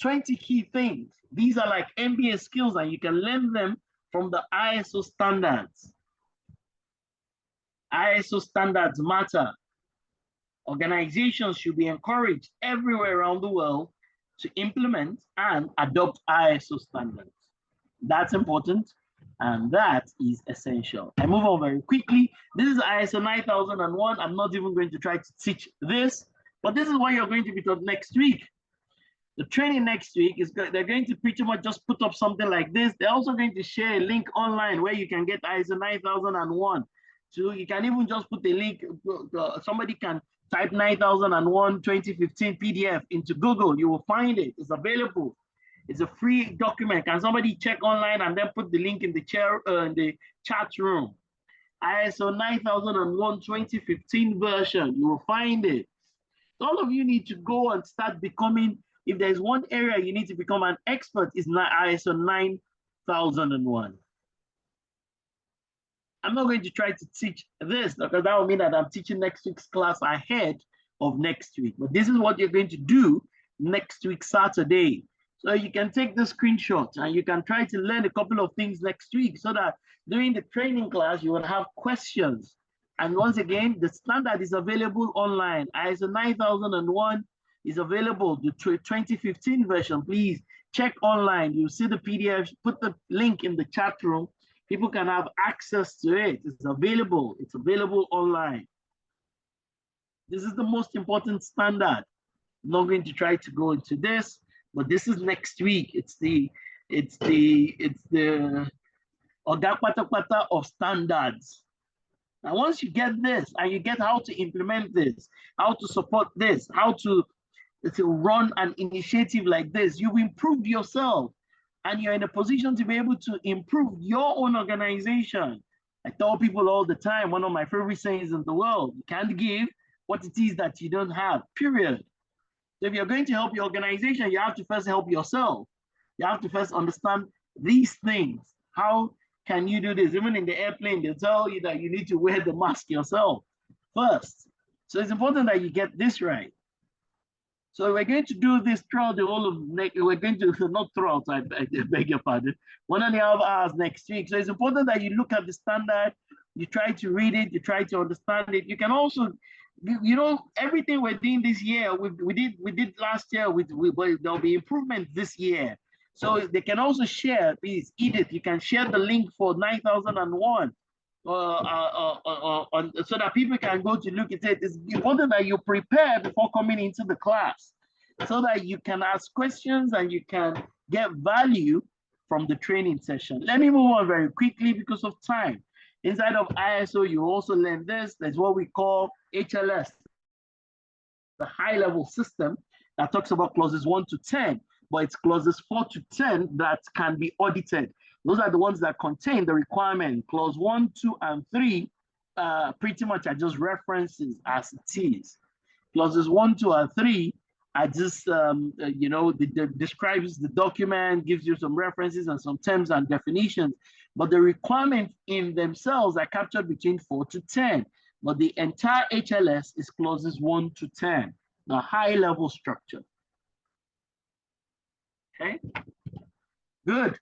20 key things. These are like MBA skills, and you can learn them from the ISO standards. ISO standards matter. Organizations should be encouraged everywhere around the world to implement and adopt ISO standards. That's important, and that is essential. I move on very quickly. This is ISO 9001. I'm not even going to try to teach this, but this is what you're going to be taught next week. The training next week is they're going to pretty much just put up something like this. They're also going to share a link online where you can get ISO 9001. So you can even just put a link. Somebody can type 9001 2015 PDF into Google. You will find it. It's available. It's a free document. Can somebody check online and then put the link in the chat room? ISO 9001 2015 version. You will find it. All of you need to go and start becoming. If there's one area you need to become an expert, is ISO 9001. I'm not going to try to teach this because that will mean that I'm teaching next week's class ahead of next week. But this is what you're going to do next week, Saturday. So you can take the screenshot and you can try to learn a couple of things next week so that during the training class, you will have questions. And once again, the standard is available online. ISO 9001 is available, the 2015 version. Please check online. You'll see the PDF, put the link in the chat room. People can have access to it. It's available. It's available online. This is the most important standard. I'm not going to try to go into this. but this is next week. It's the Oga Pata Pata of standards. Now, once you get this and you get how to implement this, how to support this, how to run an initiative like this, you've improved yourself and you're in a position to be able to improve your own organization. I tell people all the time, one of my favorite sayings in the world, you can't give what it is that you don't have, period. So if you're going to help your organization, you have to first help yourself. You have to first understand these things. How can you do this? Even in the airplane, they'll tell you that you need to wear the mask yourself first. So it's important that you get this right. So we're going to do this throughout the whole of we're going to, not throughout, I beg your pardon, 1.5 hours next week. So it's important that you look at the standard, you try to read it, you try to understand it. You can also, you know, everything we're doing this year, we did last year, there'll be improvement this year. So they can also share, please, Edith, you can share the link for 9001. So that people can go to look at it. It's important that you prepare before coming into the class so that you can ask questions and you can get value from the training session. Let me move on very quickly because of time. Inside of ISO, you also learn this. There's what we call HLS, the high-level system that talks about clauses 1 to 10, but it's clauses 4 to 10 that can be audited. Those are the ones that contain the requirement. Clause 1, 2, and 3 pretty much are just references as it is. Clauses 1, 2, and 3 are just, you know, describes the document, gives you some references and some terms and definitions, but the requirements in themselves are captured between 4 to 10. But the entire HLS is clauses 1 to 10, the high-level structure. Okay, good.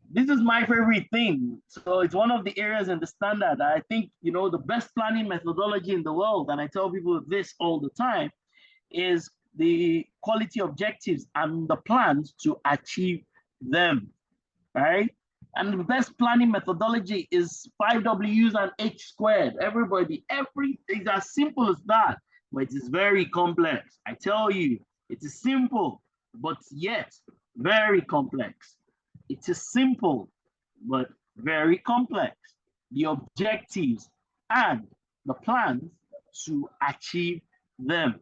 This is my favorite thing. So it's one of the areas in the standard that I think, you know, the best planning methodology in the world, and I tell people this all the time, is the quality objectives and the plans to achieve them, right? And the best planning methodology is 5Ws and H squared. Everybody, it's as simple as that, but it is very complex. I tell you, it is simple, but yet very complex. It is simple, but very complex. The objectives and the plans to achieve them,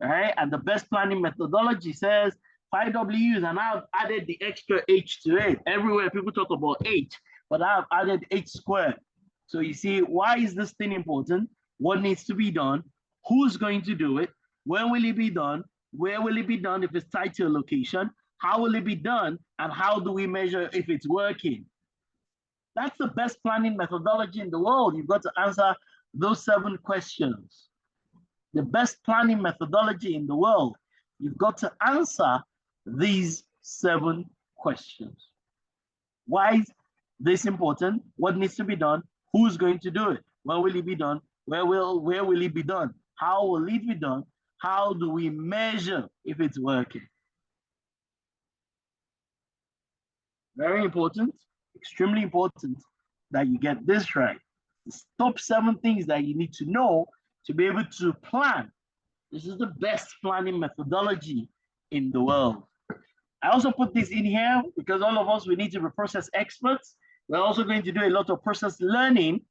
right? And the best planning methodology says 5Ws, and I've added the extra H to it. Everywhere people talk about H, but I've added H squared. So you see, why is this thing important? What needs to be done? Who's going to do it? When will it be done? Where will it be done if it's tied to a location? How will it be done? And how do we measure if it's working? That's the best planning methodology in the world. You've got to answer those 7 questions. The best planning methodology in the world. You've got to answer these 7 questions. Why is this important? What needs to be done? Who's going to do it? When will it be done? Where will it be done? How will it be done? How do we measure if it's working? Very important, extremely important that you get this right. The top 7 things that you need to know to be able to plan. This is the best planning methodology in the world. I also put this in here because all of us, we need to be process experts. We're also going to do a lot of process learning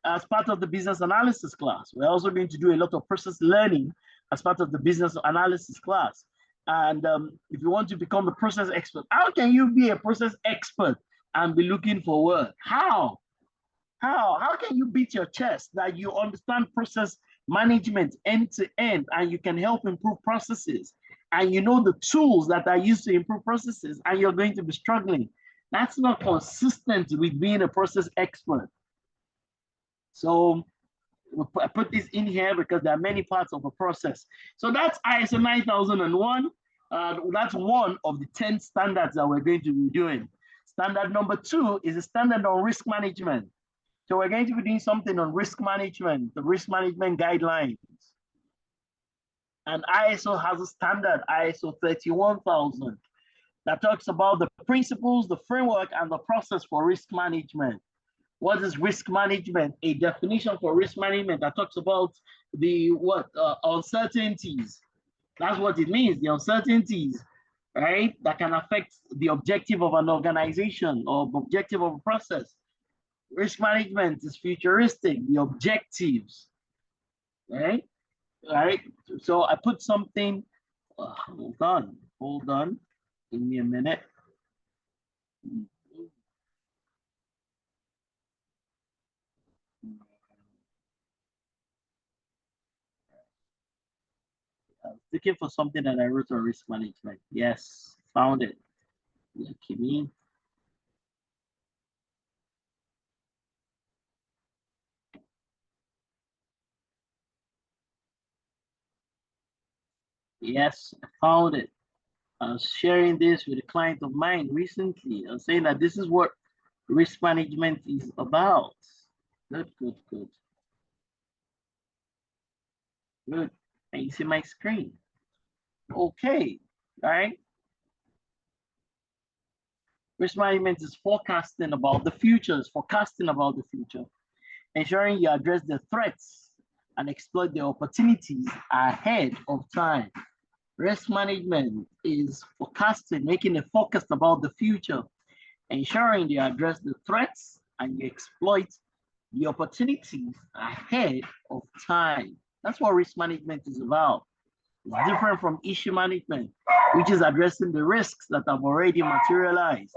as part of the business analysis class. We're also going to do a lot of process learning as part of the business analysis class. And if you want to become a process expert, how can you be a process expert and be looking for work? How can you beat your chest that you understand process management end to end and you can help improve processes and you know the tools that are used to improve processes and you're going to be struggling? That's not consistent with being a process expert. So I put this in here because there are many parts of a process. So that's ISO 9001. That's one of the 10 standards that we're going to be doing. Standard number 2 is a standard on risk management. So we're going to be doing something on risk management, the risk management guidelines. And ISO has a standard, ISO 31000, that talks about the principles, the framework, and the process for risk management. What is risk management? A definition for risk management that talks about the uncertainties. That's what it means, the uncertainties right? That can affect the objective of an organization or objective of a process. Risk management is futuristic, the objectives, right? Right. So I put something, hold on, give me a minute. I was looking for something that I wrote on risk management. Yes, found it. Kimi. Yes, I found it. I was sharing this with a client of mine recently. I was saying that this is what risk management is about. Good, good, good. Good. Can you see my screen? Okay, all right. Risk management is forecasting about the future, is forecasting about the future, ensuring you address the threats and exploit the opportunities ahead of time. Risk management is forecasting, making a focus about the future, ensuring you address the threats and you exploit the opportunities ahead of time. That's what risk management is about. It's different from issue management, which is addressing the risks that have already materialized,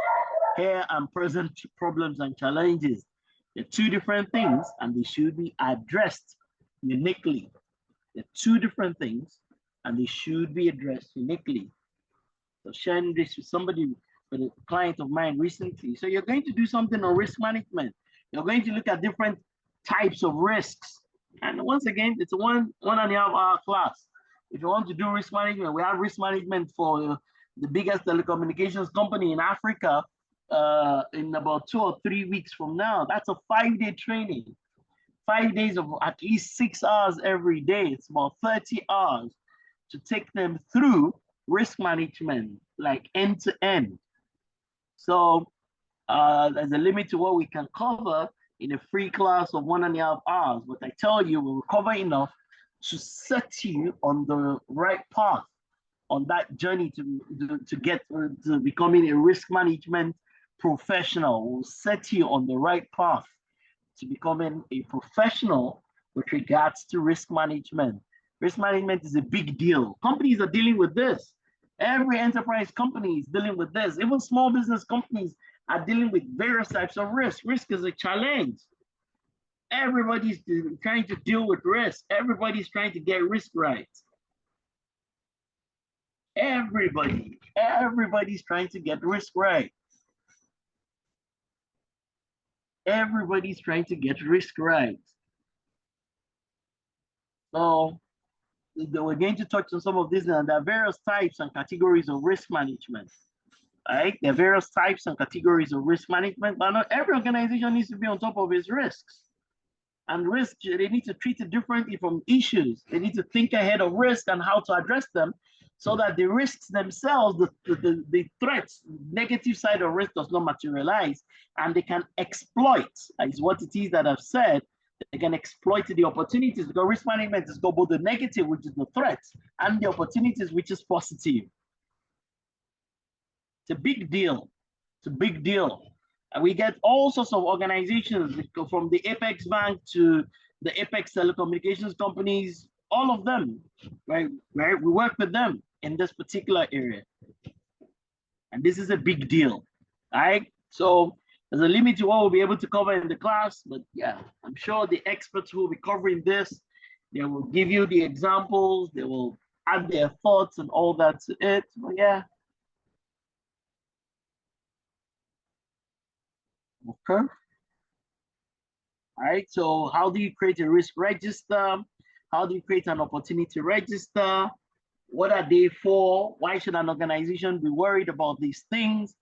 here and present problems and challenges. They're two different things and they should be addressed uniquely. They're two different things and they should be addressed uniquely. So sharing this with somebody, with a client of mine recently. So you're going to do something on risk management. You're going to look at different types of risks. And once again, it's a one and a half hour class. If you want to do risk management, we have risk management for the biggest telecommunications company in Africa in about 2 or 3 weeks from now. That's a 5-day training. 5 days of at least 6 hours every day. It's about 30 hours to take them through risk management, like end to end. So there's a limit to what we can cover in a free class of 1.5 hours. But I tell you, we'll cover enough to set you on the right path on that journey to get to becoming a risk management professional. We'll set you on the right path to becoming a professional with regards to risk management. Risk management is a big deal. Companies are dealing with this. Every enterprise company is dealing with this. Even small business companies are dealing with various types of risk. Risk is a challenge. Everybody's trying to deal with risk. Everybody's trying to get risk right. Everybody's trying to get risk right. Everybody's trying to get risk right. So we're going to touch on some of these, and there are various types and categories of risk management. Right? There are various types and categories of risk management, but not every organization needs to be on top of its risks. And risk, they need to treat it differently from issues. They need to think ahead of risk and how to address them so that the risks themselves, the threats, negative side of risk does not materialize, and they can exploit, is what it is that I've said, they can exploit the opportunities, because risk management is both the negative, which is the threats, and the opportunities, which is positive. It's a big deal. It's a big deal. And we get all sorts of organizations, from the Apex Bank to the Apex telecommunications companies, all of them, right? We work with them in this particular area. And this is a big deal, right? So there's a limit to what we'll be able to cover in the class, but yeah, I'm sure the experts who will be covering this, they will give you the examples, they will add their thoughts and all that to it, but yeah. Okay. All right, so how do you create a risk register? How do you create an opportunity register? What are they for? Why should an organization be worried about these things?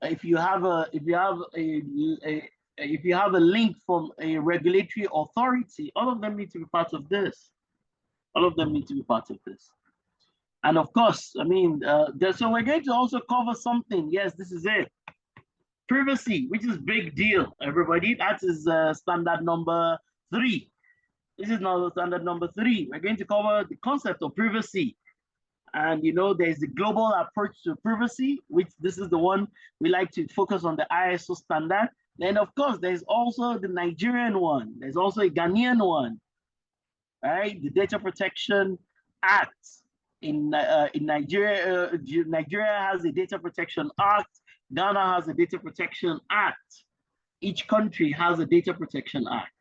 If you have a link from a regulatory authority, all of them need to be part of this. All of them need to be part of this. And of course, I mean, so we're going to also cover something. Yes, this is it. Privacy, which is big deal, everybody. That is standard number 3. This is now standard number 3. We're going to cover the concept of privacy And you know, there's the global approach to privacy, which this is the one we like to focus on, the ISO standard. Then of course, there's also the Nigerian one. There's also a Ghanaian one, right? The Data Protection Act in Nigeria. Nigeria has a Data Protection Act. Ghana has a Data Protection Act. Each country has a Data Protection Act.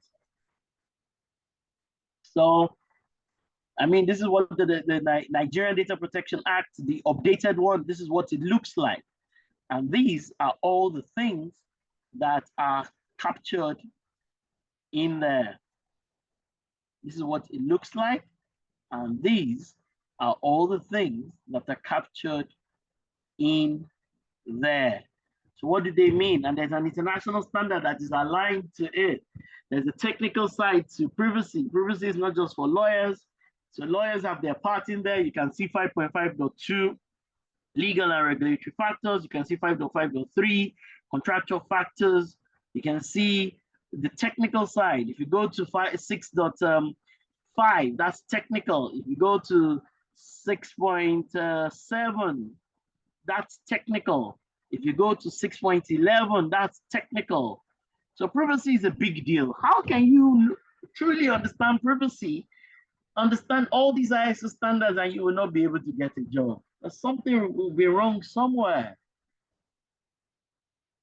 So, I mean, this is what the Nigerian Data Protection Act, the updated one, this is what it looks like. And these are all the things that are captured in there. This is what it looks like. And these are all the things that are captured in there. So what do they mean? And there's an international standard that is aligned to it. There's a technical side to privacy. Privacy is not just for lawyers. So lawyers have their part in there. You can see 5.5.2, legal and regulatory factors. You can see 5.5.3, contractual factors. You can see the technical side. If you go to 6.5, that's technical. If you go to 6.7, that's technical. If you go to 6.11, that's technical. So privacy is a big deal. How can you truly understand privacy, understand all these ISO standards, and you will not be able to get a job? Something will be wrong somewhere.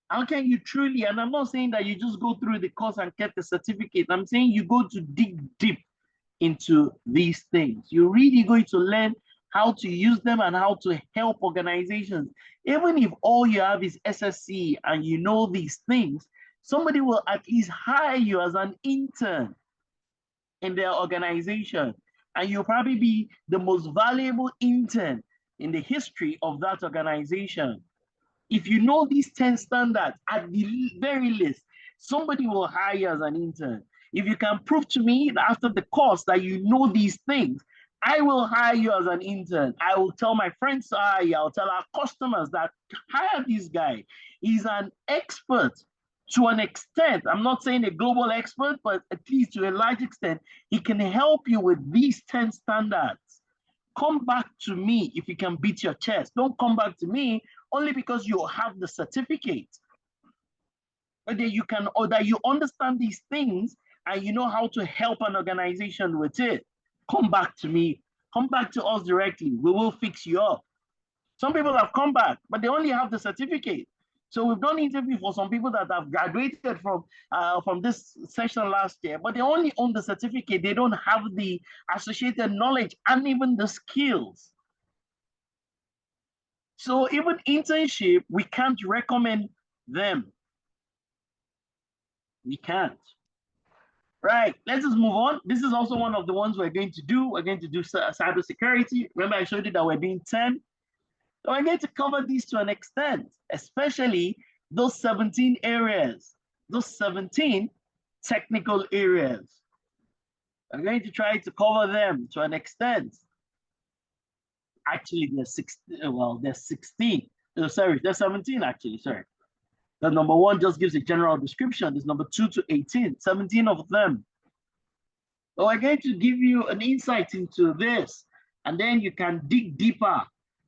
How can you truly, and I'm not saying that you just go through the course and get the certificate. I'm saying you go to dig deep into these things. You're really going to learn how to use them and how to help organizations. Even if all you have is SSC and you know these things, somebody will at least hire you as an intern in their organization. And you'll probably be the most valuable intern in the history of that organization. If you know these 10 standards, at the very least, somebody will hire you as an intern. If you can prove to me that after the course that you know these things, I will hire you as an intern. I will tell my friends to hire you. I'll tell our customers that hire this guy. He's an expert to an extent. I'm not saying a global expert, but at least to a large extent, he can help you with these 10 standards. Come back to me if you can beat your chest. Don't come back to me only because you have the certificate. But that you can, or that you understand these things and you know how to help an organization with it. Come back to me. Come back to us directly. We will fix you up. Some people have come back, but they only have the certificate. So we've done interview for some people that have graduated from this session last year, but they only own the certificate. They don't have the associated knowledge and even the skills. So even internship, we can't recommend them. We can't. Right, let's just move on. This is also one of the ones we're going to do. We're going to do cybersecurity. Remember, I showed you that we're doing 10. So we're going to cover these to an extent, especially those 17 areas, those 17 technical areas. I'm going to try to cover them to an extent. Actually, there's 16. Well, there's 16. Oh, sorry, there's 17 actually. Sorry. The number 1 just gives a general description. There's number 2 to 18, 17 of them. So we're going to give you an insight into this, and then you can dig deeper.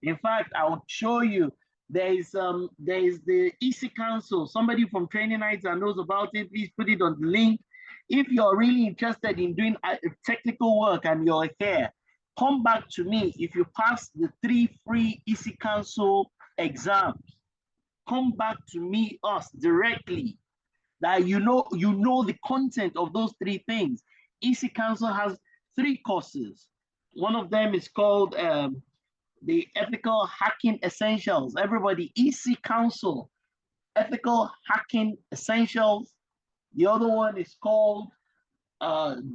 In fact, I will show you there is the EC Council. Somebody from Training Nights that knows about it, please put it on the link. If you're really interested in doing technical work and you're here, come back to me. If you pass the 3 free EC Council exams, come back to me, us directly, that you know the content of those 3 things. EC Council has 3 courses. One of them is called the Ethical Hacking Essentials. Everybody, EC Council, Ethical Hacking Essentials. The other one is called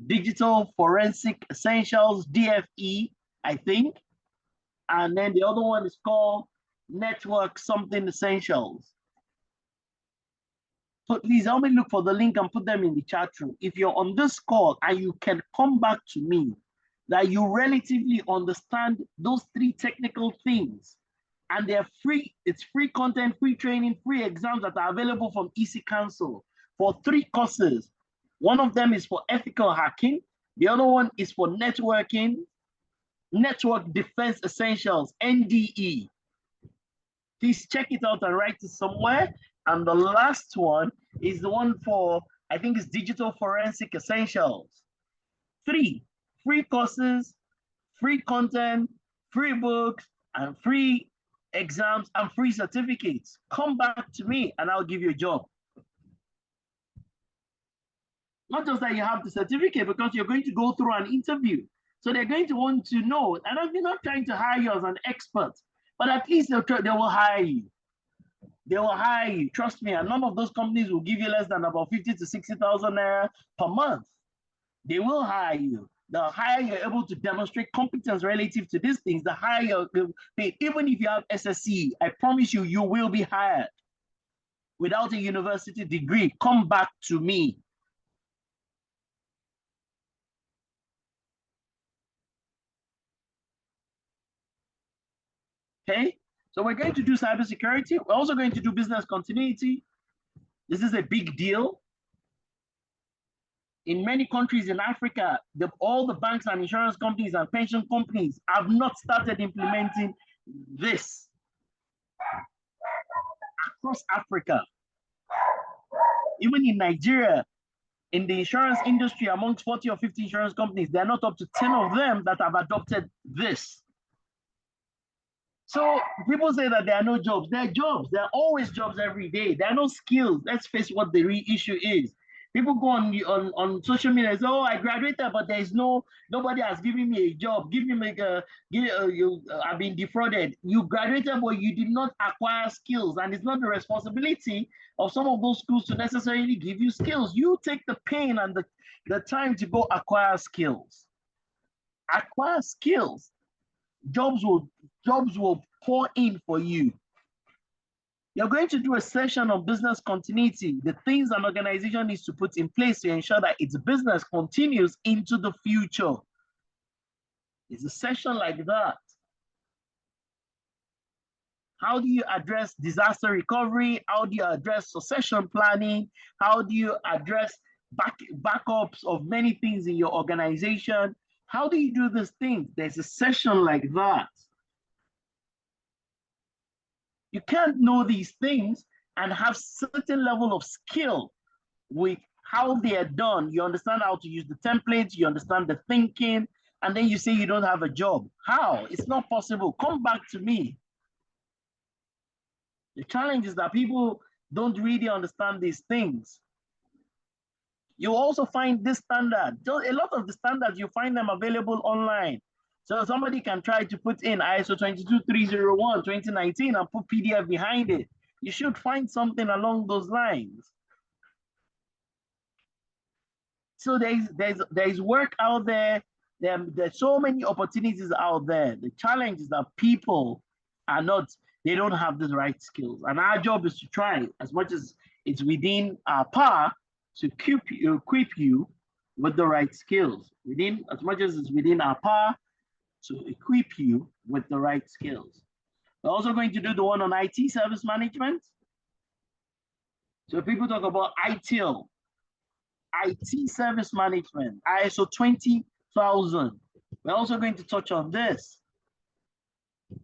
Digital Forensic Essentials, DFE, I think. And then the other one is called Network Something Essentials. So please help me look for the link and put them in the chat room. If you're on this call and you can come back to me, that you relatively understand those 3 technical things, and they're free, it's free content, free training, free exams that are available from EC Council for 3 courses. One of them is for ethical hacking. The other one is for networking. Network Defense Essentials, NDE. Please check it out and write it somewhere. And the last one is the one for, I think it's Digital Forensic Essentials. 3 free courses, free content, free books, and free exams and free certificates. Come back to me and I'll give you a job. Not just that you have the certificate, because you're going to go through an interview. So they're going to want to know, and I'm not trying to hire you as an expert, but at least they will hire you. They will hire you, trust me, and none of those companies will give you less than about 50 to 60,000 naira per month. They will hire you. The higher you're able to demonstrate competence relative to these things, the higher you're paid. Even if you have SSC, I promise you, you will be hired. Without a university degree, come back to me. Okay, so we're going to do cybersecurity. We're also going to do business continuity. This is a big deal. In many countries in Africa, all the banks and insurance companies and pension companies have not started implementing this. Across Africa, even in Nigeria, in the insurance industry, amongst 40 or 50 insurance companies, there are not up to 10 of them that have adopted this. So people say that there are no jobs. There are jobs. There are always jobs every day. There are no skills. Let's face what the real issue is. People go on social media and say, "Oh, I graduated, but there is nobody has given me a job. Give me I've been defrauded." You graduated, but you did not acquire skills, and it's not the responsibility of some of those schools to necessarily give you skills. You take the pain and the time to go acquire skills. Acquire skills. Jobs will pour in for you. You're going to do a session on business continuity, the things an organization needs to put in place to ensure that its business continues into the future. It's a session like that. How do you address disaster recovery? How do you address succession planning? How do you address backups of many things in your organization? How do you do these things? There's a session like that. You can't know these things and have certain level of skill with how they are done. You understand how to use the templates, you understand the thinking, and then you say you don't have a job. How? It's not possible. Come back to me. The challenge is that people don't really understand these things. You also find this standard. A lot of the standards, you find them available online. So somebody can try to put in ISO 22301 2019 and put PDF behind it. You should find something along those lines. So there's work out there. There's so many opportunities out there. The challenge is that people are not, they don't have the right skills. And our job is to try as much as it's within our power to equip you with the right skills. As much as it's within our power to equip you with the right skills. We're also going to do the one on IT service management. So people talk about ITIL, IT service management, ISO 20000. We're also going to touch on this.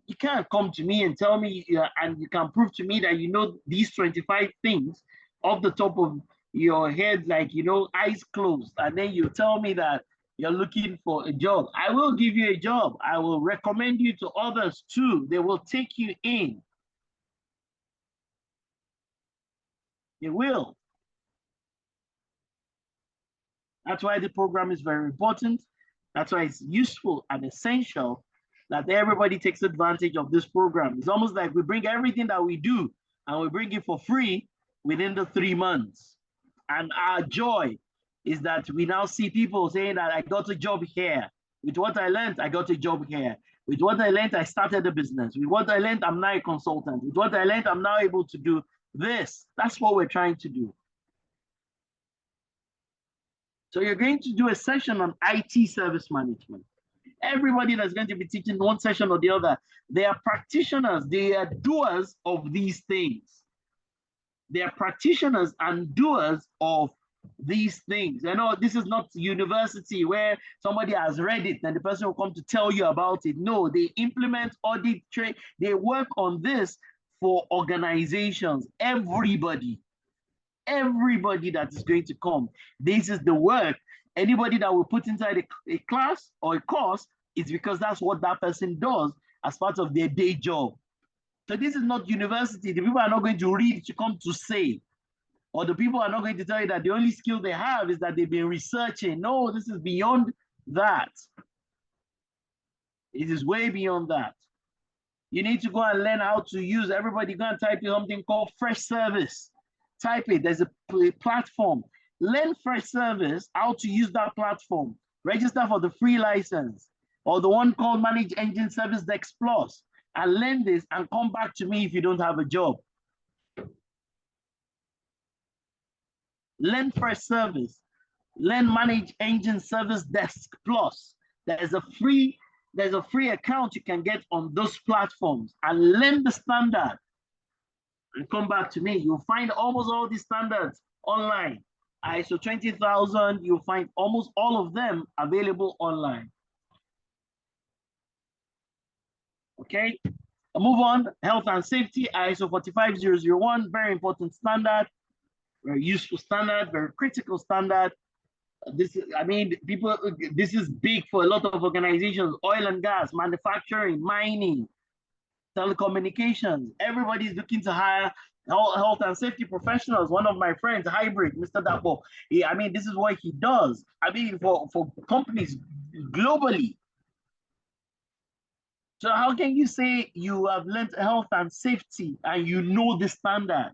You can't come to me and tell me, and you can prove to me that you know these 25 things off the top of your head, like, eyes closed, and then you tell me that you're looking for a job. I will give you a job. I will recommend you to others too. They will take you in. They will. That's why the program is very important. That's why it's useful and essential that everybody takes advantage of this program. It's almost like we bring everything that we do and we bring it for free within the 3 months. And our joy is that we now see people saying that I got a job here. With what I learned, I got a job here. With what I learned, I started a business. With what I learned, I'm now a consultant. With what I learned, I'm now able to do this. That's what we're trying to do. So you're going to do a session on IT service management. Everybody that's going to be teaching one session or the other, they are practitioners, they are doers of these things. They are practitioners and doers of these things. I know this is not university where somebody has read it and the person will come to tell you about it. No, they implement, audit, train, they work on this for organizations, everybody that is going to come. This is the work. Anybody that will put inside a class or a course is because that's what that person does as part of their day job. So this is not university. The people are not going to read to come to say, or the people are not going to tell you that the only skill they have is that they've been researching. No, this is beyond that. It is way beyond that. You need to go and learn how to use, everybody go and type in something called Fresh Service. Type it, there's a platform. Learn Fresh Service, how to use that platform. Register for the free license or the one called Manage Engine Service Dex Plus, and learn this and come back to me if you don't have a job. Learn Fresh Service, learn Manage Engine Service Desk Plus. There's a free account you can get on those platforms, and learn the standard and come back to me. You'll find almost all these standards online. ISO 20000, you'll find almost all of them available online. Okay, I'll move on. Health and safety, ISO 45001, very important standard, very useful standard, very critical standard. This is, I mean, people, this is big for a lot of organizations, oil and gas, manufacturing, mining, telecommunications. Everybody's looking to hire health and safety professionals. One of my friends, Hybrid, Mr. Dapo, I mean, this is what he does. I mean, for companies globally. So how can you say you have learned health and safety and you know the standard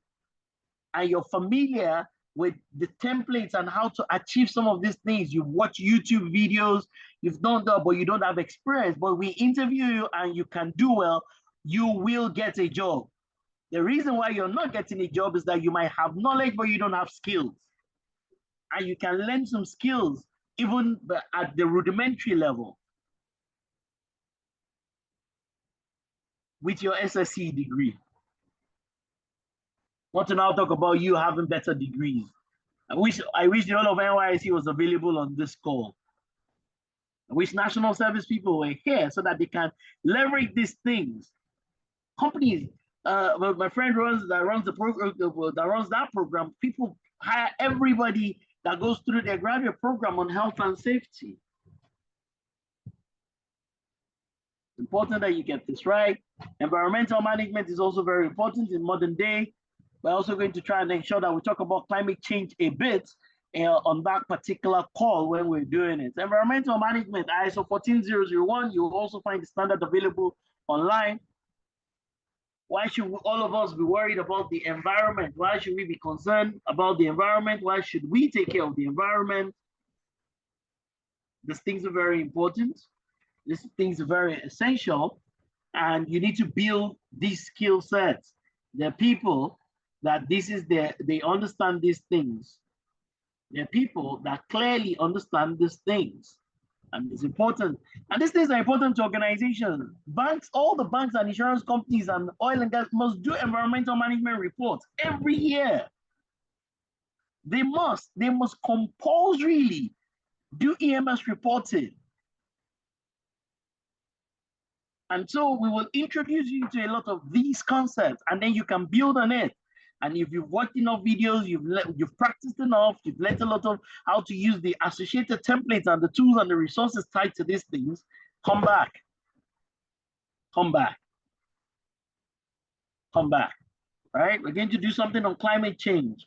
and you're familiar with the templates and how to achieve some of these things? You've watched YouTube videos, you've done that, but you don't have experience. But we interview you and you can do well, you will get a job. The reason why you're not getting a job is that you might have knowledge, but you don't have skills. And you can learn some skills even at the rudimentary level with your SSC degree. Want to now talk about you having better degrees. I wish the whole of NYSC was available on this call. I wish national service people were here so that they can leverage these things. Companies, my friend runs the program, that runs that program. People hire everybody that goes through their graduate program on health and safety. It's important that you get this right. Environmental management is also very important in modern day. We're also going to try and ensure that we talk about climate change a bit on that particular call when we're doing it. Environmental management, ISO 14001, you will also find the standard available online. Why should all of us be worried about the environment? Why should we be concerned about the environment? Why should we take care of the environment? These things are very important. These things are very essential. And you need to build these skill sets. There are people that they understand these things. There are people that clearly understand these things. And it's important. And these things are important to organizations. Banks, all the banks and insurance companies and oil and gas must do environmental management reports every year. They must compulsorily do EMS reporting. And so we will introduce you to a lot of these concepts, and then you can build on it. And if you've watched enough videos, you've practiced enough, you've learned a lot of how to use the associated templates and the tools and the resources tied to these things, come back. Come back. Come back. All right? We're going to do something on climate change.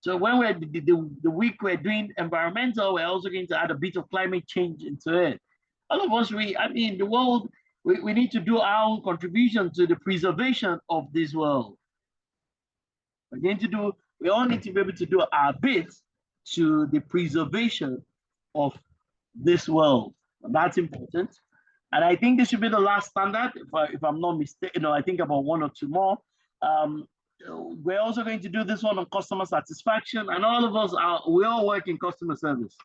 So when we're the week we're doing environmental, we're also going to add a bit of climate change into it. All of us, the world, we need to do our own contribution to the preservation of this world. We all need to be able to do our bit to the preservation of this world. And that's important. And I think this should be the last standard, if I'm not mistaken. I think about one or two more. We're also going to do this one on customer satisfaction. And all of us, we all work in customer service.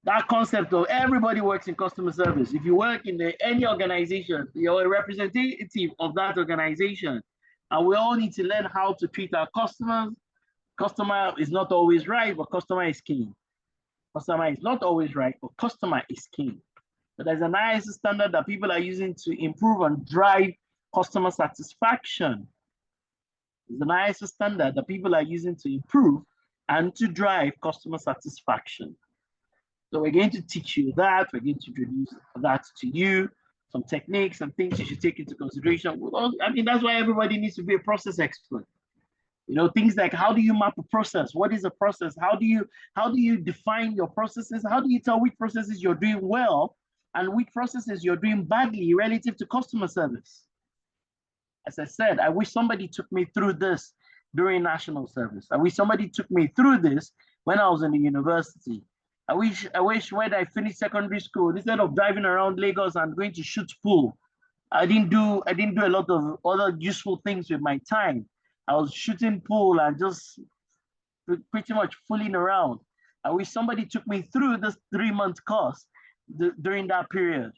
That concept of everybody works in customer service. If you work in any organization, you're a representative of that organization. And we all need to learn how to treat our customers Customer is not always right, but customer is king. Customer is not always right, but customer is king. So there's an ISO standard that people are using to improve and drive customer satisfaction. There's an ISO standard that people are using to improve and to drive customer satisfaction. So we're going to teach you that. We're going to introduce that to you, some techniques and things you should take into consideration. I mean, that's why everybody needs to be a process expert. You know, things like, how do you map a process? What is a process? How do you define your processes? How do you tell which processes you're doing well and which processes you're doing badly relative to customer service? As I said, I wish somebody took me through this during national service. I wish somebody took me through this when I was in the university. I wish when I finished secondary school, instead of driving around Lagos and going to shoot pool, I didn't do a lot of other useful things with my time. I was shooting pool and just pretty much fooling around. I wish somebody took me through this 3-month course during that period.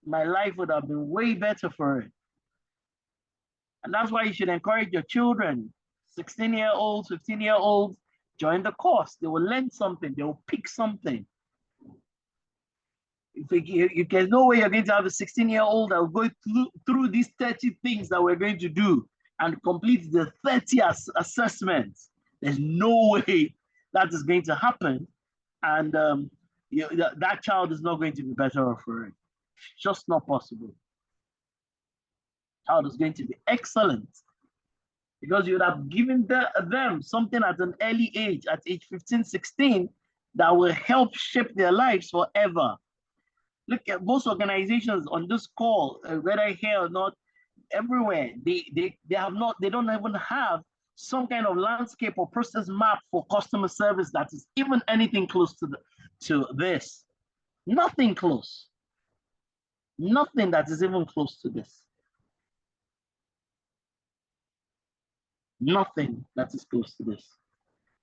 My life would have been way better for it. And that's why you should encourage your children, 16-year-olds, 15-year-olds, join the course. They will learn something. They will pick something. If there's no way you're going to have a 16-year-old that will go through these 30 things that we're going to do and complete the 30 assessments. There's no way that is going to happen. And that child is not going to be better off for it. It's just not possible. Child is going to be excellent because you would have given them something at an early age, at age 15, 16, that will help shape their lives forever. Look at most organizations on this call, whether here or not, everywhere, they don't even have some kind of landscape or process map for customer service that is even anything close to this. Nothing close. Nothing that is even close to this. Nothing that is close to this.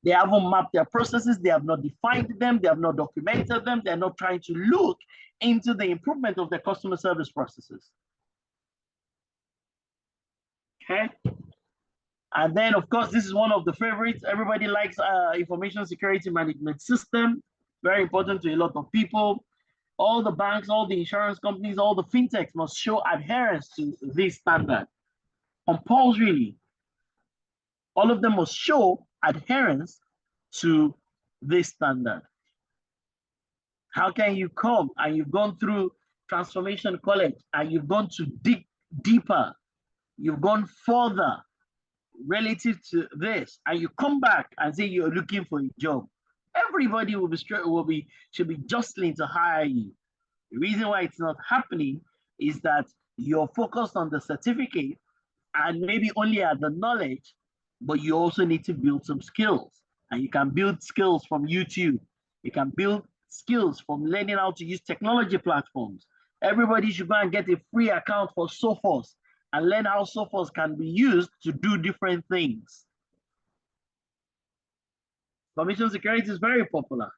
They haven't mapped their processes. They have not defined them. They have not documented them. They're not trying to look into the improvement of their customer service processes. Okay. And then, of course, this is one of the favorites. Everybody likes information security management system. Very important to a lot of people. All the banks, all the insurance companies, all the fintechs must show adherence to this standard. Compulsorily. All of them must show adherence to this standard. How can you come and you've gone through Transformation College and you've gone to dig deeper, you've gone further relative to this, and you come back and say you're looking for a job? Everybody should be jostling to hire you. The reason why it's not happening is that you're focused on the certificate and maybe only at the knowledge, but you also need to build some skills. And you can build skills from YouTube. You can build skills from learning how to use technology platforms. Everybody should go and get a free account for Sophos and learn how Sophos can be used to do different things. Information security is very popular.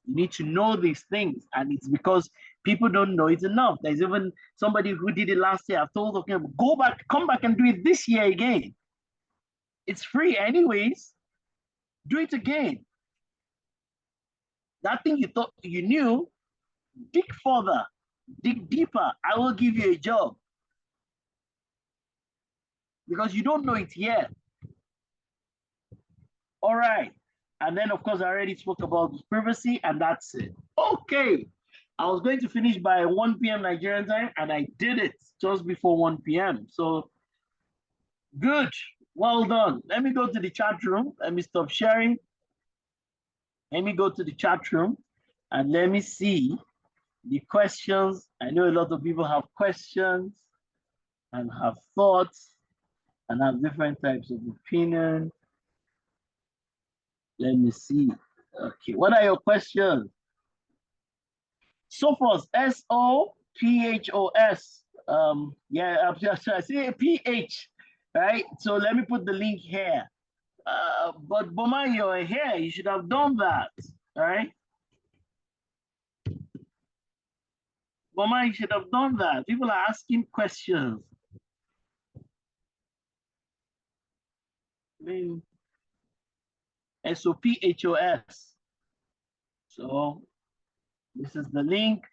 You need to know these things, and it's because people don't know it enough. There's even somebody who did it last year. I've told them, go back, come back and do it this year again. It's free anyways. Do it again. That thing you thought you knew, dig further, dig deeper. I will give you a job. Because you don't know it yet. All right. And then, of course, I already spoke about privacy, and that's it. Okay. I was going to finish by 1 p.m. Nigerian time, and I did it just before 1 p.m. So, good. Well done. Let me go to the chat room. Let me stop sharing. Let me go to the chat room, and let me see the questions. I know a lot of people have questions and have thoughts and have different types of opinions. Let me see. Okay, what are your questions? Sophos, S-O-P-H-O-S. Yeah, I see a P-H, right? So let me put the link here. But Boma, you're here. You should have done that, right? Boma, you should have done that. People are asking questions. I mean, SOPHOS. So this is the link.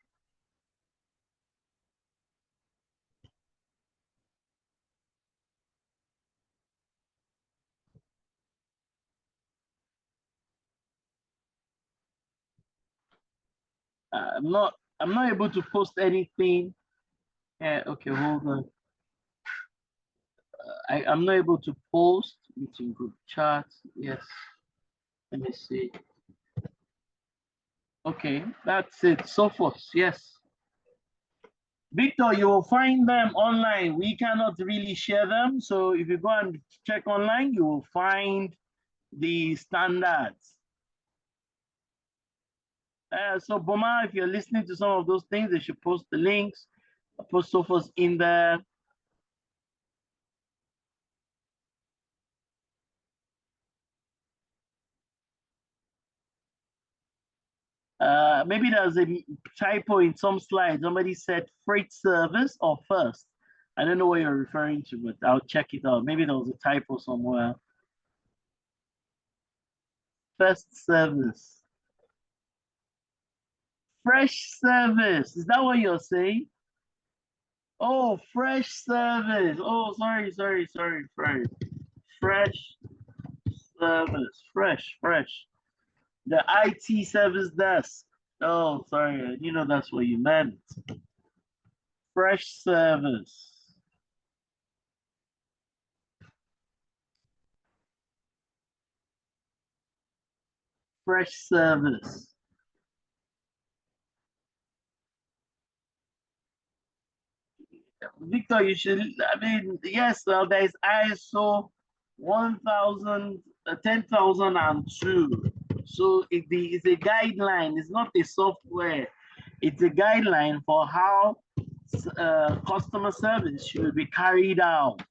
I'm not able to post anything. Okay, hold on. I'm not able to post meeting group chat. Yes. Let me see. Okay, that's it. Sophos, yes. Victor, you will find them online. We cannot really share them. So if you go and check online, you will find the standards. So Boma, if you're listening to some of those things, they should post the links, post Sophos in there. Maybe there's a typo in some slides. Somebody said freight service or first. I don't know what you're referring to, but I'll check it out. Maybe there was a typo somewhere. First service. Fresh service. Is that what you're saying? Oh, fresh service. Oh, sorry. Fresh service. Fresh. The IT service desk. Oh, sorry. I didn't know that's what you meant. Fresh service. Fresh service. Victor, you should, I mean, yes, there is ISO 1000, 10,002. So it's a guideline, it's not a software. It's a guideline for how customer service should be carried out.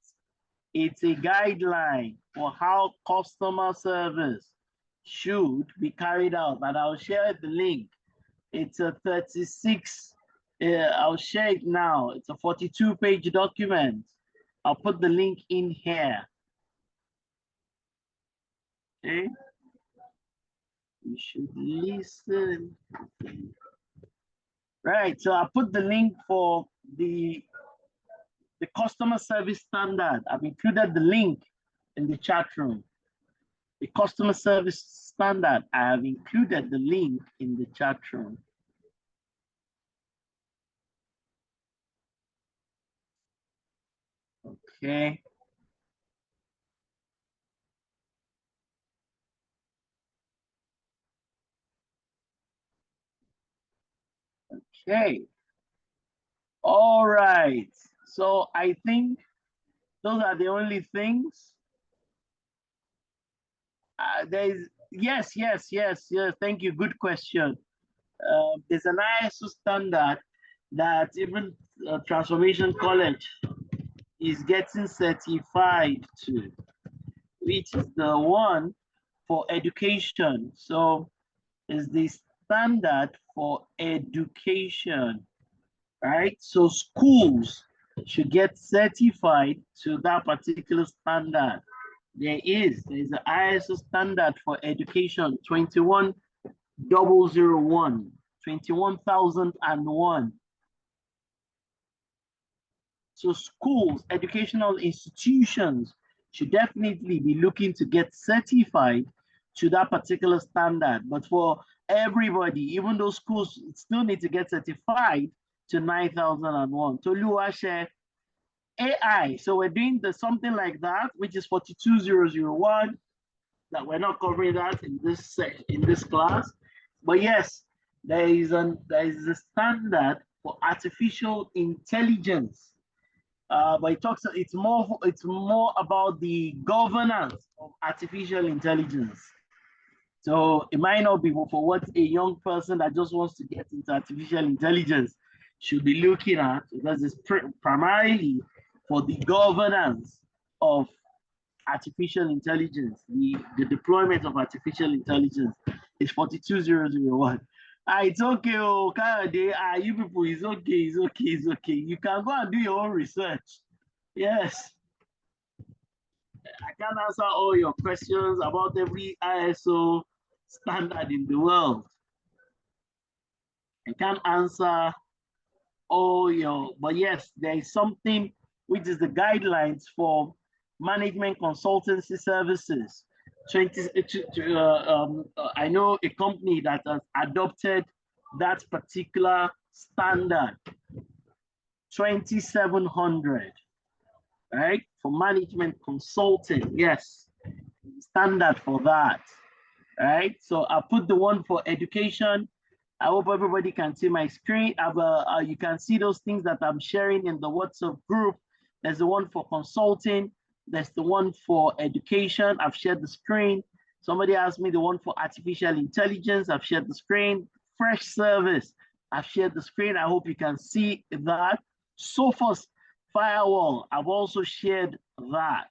It's a guideline for how customer service should be carried out. And I'll share the link. It's a 36, I'll share it now. It's a 42-page document. I'll put the link in here. Okay. You should listen. Right, so I put the link for the customer service standard. I've included the link in the chat room. The customer service standard, I have included the link in the chat room. Okay. Okay. All right. So I think those are the only things. There's yes. Thank you. Good question. There's an ISO standard that even Transformation College is getting certified to, which is the one for education. So it's the standard for education, right? So schools should get certified to that particular standard. There's an ISO standard for education 21001, 21001. So schools, educational institutions should definitely be looking to get certified to that particular standard. But for everybody, even those schools still need to get certified to 9001. Toluwashe, AI. So we're doing something like that, which is 42001. That we're not covering that in this class. But yes, there is a standard for artificial intelligence. But it's more about the governance of artificial intelligence. So it might not be for what a young person that just wants to get into artificial intelligence should be looking at, because it's primarily for the governance of artificial intelligence, the deployment of artificial intelligence is 42001. It's okay, oh, you people, it's okay. You can go and do your own research. Yes. I can't answer all your questions about every ISO standard in the world. I can't answer all your, but yes, there is something which is the guidelines for management consultancy services. I know a company that has adopted that particular standard, 2700, right? For management consulting, yes, standard for that, right? So I put the one for education. I hope everybody can see my screen. You can see those things that I'm sharing in the WhatsApp group. There's the one for consulting. There's the one for education. I've shared the screen. Somebody asked me the one for artificial intelligence. I've shared the screen. Fresh service. I've shared the screen. I hope you can see that. Sophos firewall. I've also shared that.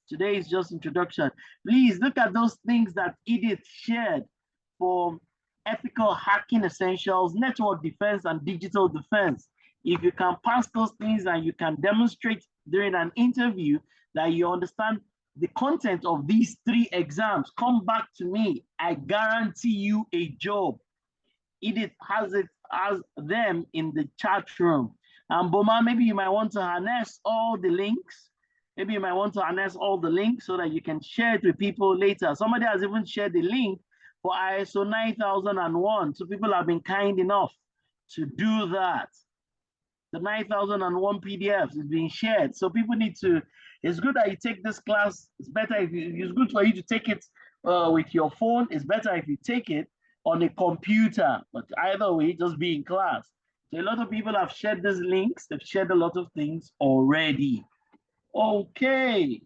Today is just introduction. Please look at those things that Edith shared for ethical hacking essentials, network defense, and digital defense. If you can pass those things and you can demonstrate during an interview that you understand the content of these 3 exams, come back to me. I guarantee you a job. Edith has them in the chat room. And Boma, maybe you might want to harness all the links. Maybe you might want to harness all the links so that you can share it with people later. Somebody has even shared the link for ISO 9001. So people have been kind enough to do that. The 9001 PDFs is being shared. So people need to, it's good that you take this class. It's better if it's good for you to take it with your phone. It's better if you take it on a computer, but either way, just be in class. So a lot of people have shared these links. They've shared a lot of things already. Okay.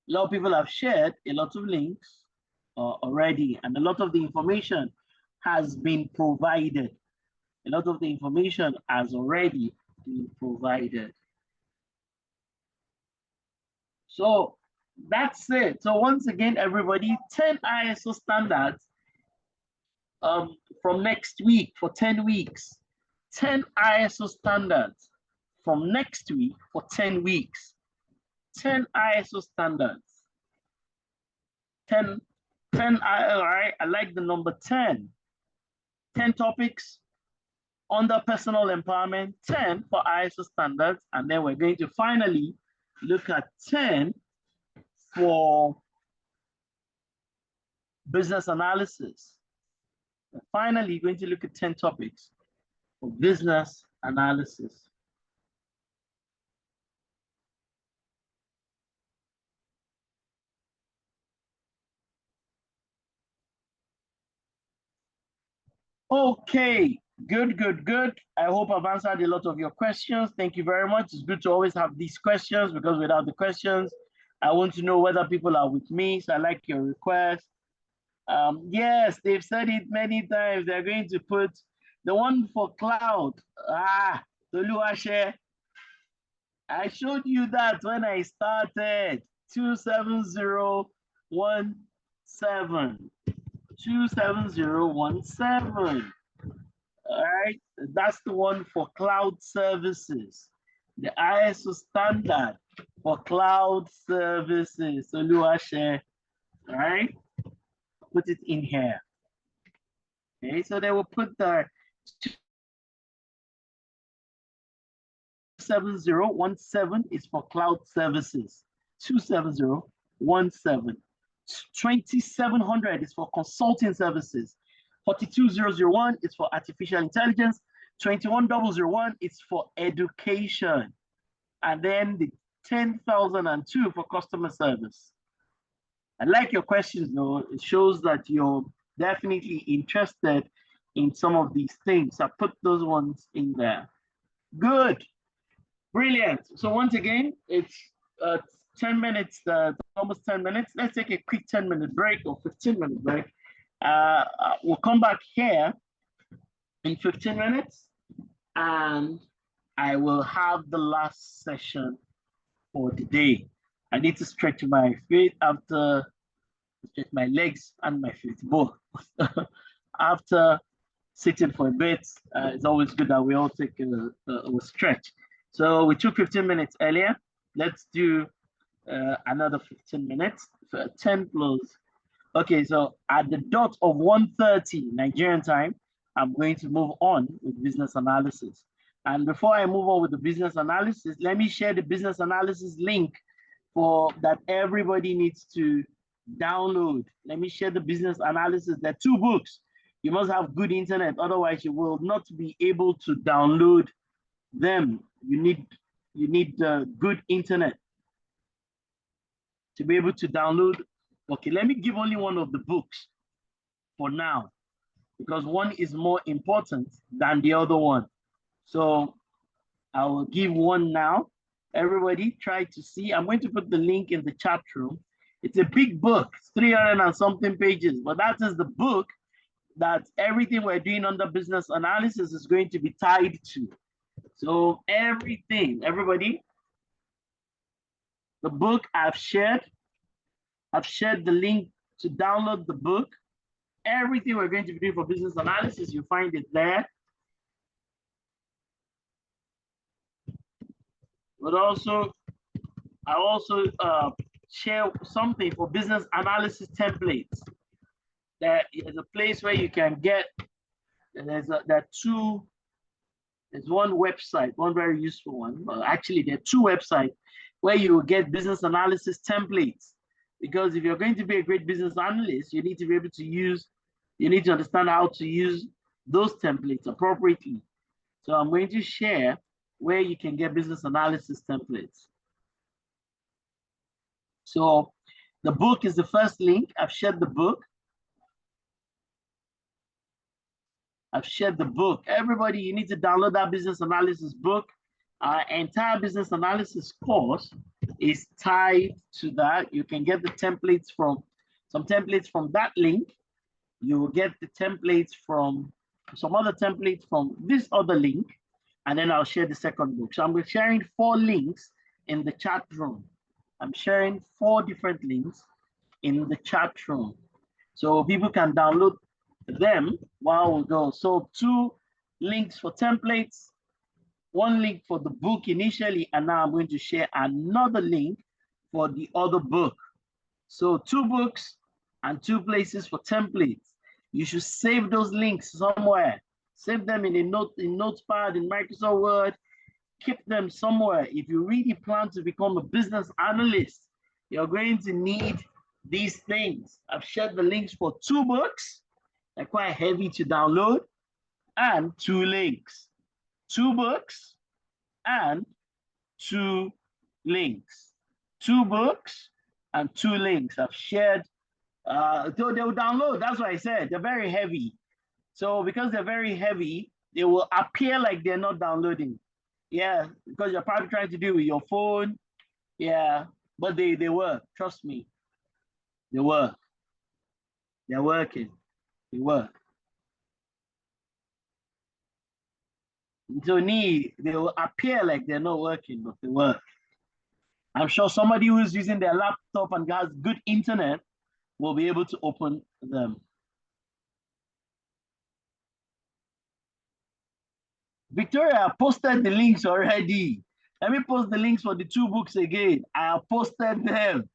A lot of people have shared a lot of links already, and a lot of the information has been provided. A lot of the information has already been provided. So that's it. So once again, everybody, 10 ISO standards from next week for 10 weeks. 10 ISO standards from next week for 10 weeks. 10 ISO standards. 10, all right, I like the number 10. 10 topics under personal empowerment, 10 for ISO standards, and then we're going to finally look at 10 for business analysis. And finally, going to look at 10 topics for business analysis. Okay, good. I hope I've answered a lot of your questions. Thank you very much. It's good to always have these questions because without the questions, I want to know whether people are with me. So I like your request. Yes, they've said it many times. They're going to put the one for cloud. Toluwase. I showed you that when I started. 27017. 27017. All right, that's the one for cloud services. The ISO standard for cloud services. So Luashe, all right, put it in here. Okay, so they will put the 27017 is for cloud services. 27017. 2700 is for consulting services. 42001 is for artificial intelligence. 21001 is for education. And then the 10,002 for customer service. I like your questions though. It shows that you're definitely interested in some of these things. I put those ones in there. Good. Brilliant. So once again, it's 10 minutes, almost 10 minutes. Let's take a quick 10-minute break or 15-minute break. We'll come back here in 15 minutes and I will have the last session for the day. I need to stretch my feet after, stretch my legs and my feet both. After sitting for a bit, it's always good that we all take a stretch. So we took 15 minutes earlier. Let's do another 15 minutes for 10 plus. Okay, so at the dot of 1:30 Nigerian time, I'm going to move on with business analysis. And before I move on with the business analysis, let me share the business analysis link for that everybody needs to download. Let me share the business analysis. There are 2 books. You must have good internet, otherwise you will not be able to download them. You need good internet to be able to download. Okay, let me give only one of the books for now, because one is more important than the other one. So I will give one now. Everybody try to see. I'm going to put the link in the chat room. It's a big book, 300 and something pages, but that is the book that everything we're doing under business analysis is going to be tied to. So everything, everybody, the book I've shared the link to download the book. Everything we're going to be doing for business analysis, you find it there. But also, I also share something for business analysis templates. There is a place where you can get, there's one website, one very useful one. Well, actually, there are 2 websites where you will get business analysis templates. Because if you're going to be a great business analyst, you need to be able to use, you need to understand how to use those templates appropriately. So I'm going to share where you can get business analysis templates. So the book is the first link. I've shared the book. Everybody, you need to download that business analysis book. Our entire business analysis course is tied to that. You can get the templates from, some templates from that link. You will get the templates from some other templates from this other link, and then I'll share the second book. So I'm sharing 4 links in the chat room. I'm sharing 4 different links in the chat room, so people can download them while we go. So 2 links for templates, 1 link for the book initially, and now I'm going to share another link for the other book. So 2 books and 2 places for templates. You should save those links somewhere. Save them in a note, in Notepad, in Microsoft Word. Keep them somewhere. If you really plan to become a business analyst, you're going to need these things. I've shared the links for 2 books. They're quite heavy to download, and 2 links. 2 books and 2 links. 2 books and 2 links. I've shared. So they will download. That's what I said. They're very heavy. So because they're very heavy, they will appear like they're not downloading. Yeah, because you're probably trying to do it with your phone. Yeah, but they work. Trust me. They work. They're working. They work. So they will appear like they're not working, but they work. I'm sure somebody who is using their laptop and has good internet will be able to open them. Victoria, I posted the links already. Let me post the links for the 2 books again. I posted them.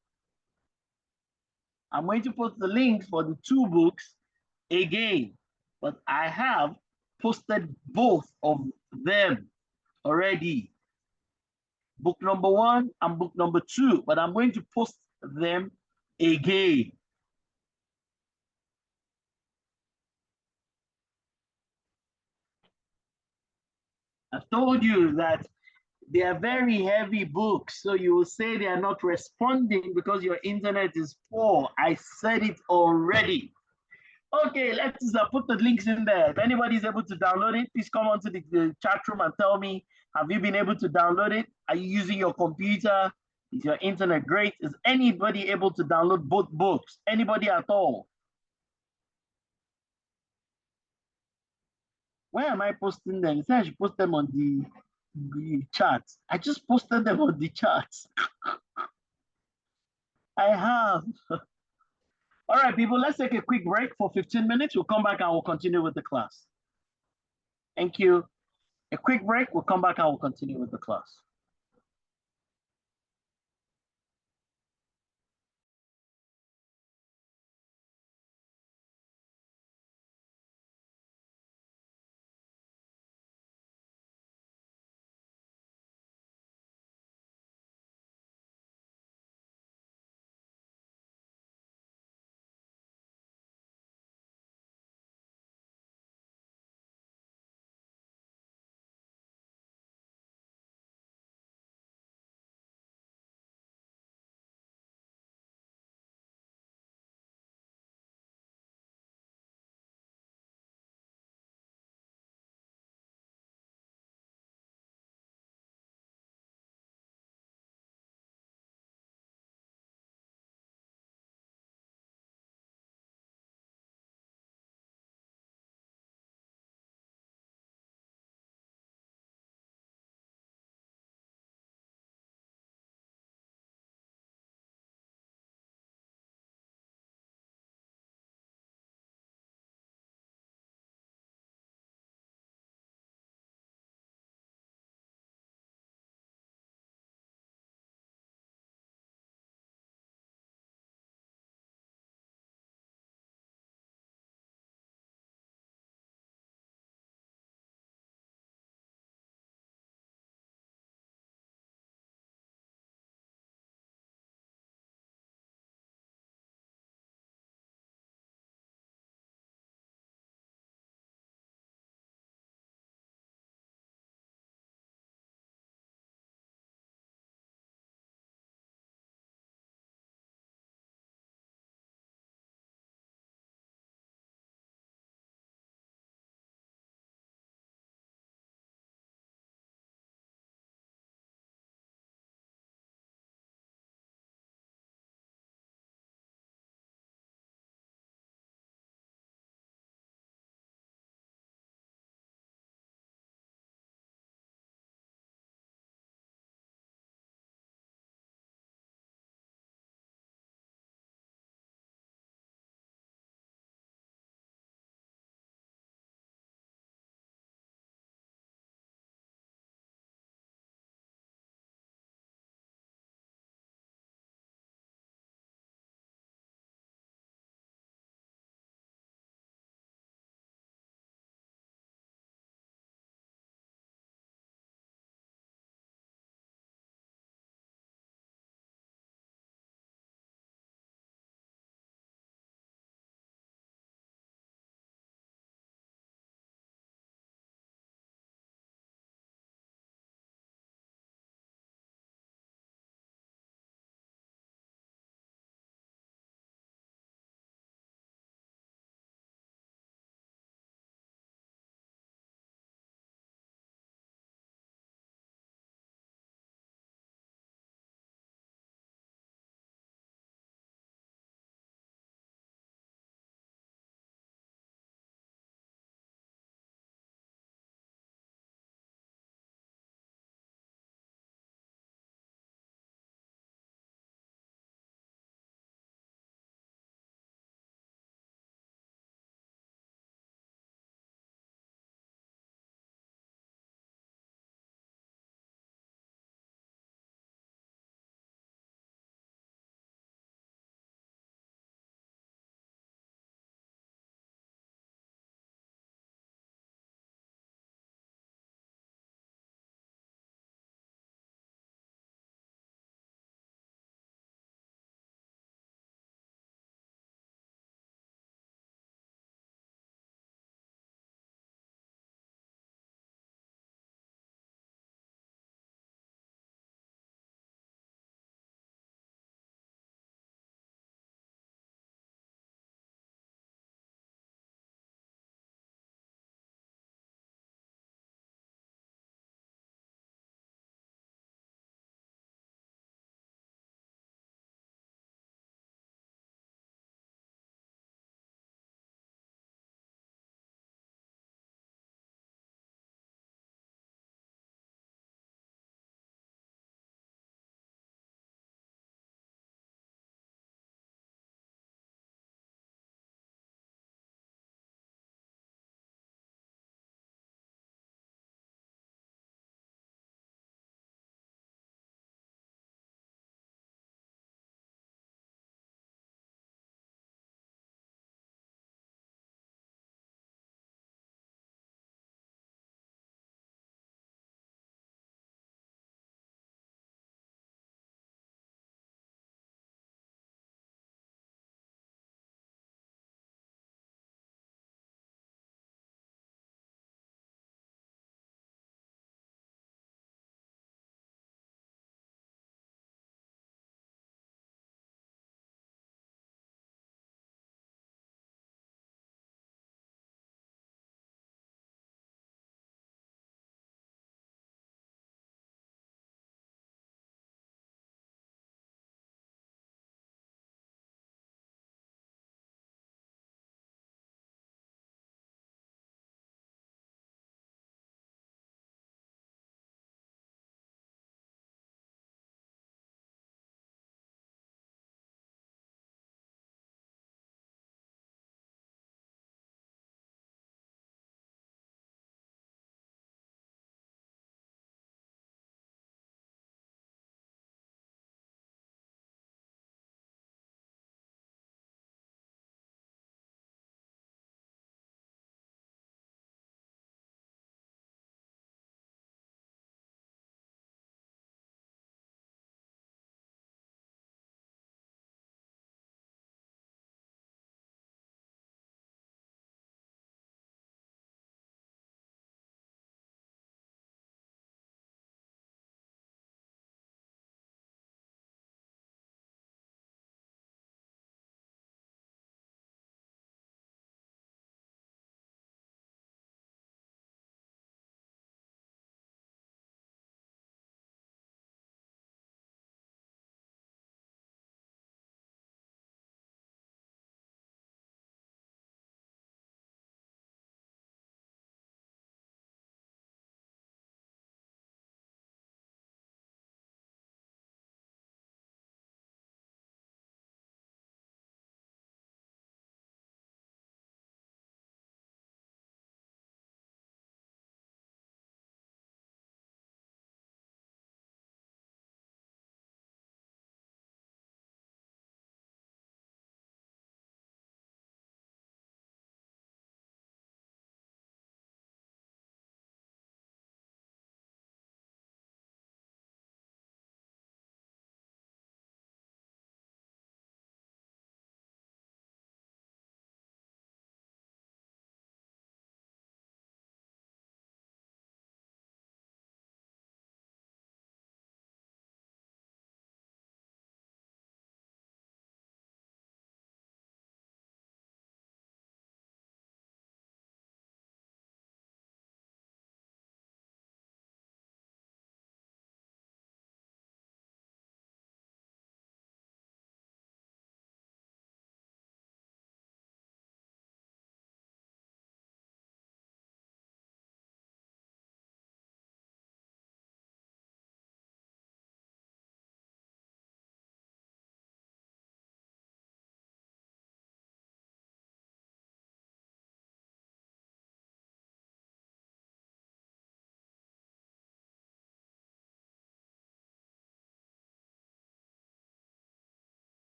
I'm going to post the links for the 2 books again, but I have posted both of them already. Book number 1 and book number 2, but I'm going to post them again. I've told you that they are very heavy books, so you will say they are not responding because your internet is poor. I said it already. Okay, let's put the links in there. If anybody is able to download it, please come onto the chat room and tell me, have you been able to download it? Are you using your computer? Is your internet great? Is anybody able to download both books? Anybody at all? Where am I posting them? I should post them on the chat. I just posted them on the chat. I have. All right, people, let's take a quick break for 15 minutes. We'll come back and we'll continue with the class. Thank you. A quick break. We'll come back and we'll continue with the class.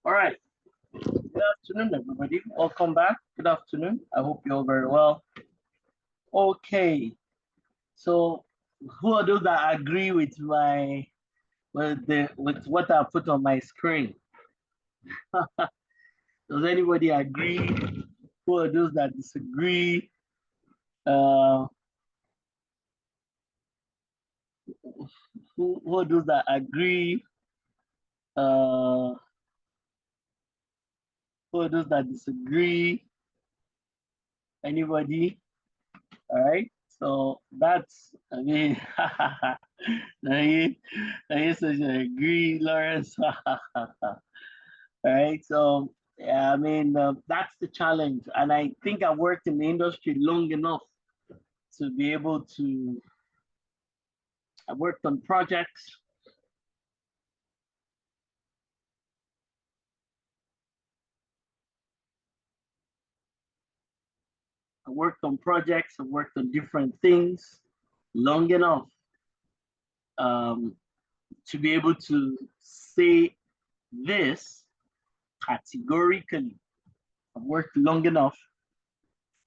All right. Good afternoon, everybody. Welcome back. Good afternoon. I hope you're all very well. Okay. So, who are those that agree with my with what I put on my screen? Does anybody agree? Who are those that disagree? Who are those that agree? Who are those that disagree? Anybody? All right. So that's, I mean, I such agree, Lawrence. All right. So, yeah, I mean, that's the challenge. And I think I worked in the industry long enough to be able to, I worked on projects. I worked on projects, I worked on different things long enough to be able to say this categorically. I've worked long enough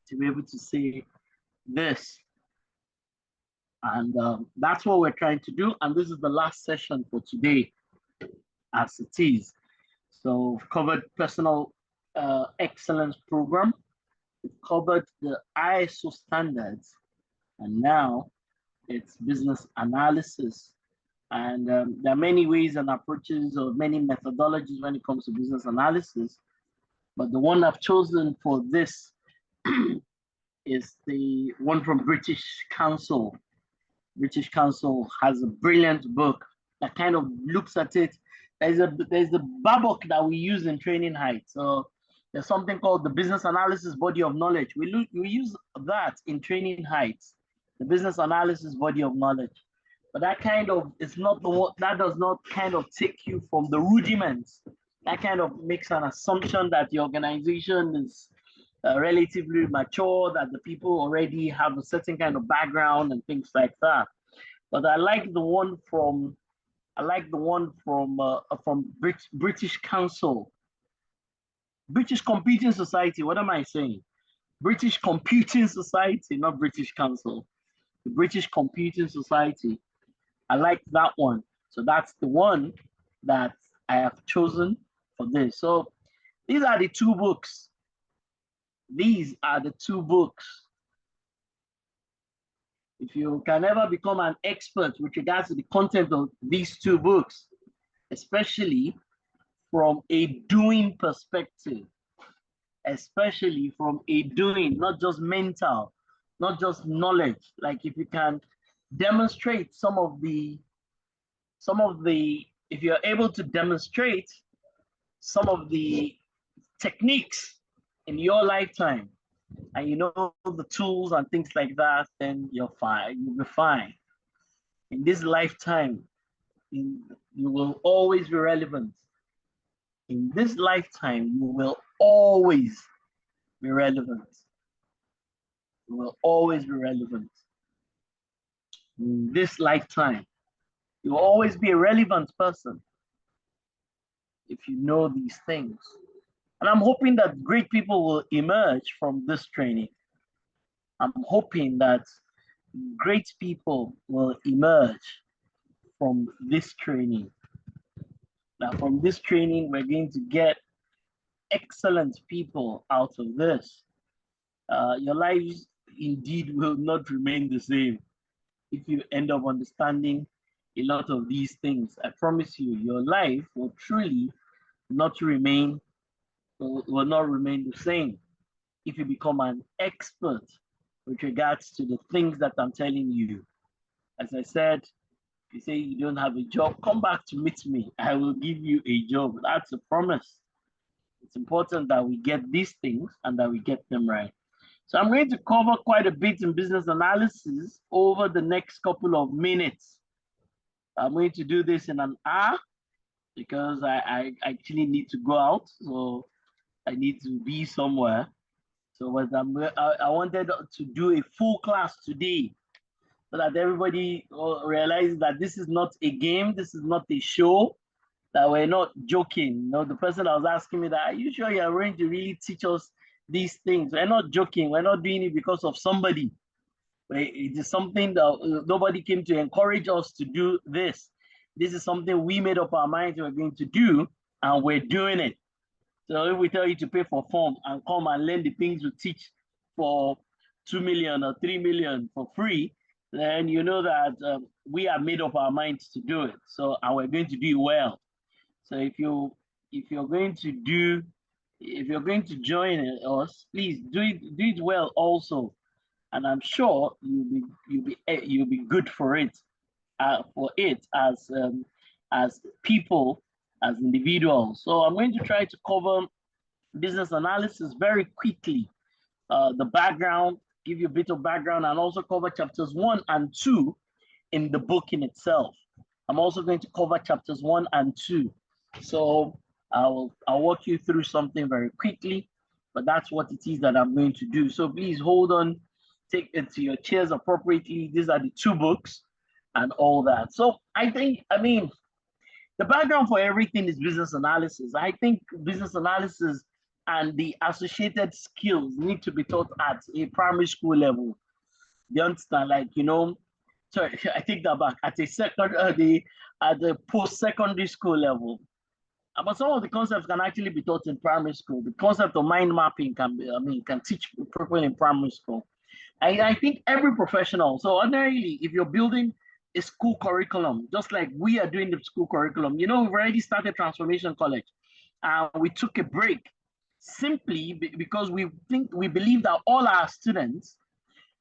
to be able to say this. And that's what we're trying to do. And this is the last session for today, as it is. So we've covered personal excellence program. We've covered the ISO standards. And now it's business analysis. And there are many ways and approaches or many methodologies when it comes to business analysis. But the one I've chosen for this is the one from British Council. British Council has a brilliant book that kind of looks at it. There's the babok that we use in training heights. So there's something called the business analysis body of knowledge. We use that in training heights, the business analysis body of knowledge. But that kind of is not the one that does not kind of take you from the rudiments. That kind of makes an assumption that the organization is relatively mature, that the people already have a certain kind of background and things like that. But I like the one from British Council, British Computing Society. What am I saying? British Computing Society, not British Council. The British Computing Society. I like that one. So that's the one that I have chosen for this. So these are the two books. These are the two books. If you can ever become an expert with regards to the content of these two books, especially from a doing perspective, especially from a doing, not just mental, not just knowledge. Like if you can demonstrate if you're able to demonstrate some of the techniques in your lifetime, and you know the tools and things like that, then you're fine. You'll be fine. In this lifetime, you will always be relevant. In this lifetime, you will always be relevant. You will always be relevant. In this lifetime, you will always be a relevant person if you know these things. And I'm hoping that great people will emerge from this training. I'm hoping that great people will emerge from this training. Now, from this training, we're going to get excellent people out of this. Your lives indeed will not remain the same if you end up understanding a lot of these things. I promise you, your life will truly not remain the same if you become an expert with regards to the things that I'm telling you. As I said, if you say you don't have a job, come back to meet me. I will give you a job. That's a promise. It's important that we get these things and that we get them right. So I'm going to cover quite a bit in business analysis over the next couple of minutes. I'm going to do this in an hour because I actually need to go out. So I need to be somewhere. So I wanted to do a full class today so that everybody realizes that this is not a game, this is not a show. that we're not joking. You know, the person that was asking me that, are you sure you're going to really teach us these things? We're not joking. We're not doing it because of somebody. It is something that nobody came to encourage us to do this. This is something we made up our minds we're going to do, and we're doing it. So if we tell you to pay for form and come and learn the things we teach for 2 million or 3 million for free, then you know that we have made up our minds to do it. So, and we're going to do it well. So if you're going to join us, please do it well also, and I'm sure you'll be good for it as people, as individuals. So I'm going to try to cover business analysis very quickly, the background, give you a bit of background, and also cover chapters 1 and 2 in the book in itself. I'm also going to cover chapters 1 and 2. So I'll walk you through something very quickly, but that's what it is that I'm going to do. So please hold on, take it to your chairs appropriately. These are the 2 books and all that. So I mean, the background for everything is business analysis. I think business analysis and the associated skills need to be taught at a primary school level. You understand? Like, you know, sorry, I take that back. At the post-secondary school level. But some of the concepts can actually be taught in primary school. The concept of mind mapping can teach properly in primary school. I think every professional, so ordinarily, if you're building a school curriculum, just like we are doing the school curriculum, you know, we've already started Transformation College. We took a break simply because we believe that all our students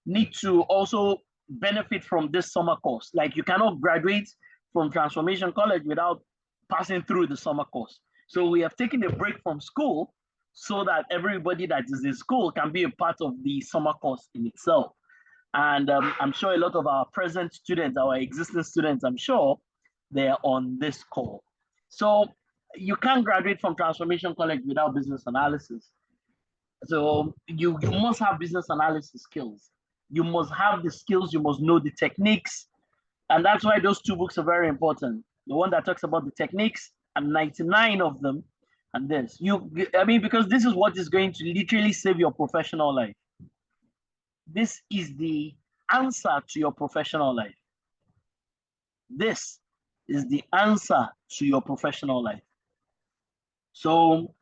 need to also benefit from this summer course. Like, you cannot graduate from Transformation College without passing through the summer course. So we have taken a break from school so that everybody that is in school can be a part of the summer course in itself. And I'm sure a lot of our present students, our existing students, I'm sure they're on this call. So you can't graduate from Transformation College without business analysis. So you must have business analysis skills. You must have the skills, you must know the techniques. And that's why those 2 books are very important. The one that talks about the techniques, and 99 of them, and this. Because this is what is going to literally save your professional life. This is the answer to your professional life. This is the answer to your professional life. So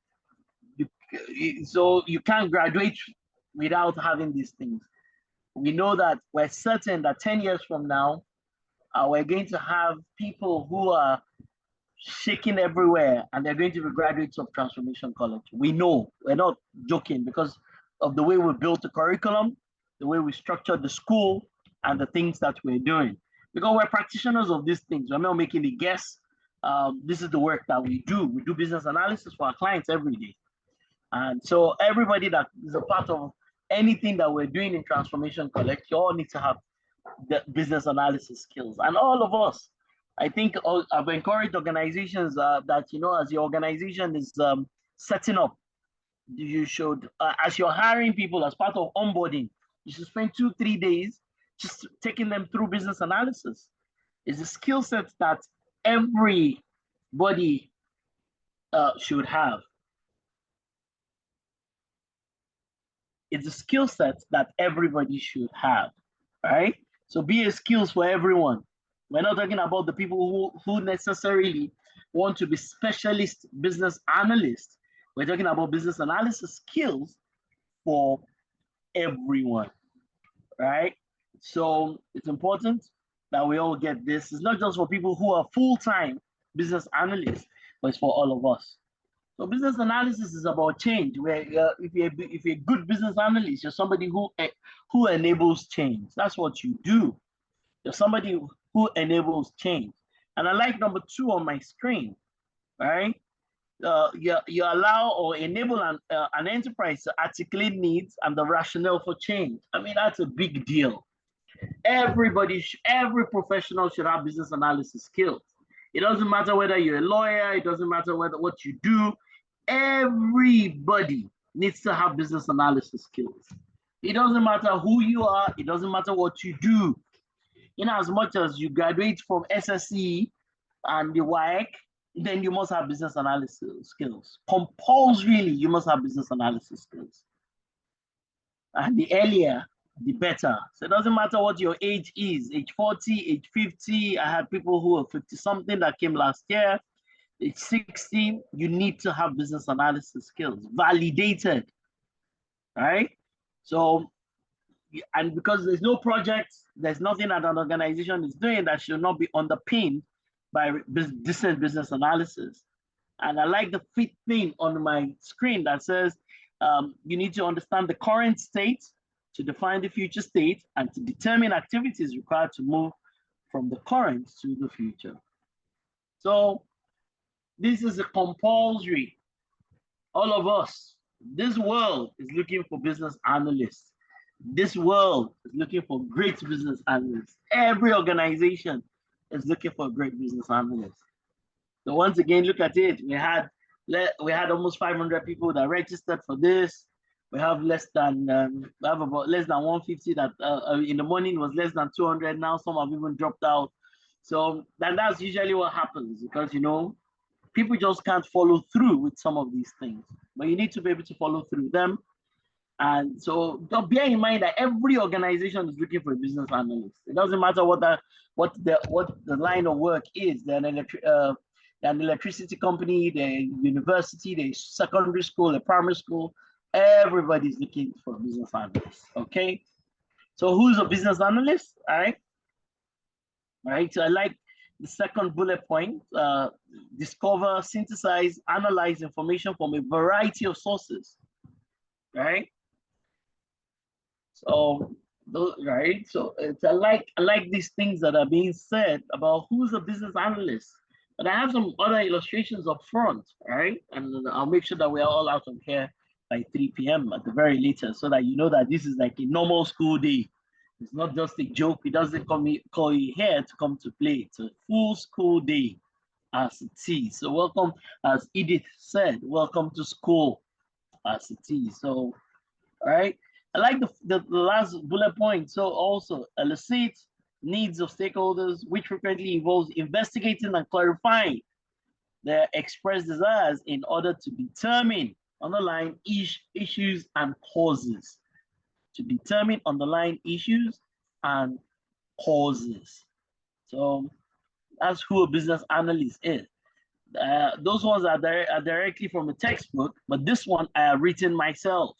you can't graduate without having these things. We know that we're certain that 10 years from now, we're going to have people who are shaking everywhere, and they're going to be graduates of Transformation College. We know, we're not joking, because of the way we built the curriculum, the way we structured the school, and the things that we're doing. Because we're practitioners of these things. We're not making a guess. This is the work that we do. We do business analysis for our clients every day. And so everybody that is a part of anything that we're doing in Transformation College, you all need to have the business analysis skills. And all of us, I think I've encouraged organizations that, you know, as your organization is setting up, you should, as you're hiring people as part of onboarding, you should spend 2-3 days just taking them through business analysis. It's a skill set that everybody should have. It's a skill set that everybody should have, right? So BA skills for everyone. We're not talking about the people who necessarily want to be specialist business analysts. We're talking about business analysis skills for everyone, right? So it's important that we all get this. It's not just for people who are full-time business analysts, but it's for all of us. So business analysis is about change. Where if you're a good business analyst, you're somebody who enables change. That's what you do. You're somebody who enables change. And I like number 2 on my screen, right? You allow or enable an enterprise to articulate needs and the rationale for change. I mean, that's a big deal. Every professional should have business analysis skills. It doesn't matter whether you're a lawyer, it doesn't matter what you do. Everybody needs to have business analysis skills. It doesn't matter who you are, it doesn't matter what you do. In as much as you graduate from SSE and the WAEC, then you must have business analysis skills. Compulsorily, you must have business analysis skills. And the earlier, the better. So it doesn't matter what your age is, age 40, age 50. I had people who were 50 something that came last year, age 60. You need to have business analysis skills, validated, right? So, and because there's no projects, there's nothing that an organization is doing that should not be underpinned by decent business analysis. And I like the fifth thing on my screen that says you need to understand the current state to define the future state and to determine activities required to move from the current to the future. So this is a compulsory. All of us, this world is looking for business analysts. This world is looking for great business analysts. Every organization is looking for a great business analyst. So once again, look at it. We had almost 500 people that registered for this. We have about less than 150 that in the morning was less than 200. Now some have even dropped out. So that's usually what happens because people just can't follow through with some of these things. But you need to be able to follow through them. And so bear in mind that every organization is looking for a business analyst. It doesn't matter what the line of work is. They're an electricity company, the university, the secondary school, the primary school. Everybody's looking for a business analyst. Okay. So who's a business analyst? All right. So I like the second bullet point: discover, synthesize, analyze information from a variety of sources. Right. So, right. So I like these things that are being said about who's a business analyst. But I have some other illustrations up front, right? And I'll make sure that we are all out of here by 3 p.m. at the very latest, so that you know that this is like a normal school day. It's not just a joke. It doesn't call you here to come to play. It's a full school day as it is. So welcome, as Edith said, welcome to school as it is. So, all right. I like the last bullet point. So also elicit needs of stakeholders, which frequently involves investigating and clarifying their expressed desires in order to determine underlying issues and causes. To determine underlying issues and causes. So that's who a business analyst is. Those ones are directly from a textbook, but this one I have written myself,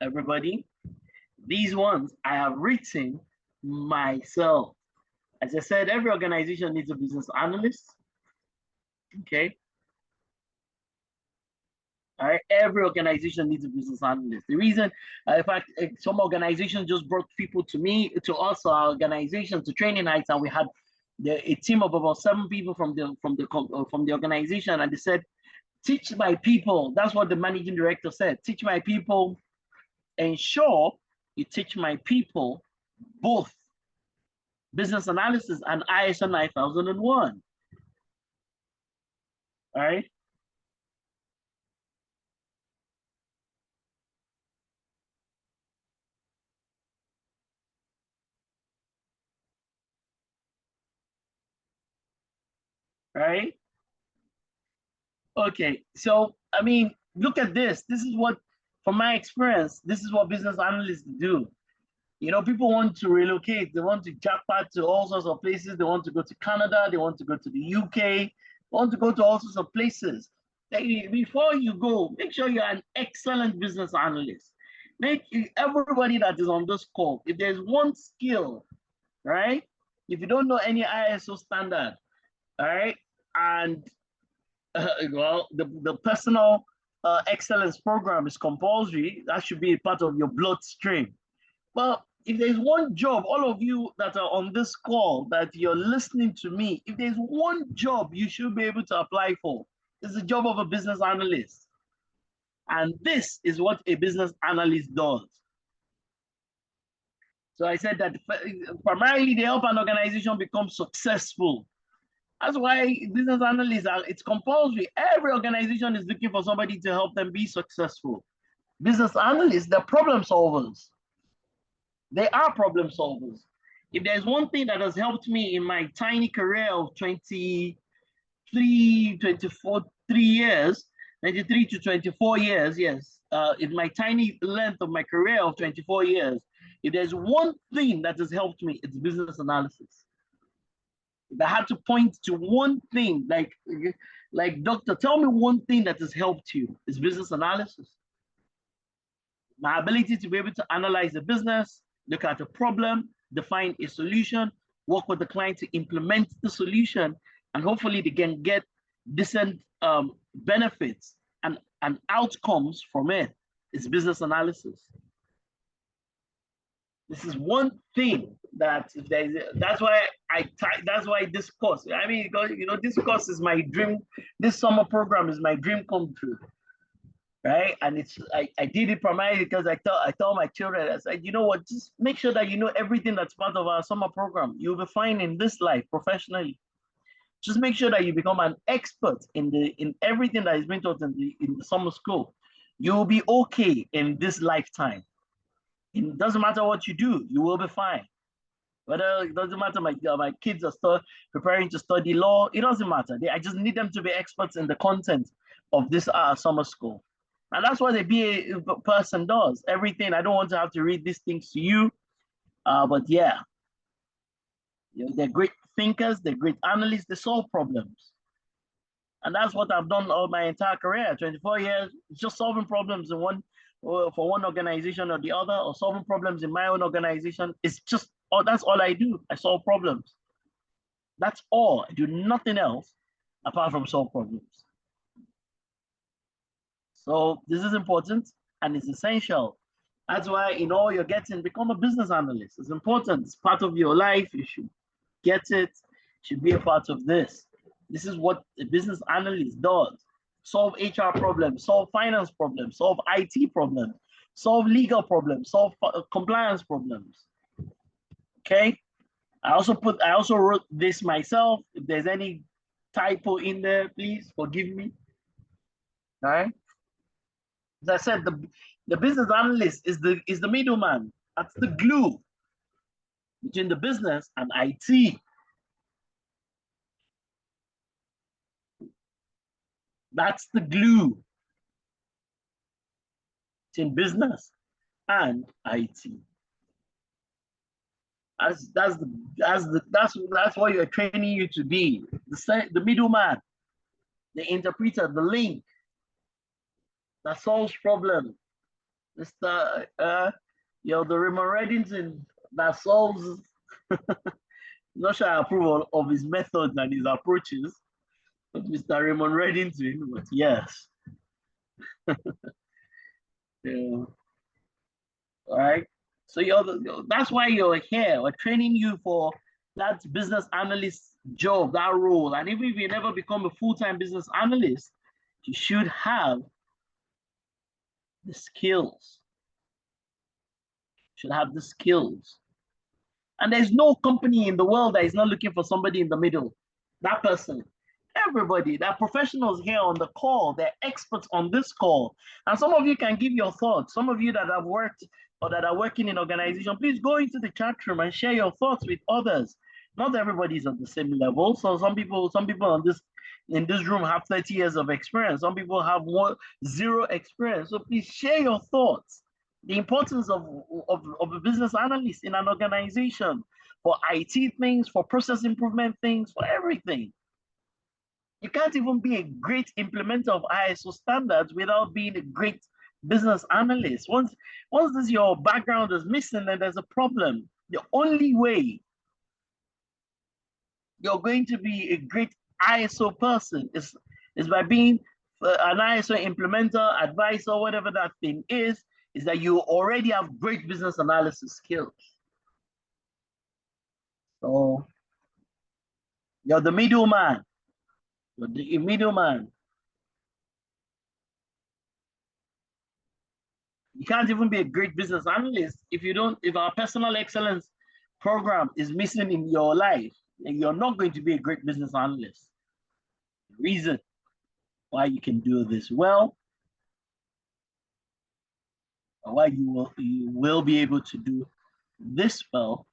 everybody. These ones I have written myself. As I said, every organization needs a business analyst. Okay. All right. Every organization needs a business analyst. The reason, in fact, some organizations just brought people to us, our organization, to training nights, and we had a team of about 7 people from the organization, and they said, "Teach my people." That's what the managing director said. "Teach my people. Ensure you teach my people both business analysis and ISO 9001. All right. Right. Okay. So, I mean, look at this. This is what, from my experience, this is what business analysts do. People want to relocate. They want to jackpot to all sorts of places. They want to go to Canada. They want to go to the UK. They want to go to all sorts of places. Before you go, make sure you're an excellent business analyst. Make everybody that is on this call, if there's one skill, right? If you don't know any ISO standard, all right, and well, the personal excellence program is compulsory. That should be a part of your bloodstream. Well, if there's one job, all of you that are on this call, that you're listening to me, if there's one job you should be able to apply for, it's the job of a business analyst. And this is what a business analyst does. So I said that primarily they help an organization become successful. That's why business analysts it's compulsory. Every organization is looking for somebody to help them be successful. Business analysts, they're problem solvers. They are problem solvers. If there's one thing that has helped me in my tiny career of 20 years, 93 to 24 years, yes, in my tiny length of my career of 24 years, if there's one thing that has helped me, it's business analysis. If I had to point to one thing, like doctor, tell me one thing that has helped you, it's business analysis. My ability to be able to analyze the business, look at a problem, define a solution, work with the client to implement the solution, and hopefully they can get decent benefits and outcomes from it. It's business analysis. This is one thing that's why that's why this course. I mean, you know, this course is my dream. This summer program is my dream come true. Right, and I did it primarily because I told my children, I said, you know what, just make sure that you know everything that's part of our summer program. You'll be fine in this life professionally. Just make sure that you become an expert in everything that is being taught in the summer school. You'll be okay in this lifetime. It doesn't matter what you do, you will be fine. Whether it doesn't matter, my kids are preparing to study law, it doesn't matter. I just need them to be experts in the content of this summer school. And that's what a BA person does. Everything. I don't want to have to read these things to you, but yeah, you know, they're great thinkers, they're great analysts, they solve problems. And that's what I've done all my entire career, 24 years, just solving problems for one organization or the other, or solving problems in my own organization. It's just, that's all I do. I solve problems. That's all. I do nothing else apart from solve problems. So this is important and it's essential. That's why in all you're getting, become a business analyst. It's important. It's part of your life. You should get it. Should be a part of this. This is what a business analyst does. Solve HR problems, solve finance problems, solve IT problems, solve legal problems, solve compliance problems. Okay. I also wrote this myself. If there's any typo in there, please forgive me. All right. As I said, the business analyst is the middleman. That's the glue between the business and IT. That's the glue between business and IT. That's what you're training you to be. The middleman, the interpreter, the link that solves problems. Mr. You know, the Raymond Reddington that solves. Not sure I approve of his methods and his approaches, but Mr. Raymond Reddington, but yes. Yeah. All right. So that's why you're here. We're training you for that business analyst job, that role. And even if you never become a full-time business analyst, you should have the skills. Should have the skills. And there's no company in the world that is not looking for somebody in the middle. That person. Everybody, that professionals here on the call, they're experts on this call. And some of you can give your thoughts. Some of you that have worked or that are working in organization, please go into the chat room and share your thoughts with others. Not everybody is at the same level. So some people in this room have 30 years of experience. Some people have zero experience. So please share your thoughts. The importance of a business analyst in an organization for IT things, for process improvement things, for everything. You can't even be a great implementer of ISO standards without being a great business analyst. Once your background is missing, then there's a problem. The only way you're going to be a great ISO person is by being an ISO implementer, advisor, whatever that thing is that you already have great business analysis skills. So you're the middleman. You're the middleman. You can't even be a great business analyst if our personal excellence program is missing in your life, and you're not going to be a great business analyst. The reason why you can do this well, or why you will be able to do this well,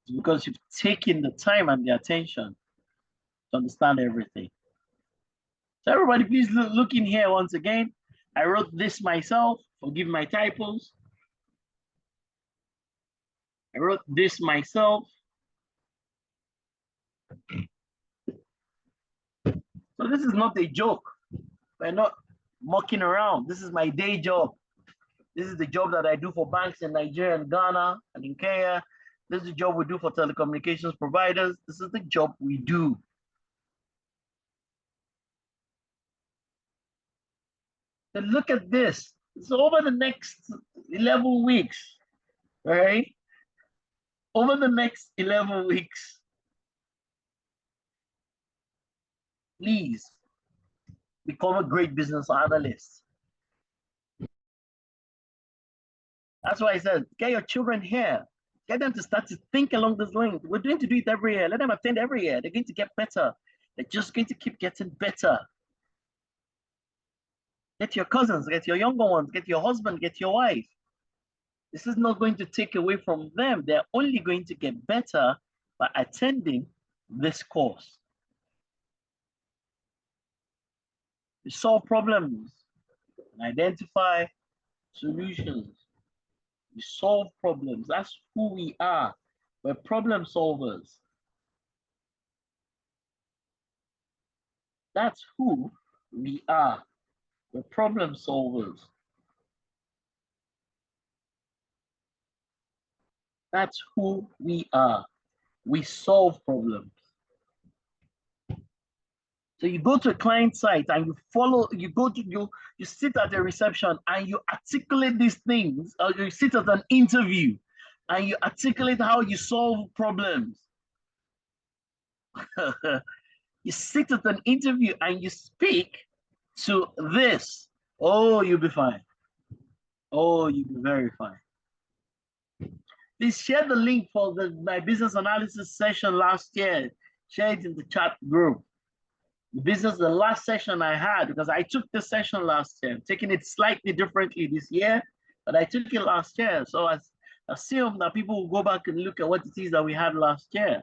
because you've taken the time and the attention to understand everything. So everybody, please look in here once again. I wrote this myself. Forgive my typos. I wrote this myself. So this is not a joke. We're not mucking around. This is my day job. This is the job that I do for banks in Nigeria and Ghana and in Kenya. This is the job we do for telecommunications providers. This is the job we do. Then look at this. It's over the next 11 weeks, right? Over the next 11 weeks, please become a great business analyst. That's why I said, get your children here. Get them to start to think along those lines. We're going to do it every year. Let them attend every year. They're going to get better. They're just going to keep getting better. Get your cousins, get your younger ones, get your husband, get your wife. This is not going to take away from them. They're only going to get better by attending this course. You solve problems and identify solutions. We solve problems. That's who we are. We're problem solvers. That's who we are. We're problem solvers. That's who we are. We solve problems. So you go to a client site and you follow, you sit at the reception and you articulate these things, or you sit at an interview and you articulate how you solve problems. You sit at an interview and you speak to this. Oh, you'll be fine. Oh, you'll be very fine. Please share the link for my business analysis session last year. Share it in the chat group. The last session I had, because I took this session last year. I'm taking it slightly differently this year, but I took it last year. So I assume that people will go back and look at what it is that we had last year.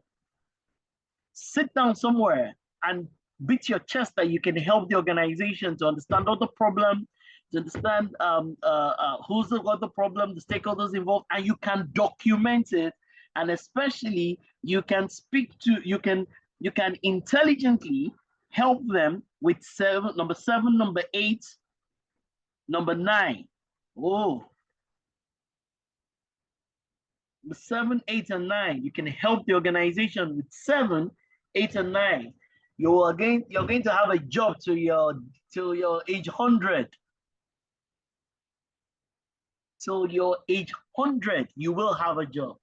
Sit down somewhere and beat your chest that you can help the organization to understand all the problem, to understand who's got the problem, the stakeholders involved, and you can document it. And especially you can speak to, you can intelligently help them with number 7, number 8, number 9. Oh, 7, 8, and 9. You can help the organization with 7, 8, and 9. You're going to have a job till your age 100. Till your age 100, you will have a job.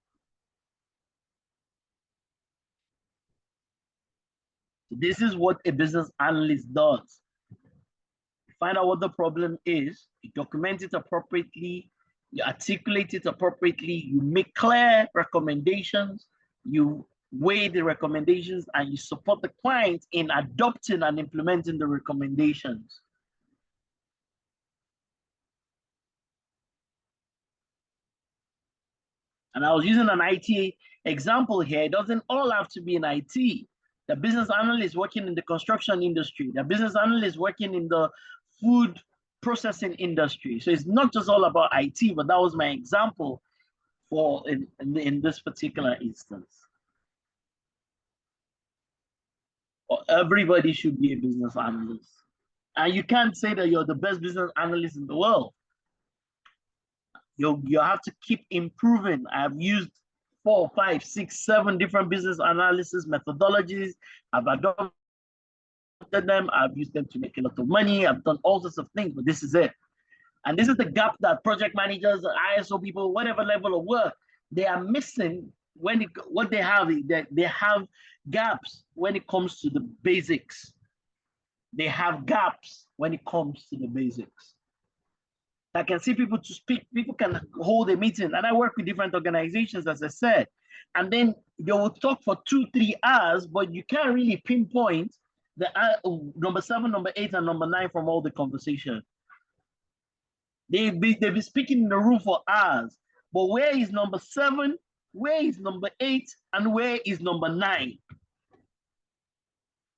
This is what a business analyst does. You find out what the problem is, you document it appropriately, you articulate it appropriately, you make clear recommendations, you weigh the recommendations, and you support the client in adopting and implementing the recommendations. And I was using an IT example here. It doesn't all have to be in IT. The business analyst working in the construction industry, the business analyst working in the food processing industry. So it's not just all about IT, but that was my example for in this particular instance. Everybody should be a business analyst. And you can't say that you're the best business analyst in the world. You have to keep improving. I've used 4, 5, 6, 7 different business analysis methodologies. I've adopted them. I've used them to make a lot of money. I've done all sorts of things, but this is it. And this is the gap that project managers, ISO people, whatever level of work, they are missing when what they have gaps when it comes to the basics. They have gaps when it comes to the basics. I can see people to speak, people can hold a meeting, and I work with different organizations, as I said, and then they will talk for 2, 3 hours, but you can't really pinpoint the number 7, number 8, and number 9 from all the conversation. They've been speaking in the room for hours, but where is number 7, Where is number 8 and where is number 9?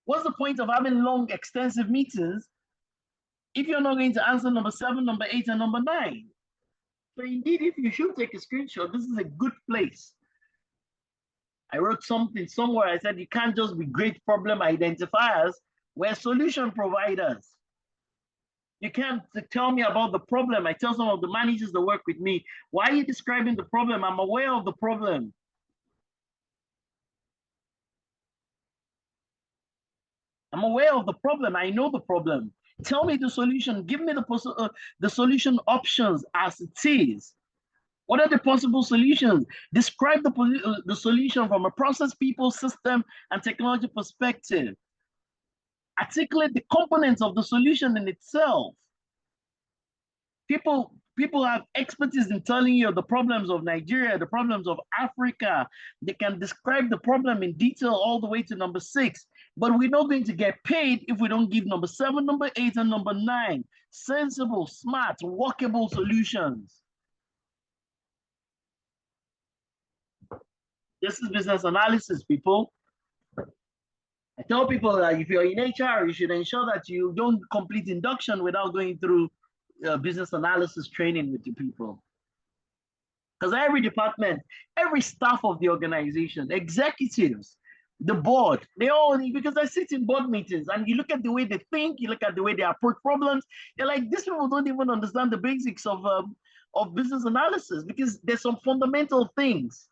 What's the point of having long, extensive meetings if you're not going to answer number 7, number 8, and number 9? So indeed, if you should take a screenshot, this is a good place. I wrote something somewhere. I said, you can't just be great problem identifiers. We're solution providers. You can't tell me about the problem. I tell some of the managers that work with me, why are you describing the problem? I'm aware of the problem. I'm aware of the problem. I know the problem. Tell me the solution. Give me the solution options as it is. What are the possible solutions? Describe the solution from a process, people, system, and technology perspective. Articulate the components of the solution in itself. People have expertise in telling you the problems of Nigeria, the problems of Africa. They can describe the problem in detail all the way to number 6, but we're not going to get paid if we don't give number 7, number 8, and number 9 sensible, smart, workable solutions. This is business analysis, people. I tell people that if you're in HR, you should ensure that you don't complete induction without going through business analysis training with the people. Because every department, every staff of the organization, executives, the board, they all, because I sit in board meetings and you look at the way they think, you look at the way they approach problems, you're like, these people don't even understand the basics of business analysis, because there's some fundamental things.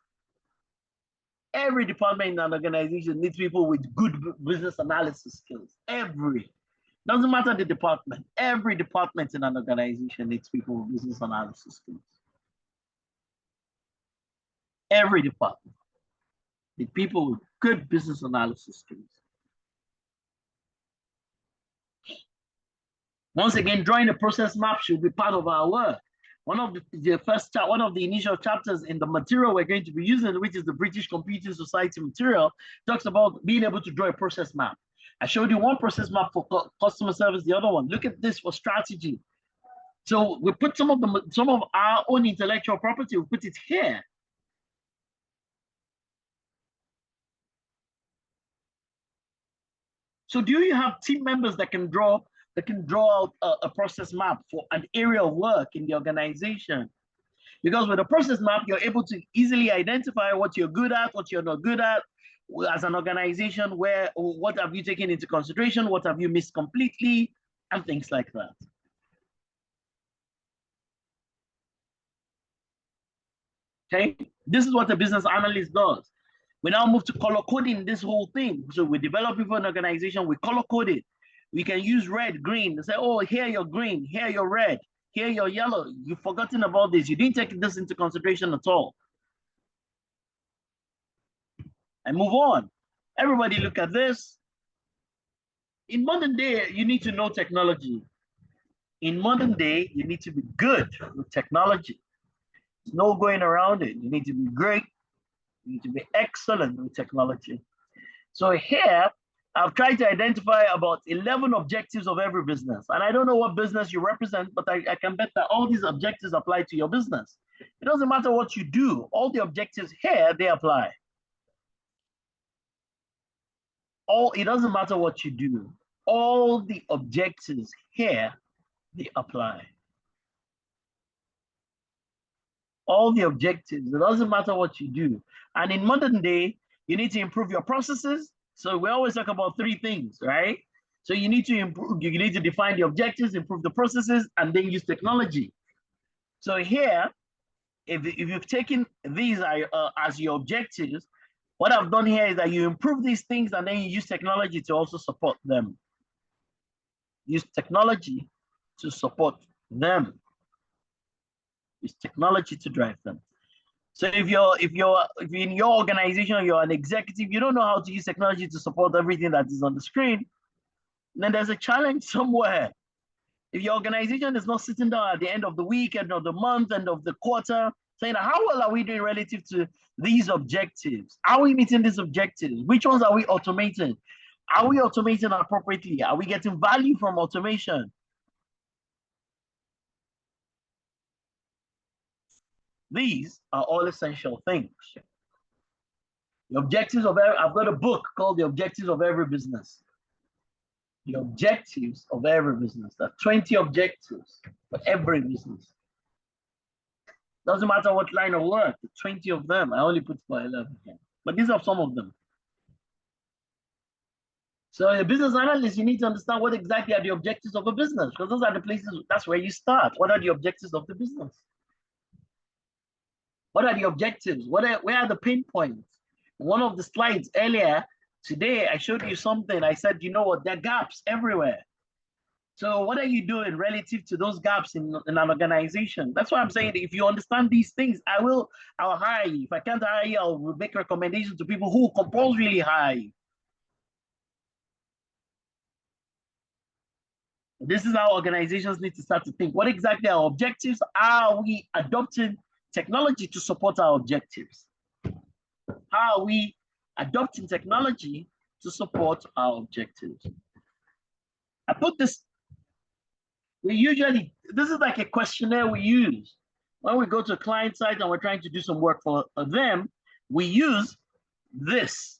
Every department in an organization needs people with good business analysis skills. Every. Doesn't matter the department. Every department in an organization needs people with business analysis skills. Every department needs people with good business analysis skills. Once again, drawing a process map should be part of our work. One of the initial chapters in the material we're going to be using, which is the British Computing Society material, talks about being able to draw a process map. I showed you one process map for customer service, the other one. Look at this for strategy. So we put some of our own intellectual property, we put it here. So do you have team members that can draw out a process map for an area of work in the organization? Because with a process map, you're able to easily identify what you're good at, what you're not good at as an organization, what have you taken into consideration, what have you missed completely, and things like that. Okay, this is what a business analyst does. We now move to color coding this whole thing. So we develop it for an organization, we color code it. We can use red, green, and say, oh, here you're green, here you're red, here you're yellow. You've forgotten about this. You didn't take this into consideration at all. And move on. Everybody look at this. In modern day, you need to know technology. In modern day, you need to be good with technology. There's no going around it. You need to be great. You need to be excellent with technology. So here, I've tried to identify about 11 objectives of every business. And I don't know what business you represent, but I can bet that all these objectives apply to your business. It doesn't matter what you do. All the objectives here, they apply. It doesn't matter what you do. All the objectives here, they apply. All the objectives, it doesn't matter what you do. And in modern day, you need to improve your processes. So we always talk about 3 things, right? So you need to improve, you need to define the objectives, improve the processes, and then use technology. So here, if you've taken these as your objectives, what I've done here is that you improve these things and then you use technology to also support them. Use technology to support them. Use technology to drive them. So if in your organization, you're an executive, you don't know how to use technology to support everything that is on the screen, then there's a challenge somewhere. If your organization is not sitting down at the end of the week, end of the month, end of the quarter, saying, how well are we doing relative to these objectives? Are we meeting these objectives? Which ones are we automating? Are we automating appropriately? Are we getting value from automation? These are all essential things. The objectives of every, I've got a book called The Objectives of Every Business. The objectives of every business. There are 20 objectives for every business. Doesn't matter what line of work, the 20 of them. I only put for 11 here. But these are some of them. So a business analyst, you need to understand what exactly are the objectives of a business, because those are the places, that's where you start. What are the objectives of the business? What are the objectives? Where are the pain points? One of the slides earlier today, I showed you something. I said, you know what, there are gaps everywhere. So what are you doing relative to those gaps in an organization? That's why I'm saying, if you understand these things, I'll hire you. If I can't hire you, I'll make recommendations to people who compulsorily hire you. This is how organizations need to start to think. What exactly are our objectives? Are we adopting technology to support our objectives? How are we adopting technology to support our objectives? I put this, this is like a questionnaire we use. When we go to a client site and we're trying to do some work for them, we use this.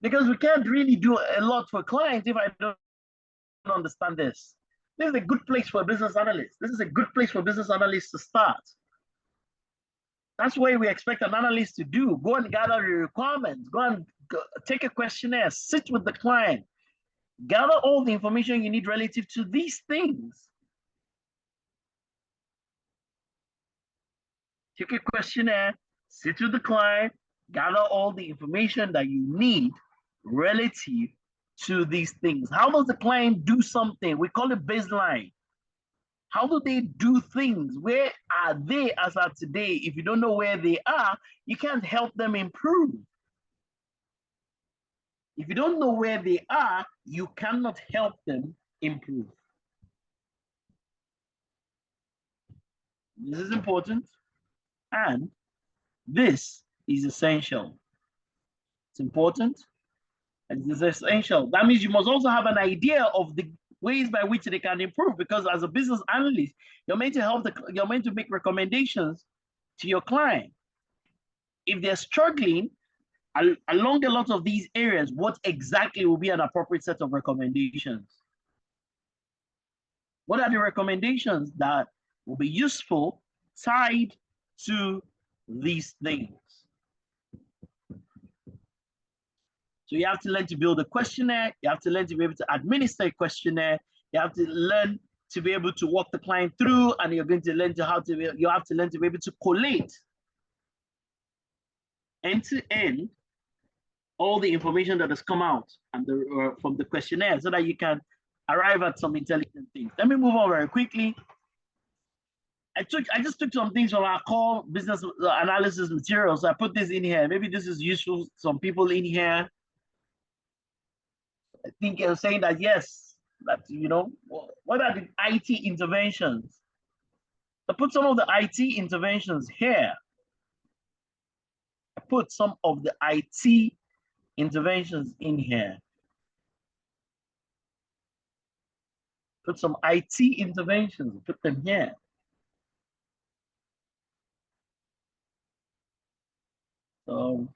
Because we can't really do a lot for clients if I don't understand this. This is a good place for a business analyst. This is a good place for business analysts to start. That's what we expect an analyst to do. Go and gather your requirements. Go take a questionnaire. Sit with the client. Gather all the information you need relative to these things. Take a questionnaire. Sit with the client. Gather all the information that you need relative to these things. How does the client do something? We call it baseline. How do they do things? Where are they as of today? If you don't know where they are, you can't help them improve. If you don't know where they are, you cannot help them improve. This is important, and this is essential. It's important, and it's essential. That means you must also have an idea of the ways by which they can improve, because as a business analyst, you're meant to you're meant to make recommendations to your client. If they're struggling along a lot of these areas, what exactly will be an appropriate set of recommendations? What are the recommendations that will be useful tied to these things? So you have to learn to build a questionnaire. You have to learn to be able to administer a questionnaire. You have to learn to be able to walk the client through, and you're going to learn you have to learn to be able to collate end-to-end all the information that has come out and from the questionnaire, so that you can arrive at some intelligent things. Let me move on very quickly. I just took some things from our core business analysis materials. So I put this in here. Maybe this is useful to some people in here. I think you're saying that, yes, that, you know, what are the IT interventions? I put some of the IT interventions here. I put some of the IT interventions in here. Put some IT interventions, put them here. So,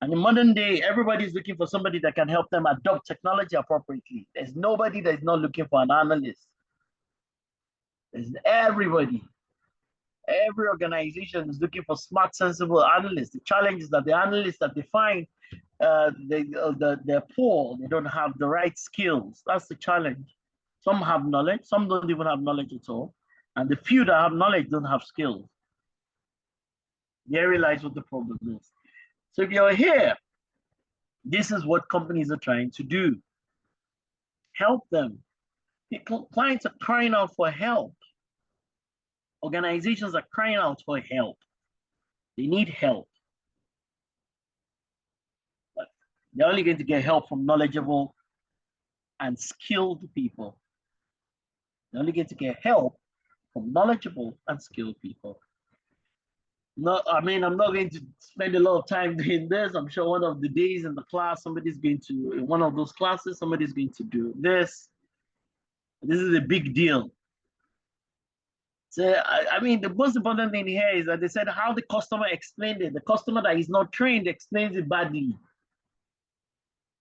and in modern day, everybody's looking for somebody that can help them adopt technology appropriately. There's nobody that's not looking for an analyst. There's everybody. Every organization is looking for smart, sensible analysts. The challenge is that the analysts that they find, they're poor. They don't have the right skills. That's the challenge. Some have knowledge. Some don't even have knowledge at all. And the few that have knowledge don't have skills. There lies what the problem is. So if you're here, this is what companies are trying to do. Help them. Clients are crying out for help. Organizations are crying out for help. They need help. But they're only going to get help from knowledgeable and skilled people. They're only going to get help from knowledgeable and skilled people. No, I mean, I'm not going to spend a lot of time doing this. I'm sure one of the days in the class, somebody's going to, in one of those classes, somebody's going to do this. This is a big deal. So, I mean, the most important thing here is that they said how the customer explained it. The customer that is not trained explains it badly.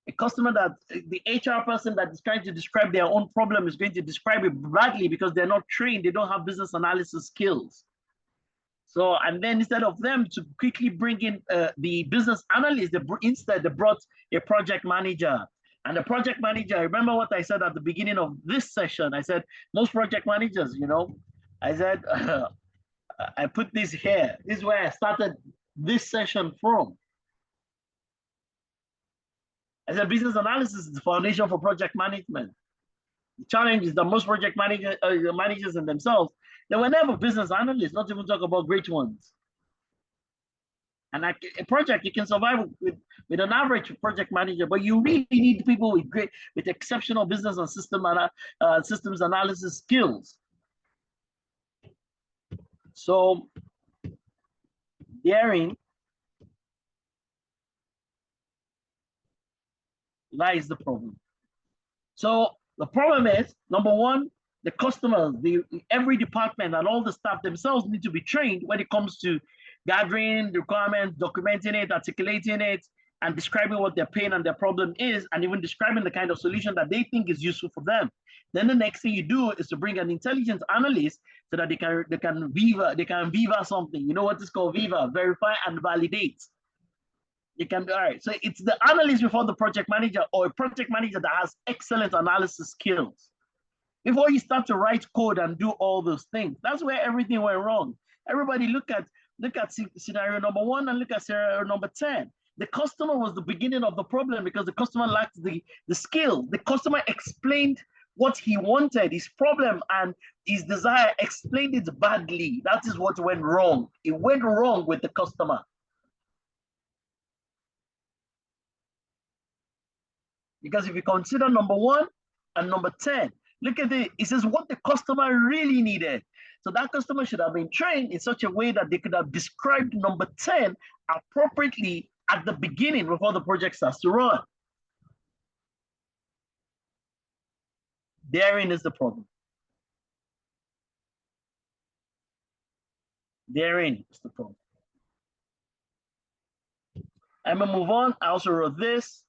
A customer that the HR person that is trying to describe their own problem is going to describe it badly because they're not trained. They don't have business analysis skills. So, and then instead of them to quickly bring in the business analyst, instead they brought a project manager. And the project manager, remember what I said at the beginning of this session? I said, most project managers, you know, I said, I put this here. This is where I started this session from. I said, business analysis is the foundation for project management. The challenge is that most project managers in themselves, they were never business analysts, not even talk about great ones. And a project, you can survive with an average project manager, but you really need people with exceptional business and systems analysis skills. So therein lies the problem. So the problem is, number one, the customers, every department and all the staff themselves need to be trained when it comes to gathering the requirements, documenting it, articulating it, and describing what their pain and their problem is, and even describing the kind of solution that they think is useful for them. Then the next thing you do is to bring an intelligence analyst so that they can Viva something. You know what is called Viva? Verify and validate. You can be all right. So it's the analyst before the project manager, or a project manager that has excellent analysis skills. Before you start to write code and do all those things, that's where everything went wrong. Everybody look at scenario number 1 and look at scenario number 10. The customer was the beginning of the problem because the customer lacked the skill. The customer explained what he wanted, his problem and his desire, explained it badly. That is what went wrong. It went wrong with the customer. Because if you consider number 1 and number 10, look at it. It says what the customer really needed. So that customer should have been trained in such a way that they could have described number 10 appropriately at the beginning before the project starts to run. Therein is the problem. Therein is the problem. I'm gonna move on. I also wrote this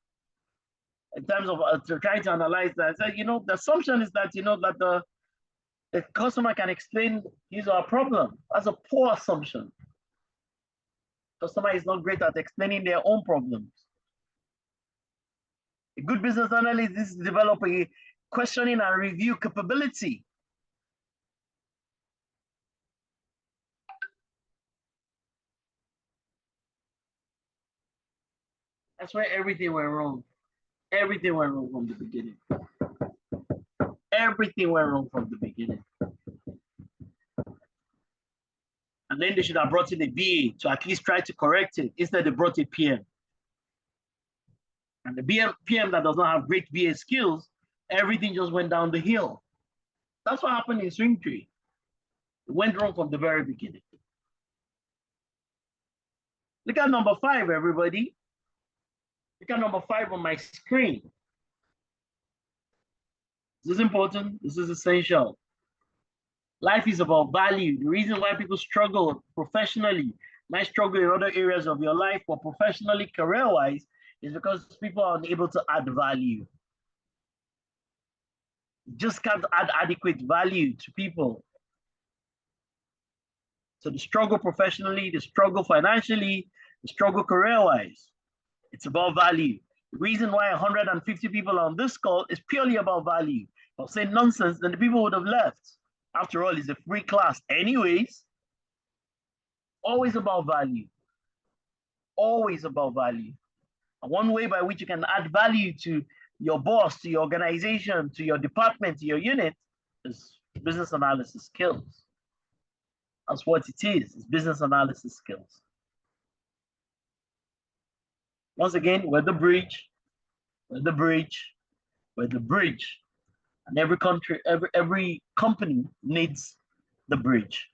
in terms of trying to analyze that. So, you know, the assumption is that, you know, that the customer can explain his or her problem. That's a poor assumption. Customer is not great at explaining their own problems. A good business analyst is to develop a questioning and review capability. That's where everything went wrong. Everything went wrong from the beginning. Everything went wrong from the beginning. And then they should have brought in a BA to at least try to correct it. Instead, they brought a PM. And the PM that does not have great BA skills, everything just went down the hill. That's what happened in Swing Tree. It went wrong from the very beginning. Look at number 5, everybody. Look at number 5 on my screen. This is important. This is essential. Life is about value. The reason why people struggle professionally, might struggle in other areas of your life, but professionally, career-wise, is because people are unable to add value. You just can't add adequate value to people. So the struggle professionally, the struggle financially, the struggle career-wise, it's about value. The reason why 150 people on this call is purely about value. If I was saying nonsense, then the people would have left. After all, it's a free class anyways. Always about value. Always about value. And one way by which you can add value to your boss, to your organization, to your department, to your unit, is business analysis skills. That's what it is. It's business analysis skills. Once again, we're the bridge. We're the bridge. We're the bridge. And every country, every company needs the bridge.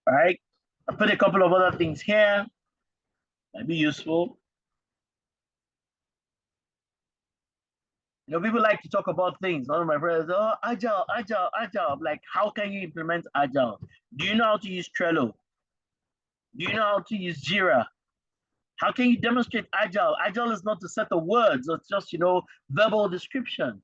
All right. I put a couple of other things here. Might be useful. You know, people like to talk about things. One of my friends, oh, agile, agile, agile. Like, how can you implement agile? Do you know how to use Trello? Do you know how to use Jira? How can you demonstrate agile? Agile is not a set of words. It's just, you know, verbal description.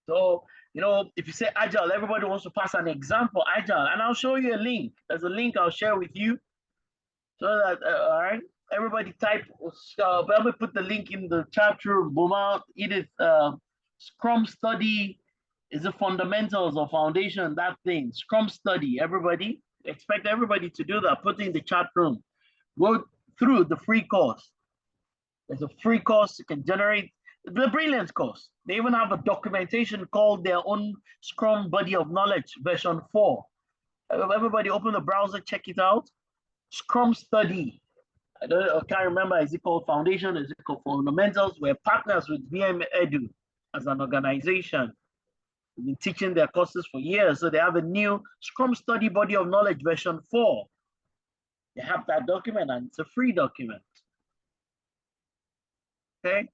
So, you know, if you say agile, everybody wants to pass an exam for agile. And I'll show you a link. There's a link I'll share with you. So that, all right, everybody type, let me put the link in the chat room. Boma, Edith, Scrum study, is the fundamentals or foundation, that thing. Scrum study, everybody. Expect everybody to do that. Put in the chat room. Go through the free course. There's a free course you can generate. The brilliant course. They even have a documentation called their own Scrum Body of Knowledge, version 4. Everybody open the browser, check it out. Scrum study. I can't remember, is it called Foundation? Is it called Fundamentals? We're partners with VM Edu as an organization. We've been teaching their courses for years. So they have a new Scrum Study Body of Knowledge version 4. They have that document and it's a free document. Okay.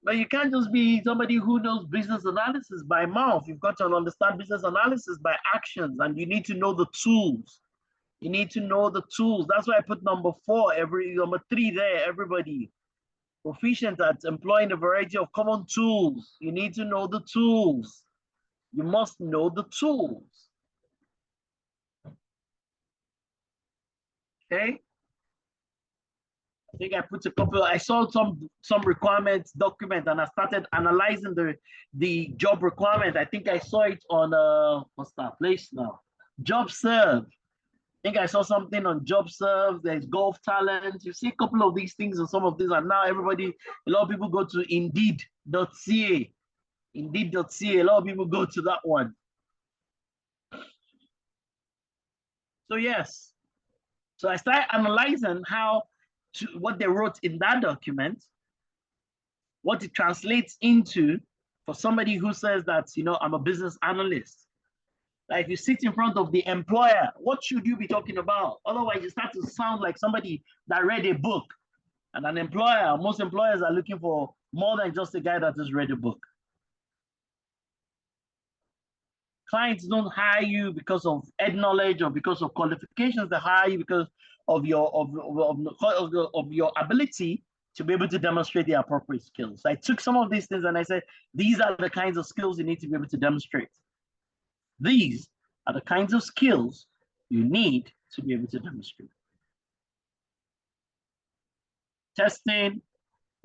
But you can't just be somebody who knows business analysis by mouth. You've got to understand business analysis by actions, and you need to know the tools. You need to know the tools. That's why I put number 4, number 3 there, everybody. Proficient at employing a variety of common tools. You need to know the tools. You must know the tools. Okay. I think I put a couple, I saw some requirements document and I started analyzing the job requirement. I think I saw it on, what's that place now? JobServe. I think I saw something on JobServe. There's Golf Talent. You see a couple of these things and some of these, and now everybody, a lot of people go to Indeed.ca. Indeed.ca. A lot of people go to that one. So yes. So I started analyzing what they wrote in that document, what it translates into for somebody who says that, you know, I'm a business analyst. Like, if you sit in front of the employer, what should you be talking about? Otherwise, you start to sound like somebody that read a book. And an employer, most employers are looking for more than just a guy that has read a book. Clients don't hire you because of head knowledge or because of qualifications. They hire you because of your ability to be able to demonstrate the appropriate skills. I took some of these things and I said, these are the kinds of skills you need to be able to demonstrate. These are the kinds of skills you need to be able to demonstrate. Testing,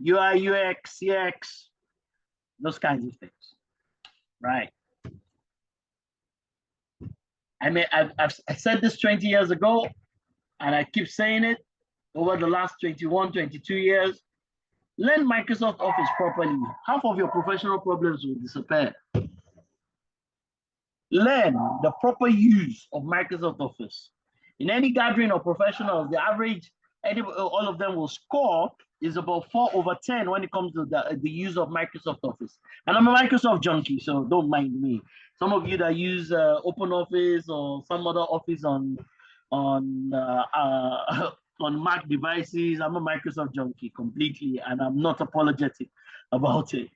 UI, UX, CX, those kinds of things, right? I mean, I said this 20 years ago, and I keep saying it over the last 21, 22 years. Learn Microsoft Office properly. Half of your professional problems will disappear. Learn the proper use of Microsoft Office. In any gathering of professionals, the average, all of them will score is about 4/10 when it comes to the use of Microsoft Office. And I'm a Microsoft junkie, so don't mind me. Some of you that use OpenOffice or some other office on Mac devices, I'm a Microsoft junkie completely, and I'm not apologetic about it.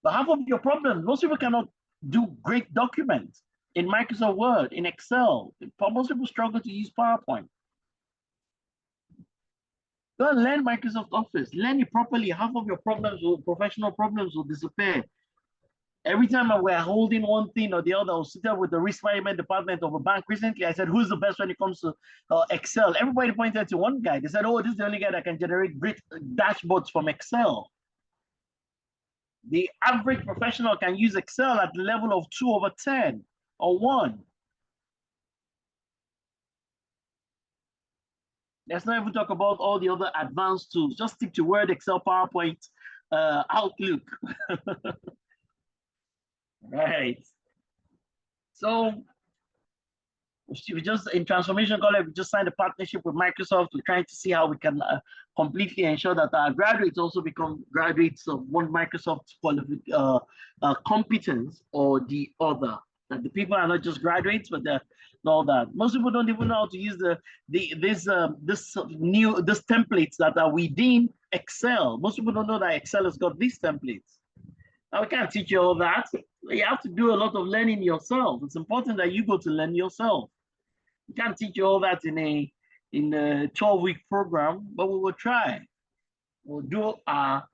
But half of your problems, most people cannot do great documents in Microsoft Word, in Excel. Most people struggle to use PowerPoint. Go and learn Microsoft Office. Learn it properly. Half of your problems, professional problems, will disappear. Every time we're holding one thing or the other, I was sitting there with the risk management department of a bank recently. I said, who's the best when it comes to Excel? Everybody pointed to one guy. They said, oh, this is the only guy that can generate great dashboards from Excel. The average professional can use Excel at the level of 2/10 or 1. Let's not even talk about all the other advanced tools. Just stick to Word, Excel, PowerPoint, Outlook. Right. So we just, in Transformation College, we just signed a partnership with Microsoft. We're trying to see how we can completely ensure that our graduates also become graduates of one Microsoft competence or the other. That the people are not just graduates, but they're all that. Most people don't even know how to use this templates that are within Excel. Most people don't know that Excel has got these templates. Now we can't teach you all that. You have to do a lot of learning yourself. It's important that you go to learn yourself. We can't teach you all that in a 12-week program, but we will try. We'll do our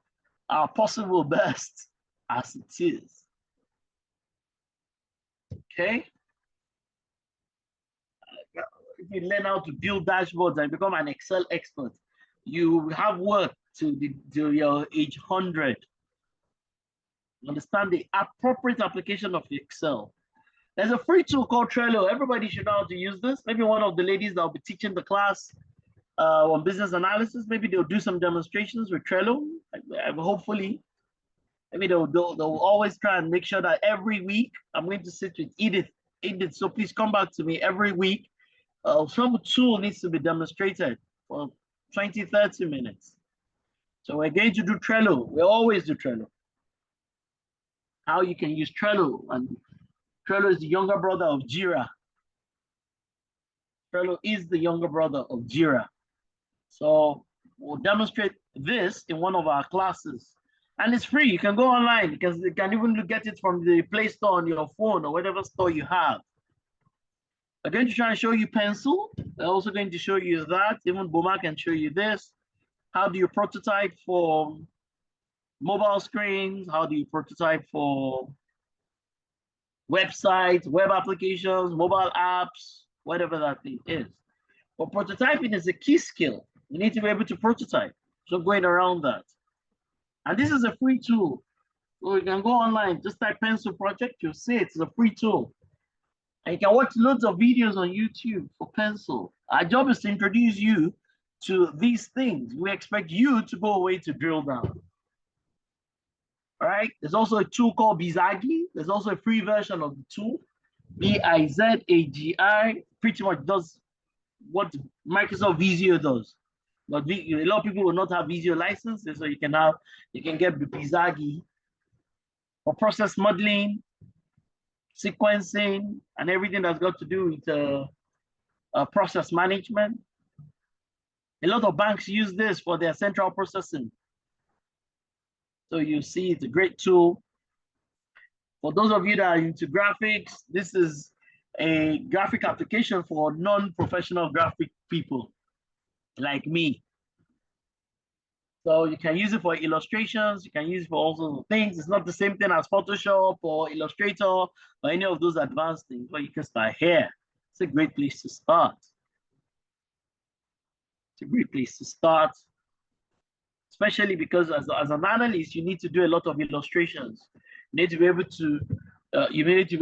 possible best as it is. Okay? If you learn how to build dashboards and become an Excel expert, you have work to your age 100. Understand the appropriate application of Excel. There's a free tool called Trello. Everybody should know how to use this. Maybe one of the ladies that will be teaching the class on business analysis, maybe they'll do some demonstrations with Trello. Hopefully, maybe they'll always try and make sure that every week I'm going to sit with Edith. Edith, so please come back to me every week. Some tool needs to be demonstrated for 20, 30 minutes. So we're going to do Trello. We always do Trello. How you can use Trello, and Trello is the younger brother of Jira. Trello is the younger brother of Jira. So we'll demonstrate this in one of our classes. And it's free. You can go online because you can even get it from the Play Store on your phone or whatever store you have. I'm going to try and show you Pencil. I'm also going to show you that. Even Boma can show you this. How do you prototype for mobile screens? How do you prototype for websites, web applications, mobile apps, whatever that thing is? But prototyping is a key skill. You need to be able to prototype. So going around that. And this is a free tool. So you can go online, just type Pencil Project, you'll see it's a free tool. And you can watch loads of videos on YouTube for Pencil. Our job is to introduce you to these things. We expect you to go away to drill down. All right, there's also a tool called Bizagi. There's also a free version of the tool. Bizagi pretty much does what Microsoft Visio does. But a lot of people will not have Visio licenses, so you can get Bizagi for process modeling, sequencing, and everything that's got to do with process management. A lot of banks use this for their central processing. So you see, it's a great tool. For those of you that are into graphics, this is a graphic application for non-professional graphic people like me. So you can use it for illustrations. You can use it for all sorts of things. It's not the same thing as Photoshop or Illustrator or any of those advanced things, but you can start here. It's a great place to start. It's a great place to start, especially because as an analyst, you need to do a lot of illustrations. You need to be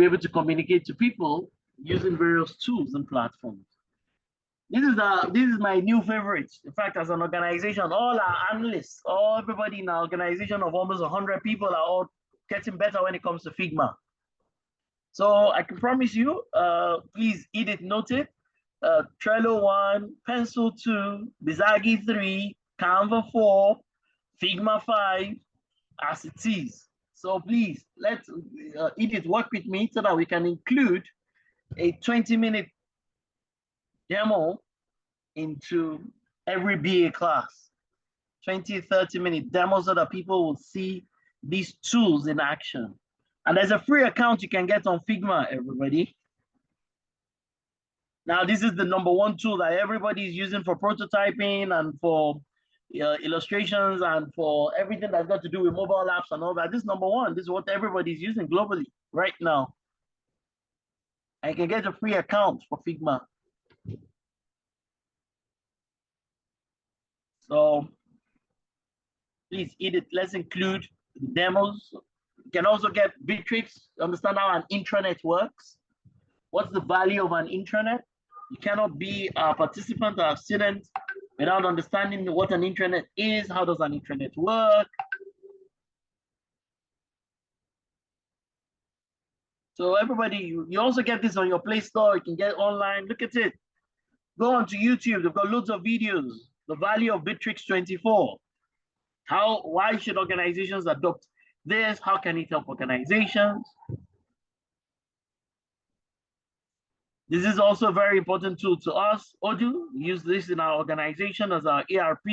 able to communicate to people using various tools and platforms. This is my new favorite. In fact, as an organization, all our analysts, everybody in our organization of almost 100 people are all getting better when it comes to Figma. So I can promise you, please Edith note it. Trello 1, Pencil 2, Bizagi 3, Canva 4, Figma 5, as it is. So please let Edith work with me so that we can include a 20-minute demo into every BA class. 20, 30-minute demo so that people will see these tools in action. And there's a free account you can get on Figma, everybody. Now, this is the #1 tool that everybody is using for prototyping and for illustrations and for everything that's got to do with mobile apps and all that. This is #1. This is what everybody's using globally right now. And you can get a free account for Figma. So please, Edith, let's include the demos. You can also get Bitrix, understand how an intranet works. What's the value of an intranet? You cannot be a participant or a student without understanding what an intranet is. How does an intranet work? So everybody, you also get this on your Play Store. You can get online. Look at it. Go onto YouTube. They've got loads of videos. The value of Bitrix 24. Why should organizations adopt this? How can it help organizations? This is also a very important tool to us. Odoo, we use this in our organization as our ERP.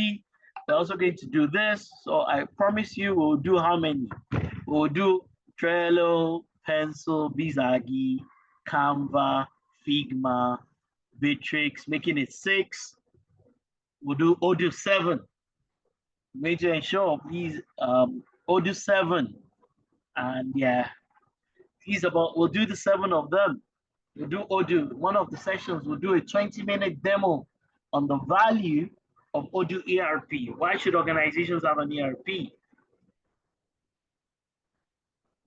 We're also going to do this. So I promise you we'll do how many? We'll do Trello, Pencil, Bizagi, Canva, Figma, Bitrix, making it 6. We'll do Odoo 7. Going to ensure, please, Odoo 7. And yeah, we'll do the 7 of them. We'll do Odoo. One of the sessions, we'll do a 20-minute demo on the value of Odoo ERP. Why should organizations have an ERP?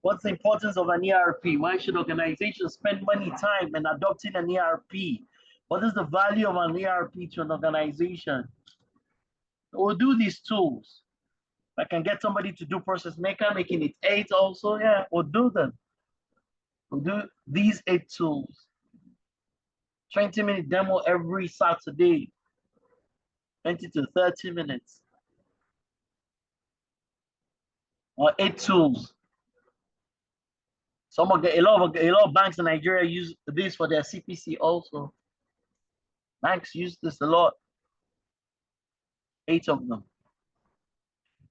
What's the importance of an ERP? Why should organizations spend money, time in adopting an ERP? What is the value of an ERP to an organization? We'll do these tools. If I can get somebody to do Process Maker, making it 8 also, yeah, we'll do them. We'll do these 8 tools. 20-minute demo every Saturday. 20 to 30 minutes. Or 8 tools. A lot of banks in Nigeria use this for their CPC also. Banks use this a lot. 8 of them.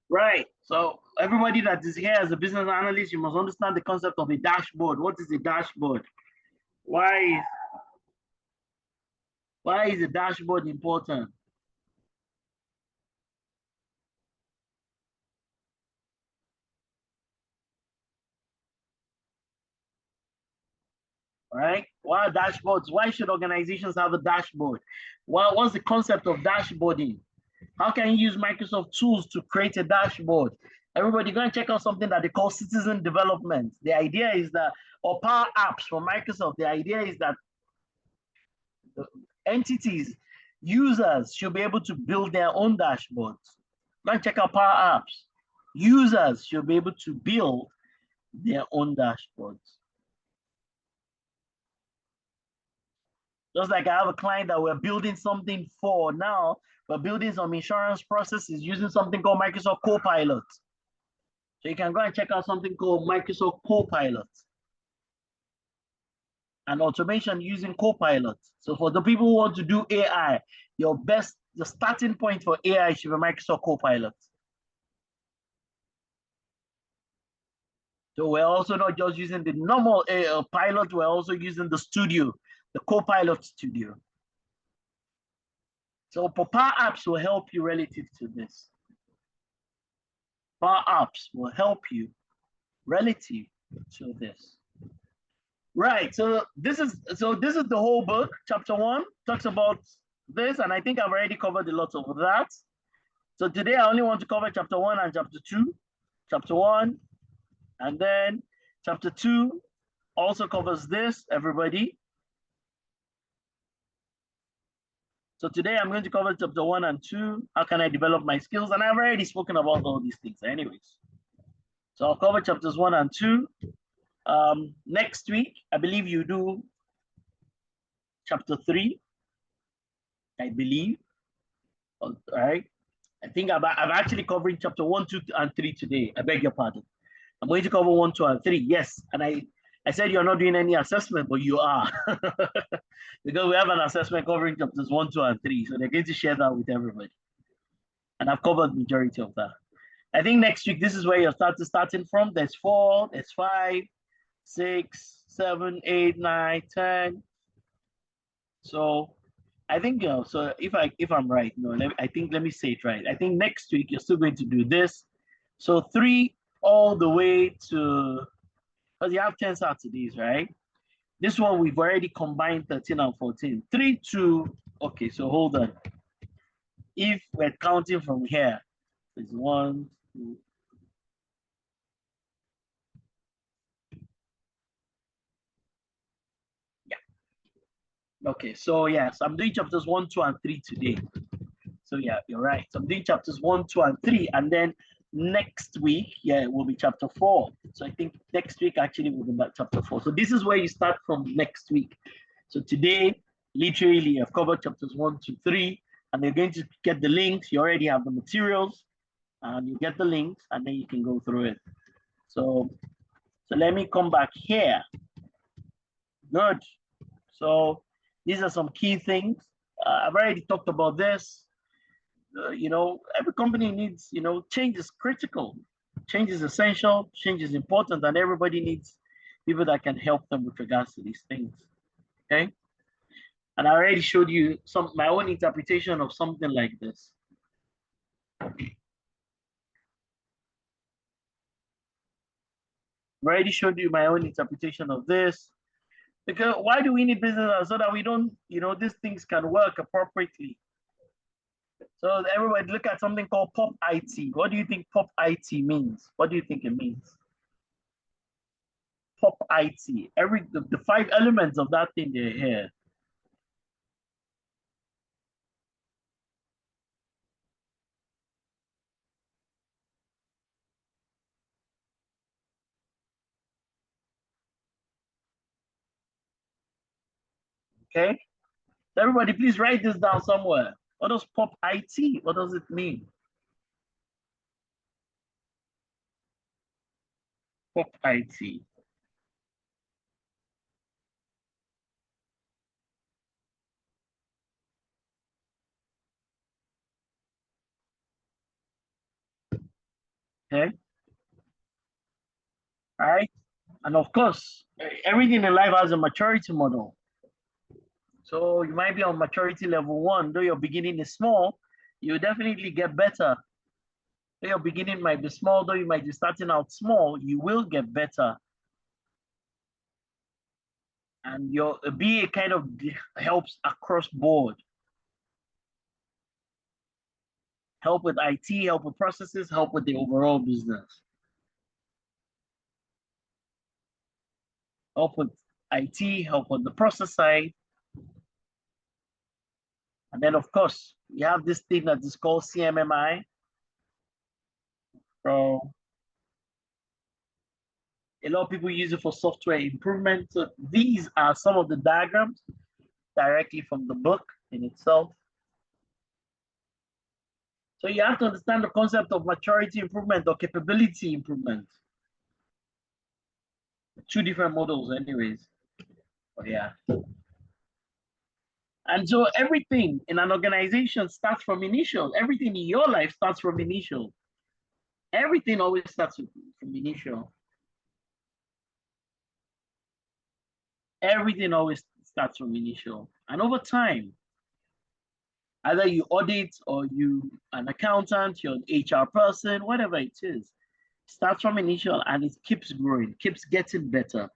Right. So everybody that is here as a business analyst, you must understand the concept of a dashboard. What is a dashboard? Why is a dashboard important? Right? Why dashboards? Why should organizations have a dashboard? What's the concept of dashboarding? How can you use Microsoft tools to create a dashboard? Everybody go and check out something that they call citizen development. The idea is that, or Power Apps from Microsoft, the idea is that entities, users should be able to build their own dashboards. Go and check out Power Apps. Users should be able to build their own dashboards. Just like I have a client that we're building something for now, we're building some insurance processes using something called Microsoft Copilot. So you can go and check out something called Microsoft Copilot. And automation using Copilot. So for the people who want to do AI, the starting point for AI should be Microsoft Copilot. So we're also not just using the normal pilot, we're also using the studio, the Copilot studio. So Power Apps will help you relative to this. Power Apps will help you relative to this. Right, so this is the whole book. Chapter 1 talks about this, and I think I've already covered a lot of that. So today I only want to cover chapter 1 and chapter 2. Chapter 1, and then chapter 2 also covers this, everybody. So today I'm going to cover chapter 1 and 2. How can I develop my skills? And I've already spoken about all these things anyways. So I'll cover chapters 1 and 2. Next week, I believe you do chapter 3, I believe. All right. I think I'm actually covering chapter 1, 2, and 3 today. I beg your pardon. I'm going to cover 1, 2, and 3. Yes. And I said you're not doing any assessment, but you are. Because we have an assessment covering chapters 1, 2, and 3. So they're going to share that with everybody. And I've covered the majority of that. I think next week, this is where you're starting from. There's 4, there's 5, 6, 7, 8, 9, 10. So I think, so if I'm right, let me say it right. I think next week you're still going to do this. So 3 all the way to, because you have 10 Saturdays, right? This one, we've already combined 13 and 14. 3 to, okay, so hold on. If we're counting from here, it's 1, 2. Yeah. Okay, so yes, I'm doing chapters 1, 2, and 3 today. So yeah, you're right. So I'm doing chapters 1, 2, and 3, and then next week, yeah, it will be chapter 4. So I think next week actually will be about chapter 4. So this is where you start from next week. So today, literally, I've covered chapters 1 to 3, and you're going to get the links. You already have the materials, and you get the links, and then you can go through it. So let me come back here. Good. So These are some key things. I've already talked about this. Every company needs, change is critical. Change is essential, change is important, and everybody needs people that can help them with regards to these things. Okay. And I already showed you my own interpretation of something like this. I already showed you my own interpretation of this. Because why do we need business? So that we don't, these things can work appropriately. So everybody look at something called pop IT. What do you think pop IT means? What do you think it means? Pop IT. The 5 elements of that thing they're here. Okay. So everybody, please write this down somewhere. What does pop IT? What does it mean? Pop IT. Okay. All right. And of course, everything in life has a maturity model. So you might be on maturity level 1, though your beginning is small, you'll definitely get better. Though your beginning might be small, though you might be starting out small, you will get better. And your BA kind of helps across board. Help with IT, help with processes, help with the overall business. Help with IT, help with the process side. And then of course, you have this thing that is called CMMI. So a lot of people use it for software improvement. So these are some of the diagrams directly from the book in itself. So you have to understand the concept of maturity improvement or capability improvement. 2 different models anyways. But yeah. And so everything in an organization starts from initial. Everything in your life starts from initial. Everything always starts from initial. Everything always starts from initial. And over time, either you audit or you an accountant, you're an HR person, whatever it is, starts from initial and it keeps growing, keeps getting better.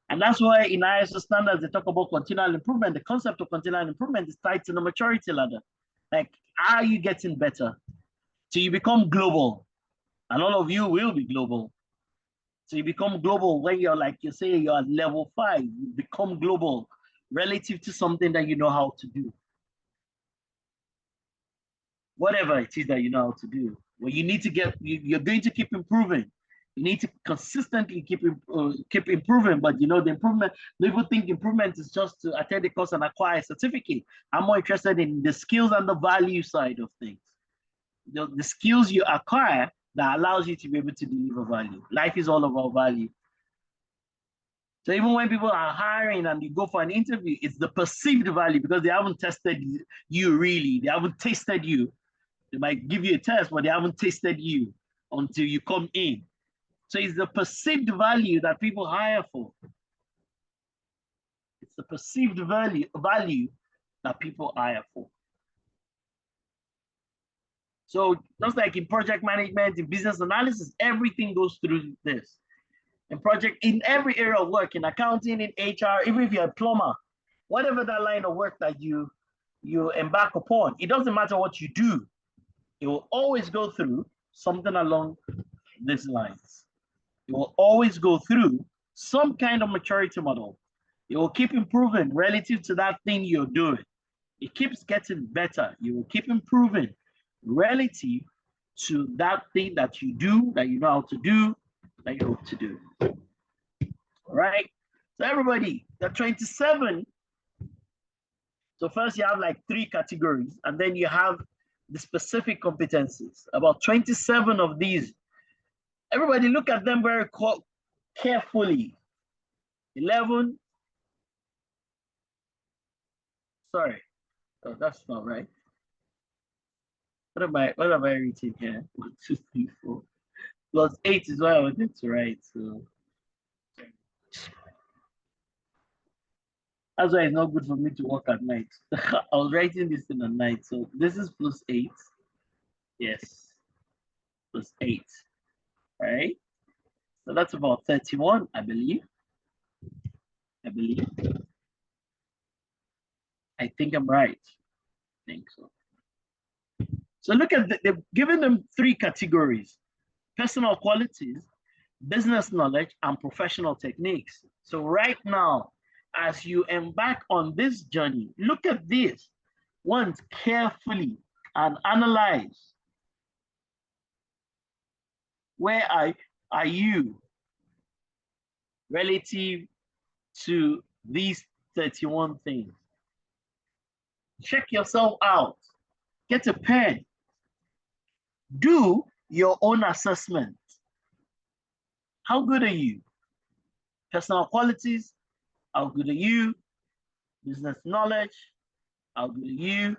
And that's why in ISO standards, they talk about continual improvement. The concept of continual improvement is tied to the maturity ladder. Like, are you getting better? So you become global, and all of you will be global. So you become global when you're like, you say you're at level 5, you become global relative to something that you know how to do. Whatever it is that you know how to do. Well, you need to you're going to keep improving. You need to consistently keep improving, but the improvement, people think improvement is just to attend the course and acquire a certificate. I'm more interested in the skills and the value side of things. The skills you acquire that allows you to be able to deliver value. Life is all about value. So even when people are hiring and you go for an interview, it's the perceived value because they haven't tested you really. They haven't tasted you. They might give you a test, but they haven't tasted you until you come in. So it's the perceived value that people hire for. It's the perceived value that people hire for. So just like in project management, in business analysis, everything goes through this. In every area of work, in accounting, in HR, even if you're a plumber, whatever that line of work that you embark upon, it doesn't matter what you do. It will always go through something along these lines. It will always go through some kind of maturity model. It will keep improving relative to that thing you're doing. It keeps getting better. You will keep improving relative to that thing that you do, that you know how to do, that you hope to do. All right. So everybody, the 27. So first you have like 3 categories, and then you have the specific competencies. About 27 of these. Everybody look at them very carefully. 11, sorry. Oh, that's not right. What am I written here? 1, 2, 3, 4. Plus 8 is what I wanted to write. So that's why it's not good for me to work at night. I was writing this in the night. So this is plus 8. Yes. Plus 8. Right? So that's about 31, I believe. I think I'm right. I think so. So look at they've given them 3 categories: personal qualities, business knowledge, and professional techniques. So right now, as you embark on this journey, look at this once carefully and analyze. Where are you relative to these 31 things? Check yourself out. Get a pen. Do your own assessment. How good are you? Personal qualities, how good are you? Business knowledge, how good are you?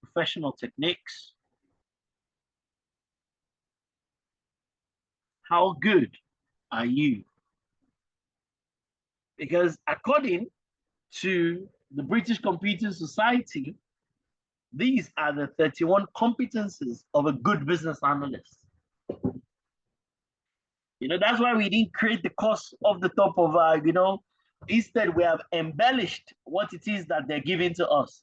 Professional techniques, how good are you? Because according to the British Computing Society, these are the 31 competencies of a good business analyst. You know, that's why we didn't create the course off the top of, instead we have embellished what it is that they're giving to us.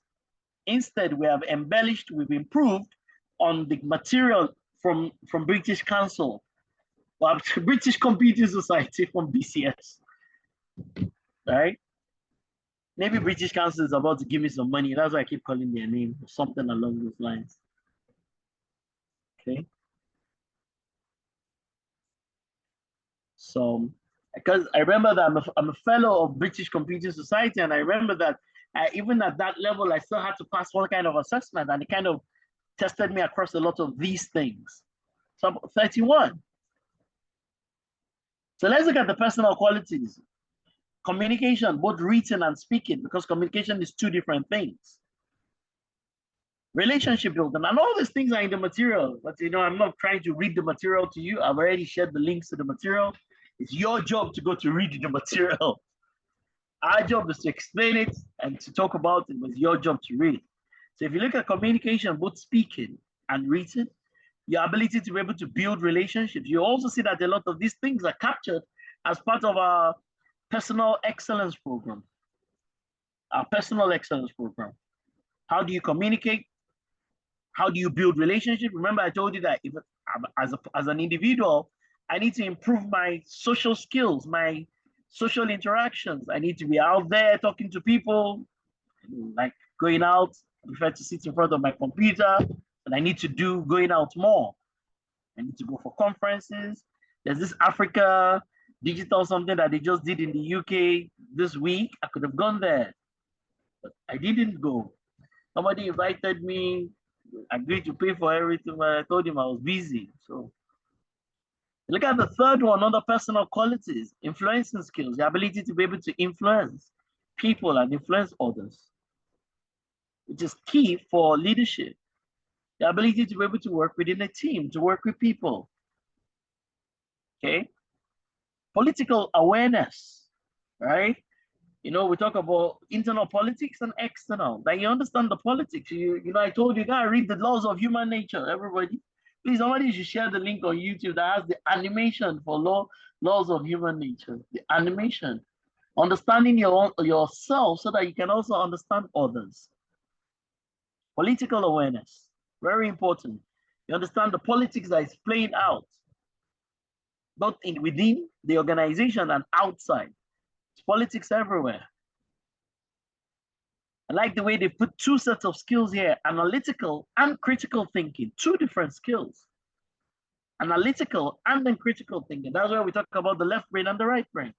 Instead, we have embellished, we've improved on the material from British Council, or British Computing Society from BCS, right? Maybe British Council is about to give me some money. That's why I keep calling their name, or something along those lines. Okay. So, because I remember that I'm a fellow of British Computing Society, and I remember that even at that level, I still had to pass one kind of assessment, and it kind of tested me across a lot of these things. So 31. So let's look at the personal qualities. Communication, both written and speaking, because communication is 2 different things. Relationship building, and all these things are in the material, but I'm not trying to read the material to you. I've already shared the links to the material. It's your job to go to read the material. Our job is to explain it and to talk about it, but it's your job to read. So if you look at communication, both speaking and written, your ability to be able to build relationships, you also see that a lot of these things are captured as part of our personal excellence program. Our personal excellence program. How do you communicate? How do you build relationships? Remember, I told you that if, as an individual, I need to improve my social skills, my social interactions. I need to be out there talking to people, like going out. I prefer to sit in front of my computer, and I need to do going out more. I need to go for conferences. There's this Africa digital something that they just did in the UK this week. I could have gone there, but I didn't go. Somebody invited me, agreed to pay for everything, but I told him I was busy. So look at the third one, other personal qualities, influencing skills, the ability to be able to influence people and influence others, which is key for leadership. The ability to be able to work within a team, to work with people. Okay. Political awareness, right? We talk about internal politics and external. That you understand the politics. I told you, gotta read the laws of human nature. Everybody, please, somebody should share the link on YouTube that has the animation for laws of human nature. The animation, understanding yourself so that you can also understand others. Political awareness, very important. You understand the politics that is playing out, both within the organization and outside. It's politics everywhere. I like the way they put 2 sets of skills here, analytical and critical thinking, 2 different skills. Analytical and then critical thinking. That's why we talk about the left brain and the right brain.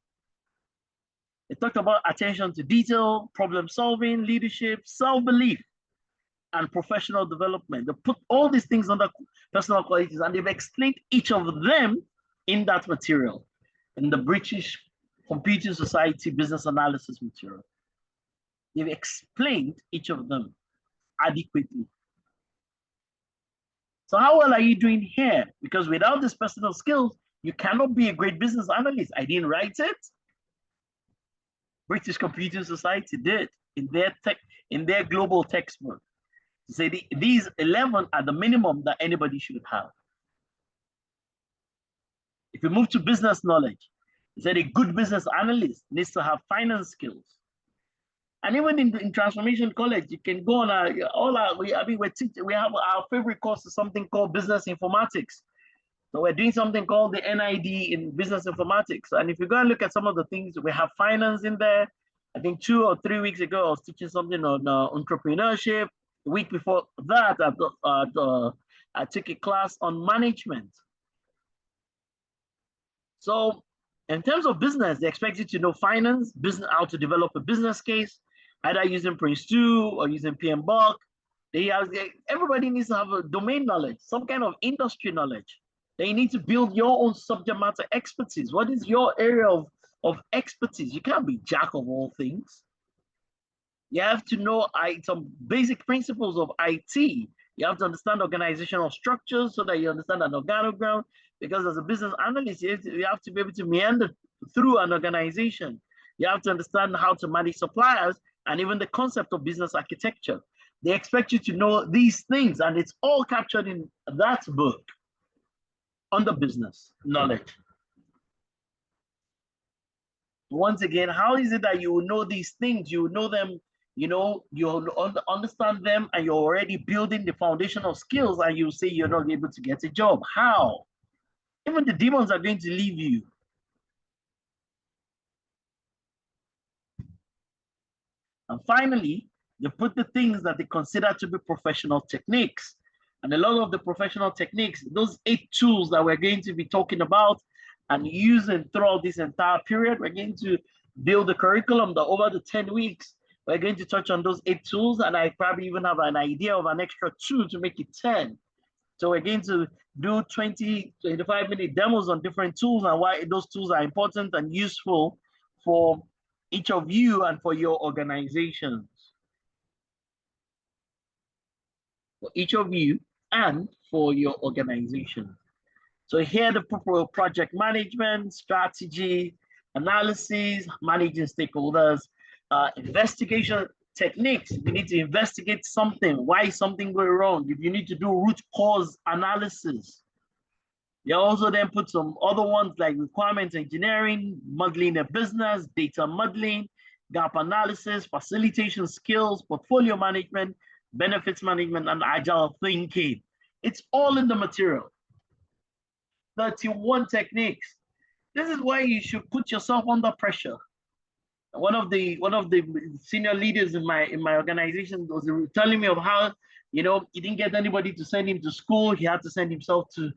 They talked about attention to detail, problem solving, leadership, self-belief, and professional development. They put all these things under personal qualities, and they've explained each of them in that material, in the British Computing Society business analysis material. They've explained each of them adequately. So how well are you doing here? Because without these personal skills, you cannot be a great business analyst. I didn't write it. British Computing Society did in their global textbook. Say these 11 are the minimum that anybody should have. If you move to business knowledge, he said a good business analyst needs to have finance skills. And even in Transformation College, you can go on we have our favorite course is something called business informatics. So we're doing something called the NID in business informatics. And if you go and look at some of the things, we have finance in there. I think 2 or 3 weeks ago, I was teaching something on entrepreneurship. The week before that, I took a class on management. So in terms of business, they expect you to know finance, business, how to develop a business case, either using Prince 2 or using PMBOK. Everybody needs to have a domain knowledge, some kind of industry knowledge. They need to build your own subject matter expertise. What is your area of expertise? You can't be jack of all things. You have to know some basic principles of IT. You have to understand organizational structures so that you understand an organogram. Because as a business analyst, you have to be able to meander through an organization. You have to understand how to manage suppliers and even the concept of business architecture. They expect you to know these things, and it's all captured in that book under business knowledge. Once again, how is it that you will know these things? You will know them, you'll understand them, and you're already building the foundational skills, and you say you're not able to get a job. How? Even the demons are going to leave you. And finally, they put the things that they consider to be professional techniques. And a lot of the professional techniques, those 8 tools that we're going to be talking about and using throughout this entire period, we're going to build a curriculum that over the 10 weeks, we're going to touch on those 8 tools. And I probably even have an idea of an extra 2 to make it 10. So we're going to do 20, 25-minute demos on different tools and why those tools are important and useful for each of you and for your organizations. For each of you and for your organization. So here the project management, strategy, analysis, managing stakeholders, investigation techniques. You need to investigate something. Why is something going wrong? If you need to do root cause analysis. You also then put some other ones like requirements engineering, modeling a business, data modeling, gap analysis, facilitation skills, portfolio management, benefits management, and agile thinking. It's all in the material. 31 techniques. This is why you should put yourself under pressure. One of the senior leaders in my organization was telling me of how, he didn't get anybody to send him to school. He had to send himself to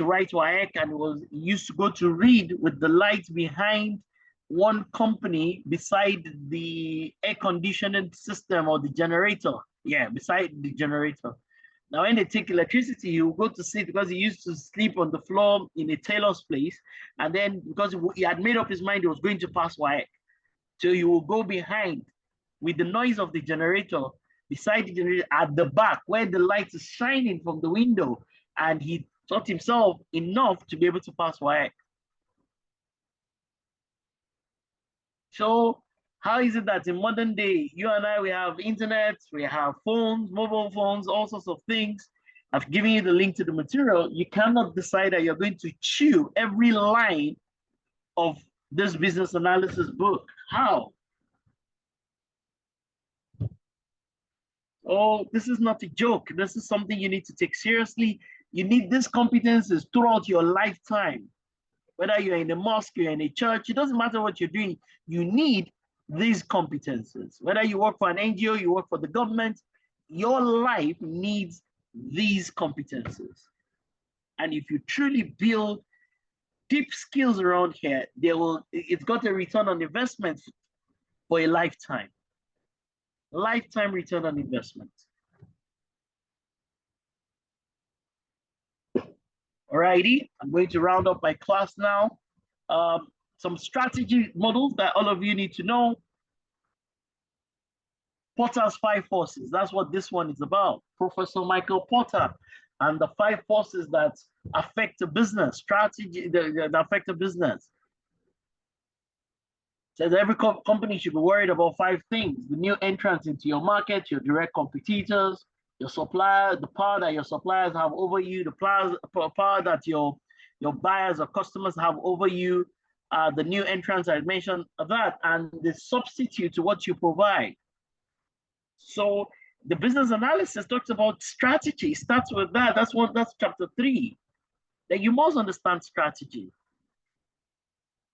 write WAEC, and he used to go to read with the light behind one company beside the air conditioning system or the generator. Yeah, beside the generator. Now, when they take electricity, he will go to sleep because he used to sleep on the floor in a tailor's place. And then because he had made up his mind he was going to pass WAEC. So he will go behind with the noise of the generator, beside the generator at the back where the light is shining from the window. And he taught himself enough to be able to pass WAEC. So how is it that in modern day, you and I, we have internet, we have phones, mobile phones, all sorts of things. I've given you the link to the material. You cannot decide that you're going to chew every line of this business analysis book. How? Oh, this is not a joke. This is something you need to take seriously. You need these competencies throughout your lifetime. Whether you're in a mosque, you're in a church, it doesn't matter what you're doing. You need these competencies. Whether you work for an NGO, you work for the government, your life needs these competencies. And if you truly build deep skills around here, it's got a return on investment for a lifetime. Lifetime return on investment. Alrighty, I'm going to round up my class now. Some strategy models that all of you need to know. Porter's 5 forces. That's what this one is about. Professor Michael Porter and the 5 forces that affect the business strategy, that affect the business. Says every company should be worried about 5 things: the new entrants into your market, your direct competitors, your supplier, the power that your suppliers have over you, the power that your buyers or customers have over you, the new entrants I mentioned that, and the substitute to what you provide. So the business analysis talks about strategy. It starts with that. That's chapter 3. That you must understand strategy.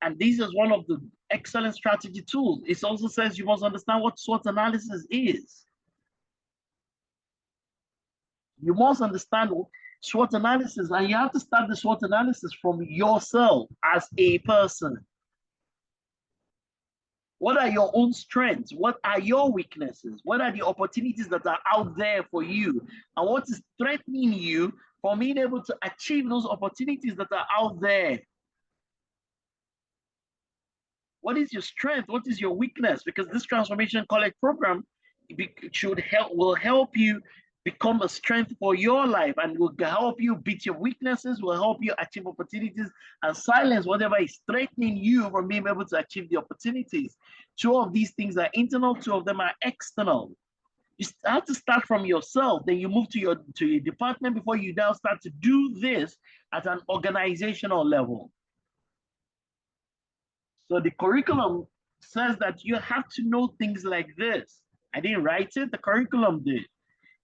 And this is one of the excellent strategy tools. It also says you must understand what SWOT analysis is. You must understand SWOT analysis, and you have to start the SWOT analysis from yourself as a person. What are your own strengths? What are your weaknesses? What are the opportunities that are out there for you? And what is threatening you from being able to achieve those opportunities that are out there? What is your strength? What is your weakness? Because this transformation college program will help you become a strength for your life, and will help you beat your weaknesses, will help you achieve opportunities, and silence whatever is threatening you from being able to achieve the opportunities. 2 of these things are internal, 2 of them are external. You have to start from yourself, then you move to your department before you now start to do this at an organizational level. So the curriculum says that you have to know things like this. I didn't write it, the curriculum did.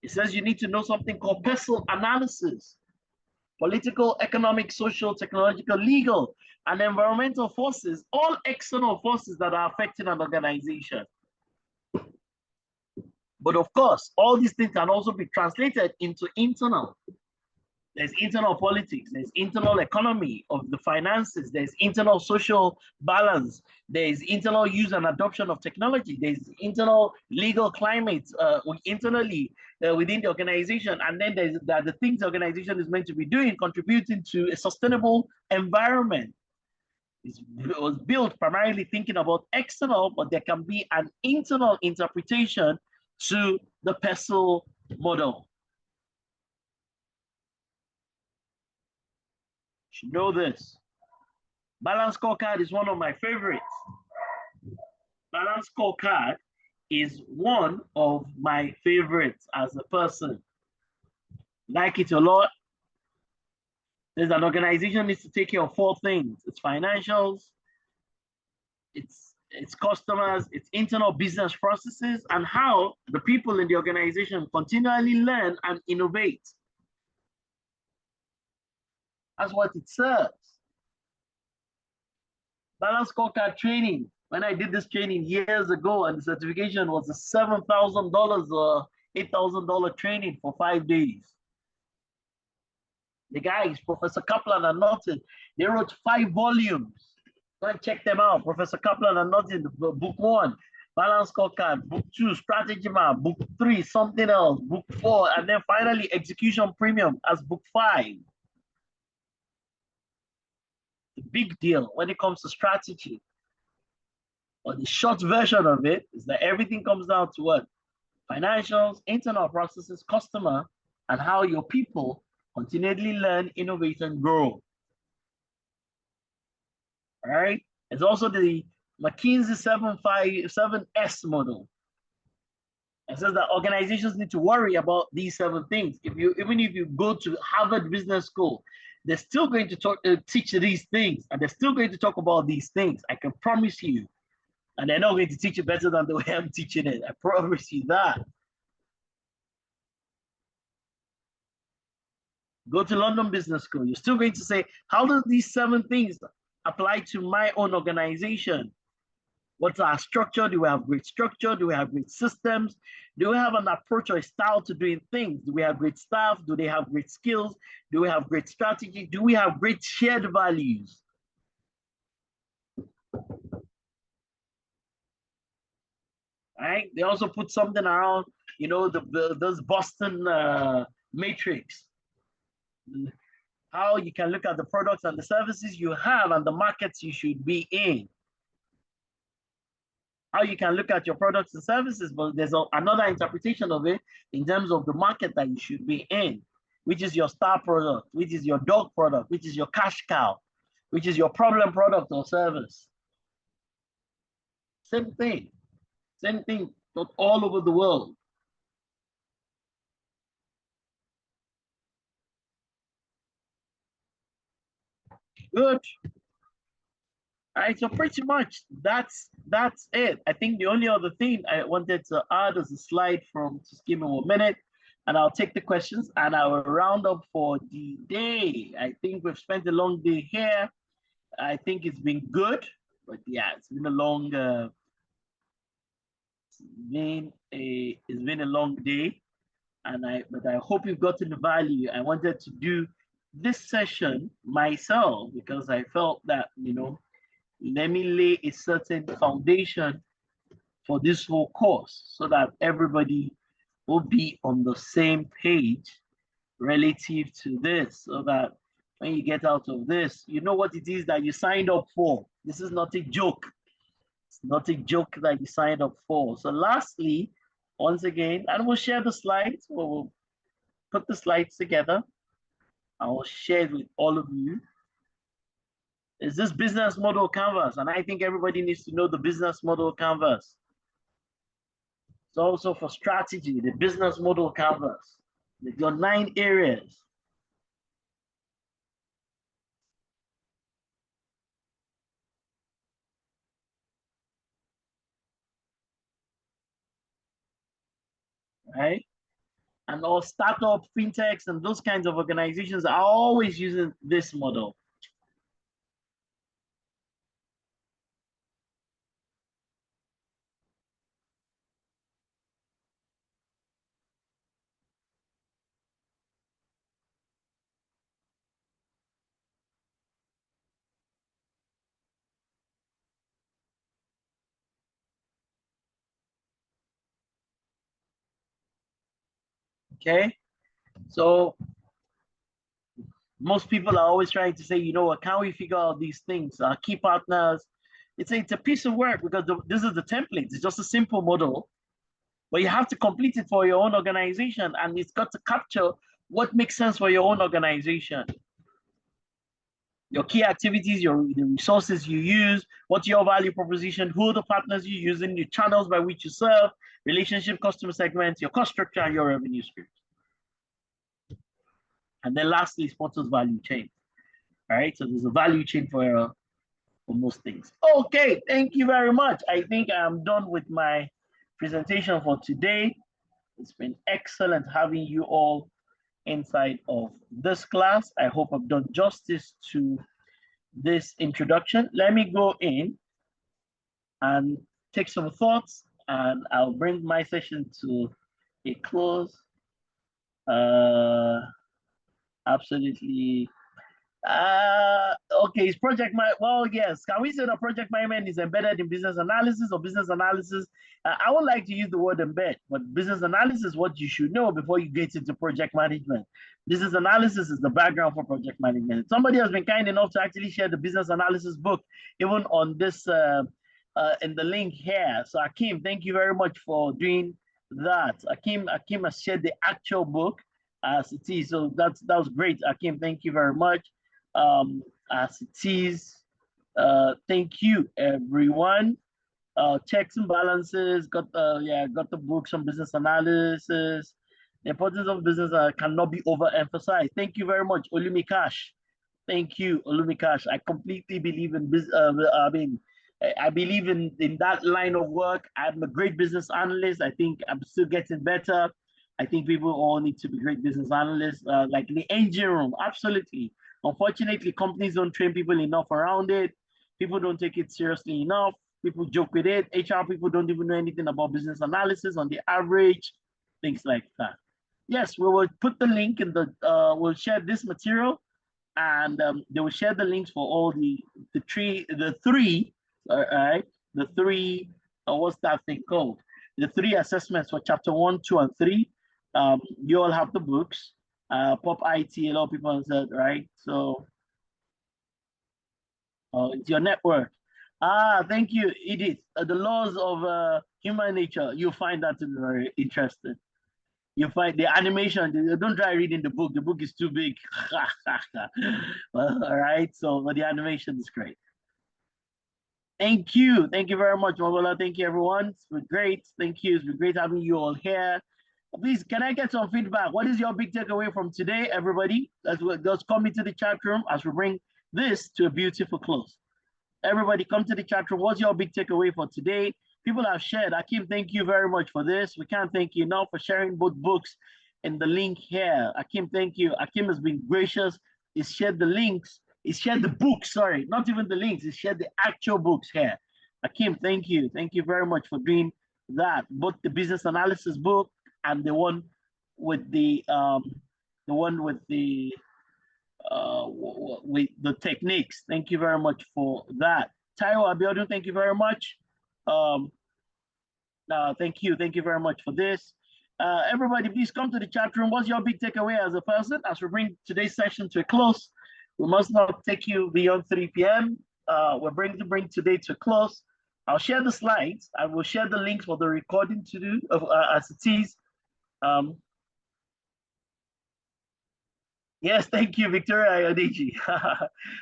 It says you need to know something called personal analysis, political, economic, social, technological, legal, and environmental forces, all external forces that are affecting an organization. But of course, all these things can also be translated into internal. There's internal politics, there's internal economy of the finances, there's internal social balance, there's internal use and adoption of technology, there's internal legal climate internally within the organization, and then there's the things the organization is meant to be doing, contributing to a sustainable environment. It was built primarily thinking about external, but there can be an internal interpretation to the PESTLE model. You should know this. Balance scorecard is one of my favorites. Balance scorecard is one of my favorites as a person. Like it a lot. There's an organization needs to take care of 4 things. It's financials, it's customers, it's internal business processes, and how the people in the organization continually learn and innovate. That's what it serves. Balance scorecard training. When I did this training years ago, and the certification was a $7,000 or $8,000 training for 5 days. The guys, Professor Kaplan and Norton, they wrote 5 volumes. Go and check them out. Professor Kaplan and Norton, book 1, Balance Scorecard, book 2, Strategy Map, book 3, something else, book 4, and then finally Execution Premium as book 5. The big deal when it comes to strategy, or the short version of it, is that everything comes down to what? Financials, internal processes, customer, and how your people continually learn, innovate, and grow. All right. There's also the McKinsey 7S model. It says that organizations need to worry about these 7 things. Even if you go to Harvard Business School, they're still going to teach these things, and they're still going to talk about these things. I can promise you. And they're not going to teach it better than the way I'm teaching it. I promise you that. Go to London Business School. You're still going to say, how do these 7 things apply to my own organization? What's our structure? Do we have great structure? Do we have great systems? Do we have an approach or a style to doing things? Do we have great staff? Do they have great skills? Do we have great strategy? Do we have great shared values? Right? They also put something around, you know, those Boston matrix. How you can look at the products and the services you have and the markets you should be in. how you can look at your products and services, but there's another interpretation of it in terms of the market that you should be in, which is your star product, which is your dog product, which is your cash cow, which is your problem product or service. Same thing, but all over the world. Good. All right, so pretty much that's it. I think the only other thing I wanted to add is a slide from, just give me 1 minute, and I'll take the questions and I will round up for the day. I think we've spent a long day here. I think it's been good, but yeah, it's been a long it's been a long day, and but I hope you've gotten the value. I wanted to do this session myself because I felt that, you know, let me lay a certain foundation for this whole course so that everybody will be on the same page relative to this, so that when you get out of this, you know what it is that you signed up for. This is not a joke. It's not a joke that you signed up for. So lastly, once again, and we'll share the slides, we'll put the slides together. I will share it with all of you. Is this business model canvas? And I think everybody needs to know the business model canvas. It's also for strategy, the business model canvas. Your 9 areas. Right? And all startup, fintechs, and those kinds of organizations are always using this model. Okay, so most people are always trying to say, you know what, can we figure out these things? Key partners, it's a piece of work because this is the template. It's just a simple model, but you have to complete it for your own organization, and it's got to capture what makes sense for your own organization. Your key activities, the resources you use, what's your value proposition, who are the partners you're using, the channels by which you serve, relationship, customer segments, your cost structure, and your revenue streams. And then lastly, sponsors value chain. All right, so there's a value chain for most things. Okay, thank you very much. I think I'm done with my presentation for today. It's been excellent having you all inside of this class. I hope I've done justice to this introduction. Let me go in and take some thoughts, and I'll bring my session to a close. Absolutely. Okay, is project management, well, yes. Can we say that project management is embedded in business analysis or business analysis? I would like to use the word embed, but business analysis is what you should know before you get into project management. Business analysis is the background for project management. Somebody has been kind enough to actually share the business analysis book, even on this, in the link here. So Akim, thank you very much for doing that. Akim has shared the actual book as it is. So that was great. Akim, thank you very much. As it is. Thank you, everyone. Checks and balances. Got the books on business analysis. The importance of business cannot be overemphasized. Thank you very much, Olumikash. Thank you, Olumikash. I completely believe in business. I believe in that line of work. I'm a great business analyst. I think I'm still getting better. I think people all need to be great business analysts, like in the engine room. Absolutely. Unfortunately, companies don't train people enough around it. People don't take it seriously enough. People joke with it. HR people don't even know anything about business analysis on the average, things like that. Yes, we will put the link in the, we'll share this material, and they will share the links for all the three, all right, the three, what's that thing called? The 3 assessments for chapter 1, 2, and 3. You all have the books. Pop IT, a lot of people have said, right? So it's your network. Thank you, Edith. The laws of human nature, you find that to be very interesting. You find the animation, don't try reading the book. The book is too big. Well, all right, so but the animation is great. Thank you. Thank you very much, Mabola. Thank you, everyone. It's been great. Thank you. It's been great having you all here. Please, can I get some feedback? What is your big takeaway from today, everybody? Let's come into the chat room as we bring this to a beautiful close. Everybody come to the chat room. What's your big takeaway for today? People have shared. Akim, thank you very much for this. We can't thank you enough for sharing both books in the link here. Akim, thank you. Akim has been gracious. He's shared the links. He's shared the books, sorry, not even the links. He's shared the actual books here. Akim, thank you. Thank you very much for doing that. Both the business analysis book and the one with the with the techniques. Thank you very much for that. Taiwo Abiodun, thank you very much. Thank you very much for this. Everybody, please come to the chat room. What's your big takeaway as a person? As we bring today's session to a close, we must not take you beyond 3 p.m. We're going to bring today to a close. I'll share the slides. I will share the links for the recording to do as it is. Yes, thank you, Victoria Ayodiji.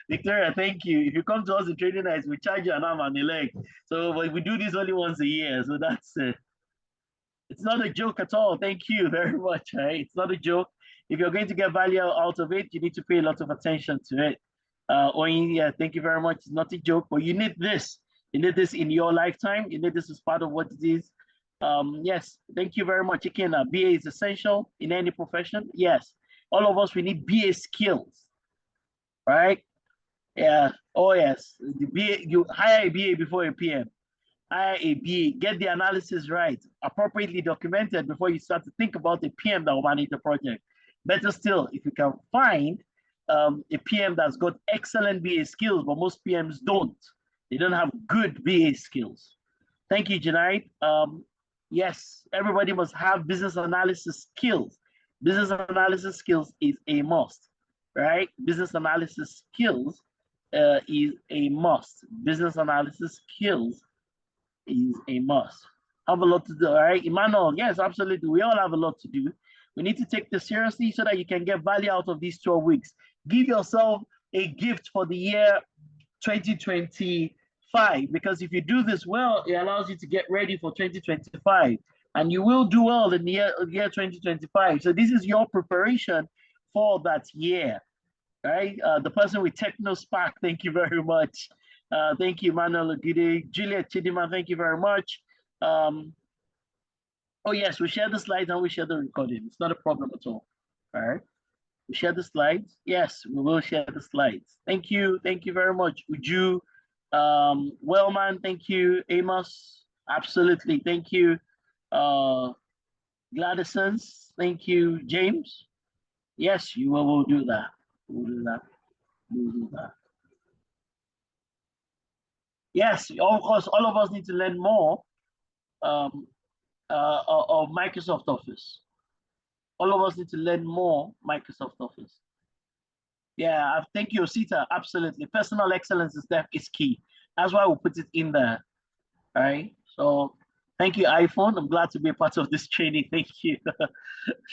Victoria, thank you. If you come to us in training nights, we charge you an arm and a leg. So we do this only once a year. So that's it's not a joke at all. Thank you very much. Right? It's not a joke. If you're going to get value out of it, you need to pay a lot of attention to it. Yeah, thank you very much. It's not a joke, but you need this. You need this in your lifetime. You need this as part of what it is. Yes, thank you very much. Again, BA is essential in any profession. Yes, all of us, we need BA skills, right? Yeah. Oh, yes. The BA, you hire a BA before a PM. Hire a BA, get the analysis right, appropriately documented before you start to think about a PM that will manage the project. Better still, if you can find a PM that's got excellent BA skills, but most PMs don't. They don't have good BA skills. Thank you, Junaid. Yes, everybody must have business analysis skills. Business analysis skills is a must, right? Business analysis skills is a must. Business analysis skills is a must. Have a lot to do, all right? Emmanuel, yes, absolutely. We all have a lot to do. We need to take this seriously so that you can get value out of these 12 weeks. Give yourself a gift for the year 2025, because if you do this well, it allows you to get ready for 2025, and you will do well in the year 2025. So this is your preparation for that year, right? The person with TechnoSpark, thank you very much. Thank you, Manuel Odejide. Juliet Chidima, thank you very much. Oh yes, we share the slides and we share the recording. It's not a problem at all. All right. We share the slides. Yes, we will share the slides. Thank you very much. Uju, Wellman, thank you. Amos, absolutely, thank you. Gladysons, thank you. James, yes, you will do that. We'll do that. We'll do that. Yes, of course, all of us need to learn more of Microsoft Office. All of us need to learn more Microsoft Office. Yeah, thank you, Sita. Absolutely. Personal excellence is key. That's why we put it in there. All right. So thank you, iPhone. I'm glad to be a part of this training. Thank you.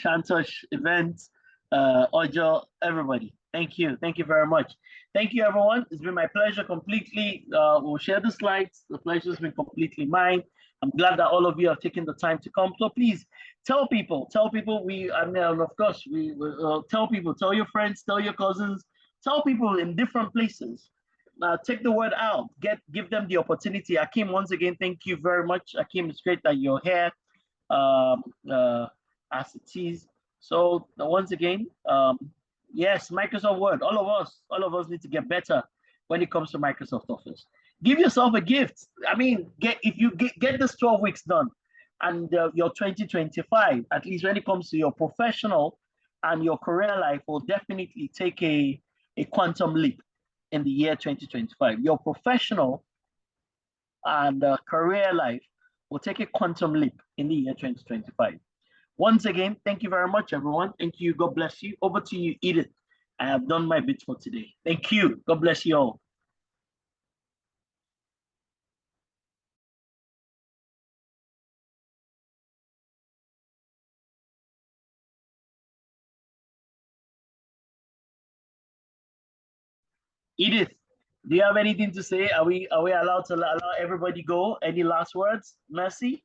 Shantosh, events, Ojo, everybody. Thank you. Thank you very much. Thank you, everyone. It's been my pleasure completely. We'll share the slides. The pleasure has been completely mine. I'm glad that all of you have taken the time to come. So please tell people, of course, we will tell people, tell your friends, tell your cousins, tell people in different places. Take the word out, give them the opportunity. Akim, once again, thank you very much. Akim, it's great that you're here as it is. So once again, yes, Microsoft Word, all of us need to get better when it comes to Microsoft Office. Give yourself a gift. I mean, if you get this 12 weeks done, and your 2025, at least when it comes to your professional and your career life, will definitely take a quantum leap in the year 2025. Your professional and career life will take a quantum leap in the year 2025. Once again, thank you very much, everyone. Thank you. God bless you. Over to you, Edith. I have done my bit for today. Thank you. God bless you all. Edith, do you have anything to say? Are we allowed to allow everybody go? Any last words, Mercy,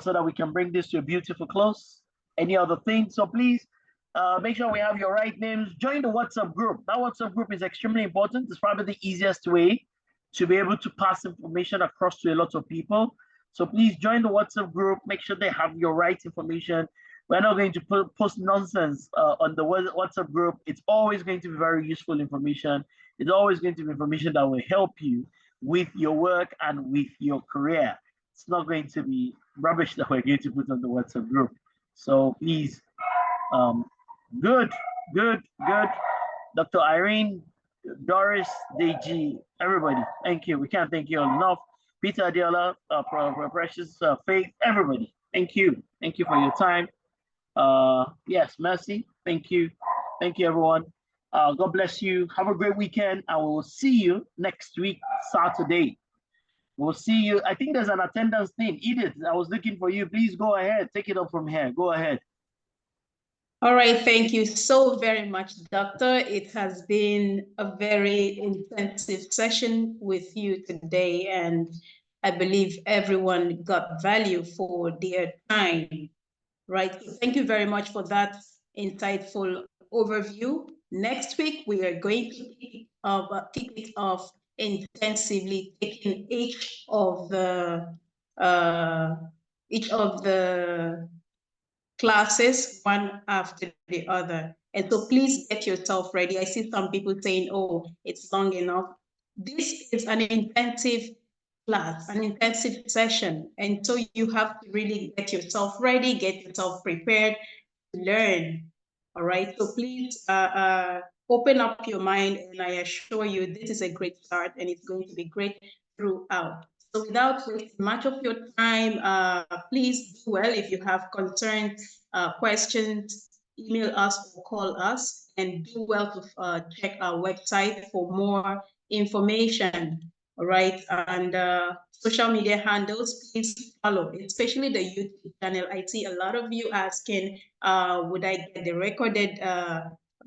so that we can bring this to a beautiful close? Any other things? So please make sure we have your right names. Join the WhatsApp group. That WhatsApp group is extremely important. It's probably the easiest way to be able to pass information across to a lot of people. So please join the WhatsApp group. Make sure they have your right information. We're not going to post nonsense on the WhatsApp group. It's always going to be very useful information. It's always going to be information that will help you with your work and with your career. It's not going to be rubbish that we're going to put on the WhatsApp group. So please, good. Dr. Irene, Doris, Deji, everybody, thank you. We can't thank you all enough. Peter Adiola, Precious Faith, everybody, thank you. Thank you for your time. Yes, Mercy, thank you. Thank you, everyone. God bless you. Have a great weekend, and we will see you next week, Saturday. We'll see you. I think there's an attendance thing. Edith, I was looking for you. Please go ahead. Take it up from here. Go ahead. All right, thank you so very much, Doctor. It has been a very intensive session with you today, and I believe everyone got value for their time, right? So thank you very much for that insightful overview. Next week, we are going to kick it off intensively, taking each of the classes one after the other. And so please get yourself ready. I see some people saying, oh, it's long enough. This is an intensive class, an intensive session. And so you have to really get yourself ready, get yourself prepared to learn. All right. So please open up your mind, and I assure you this is a great start, and it's going to be great throughout. So without wasting much of your time, please do well. If you have concerns, questions, email us or call us, and do well to check our website for more information. All right, and social media handles, please follow, especially the YouTube channel. I see a lot of you asking, would I get the recorded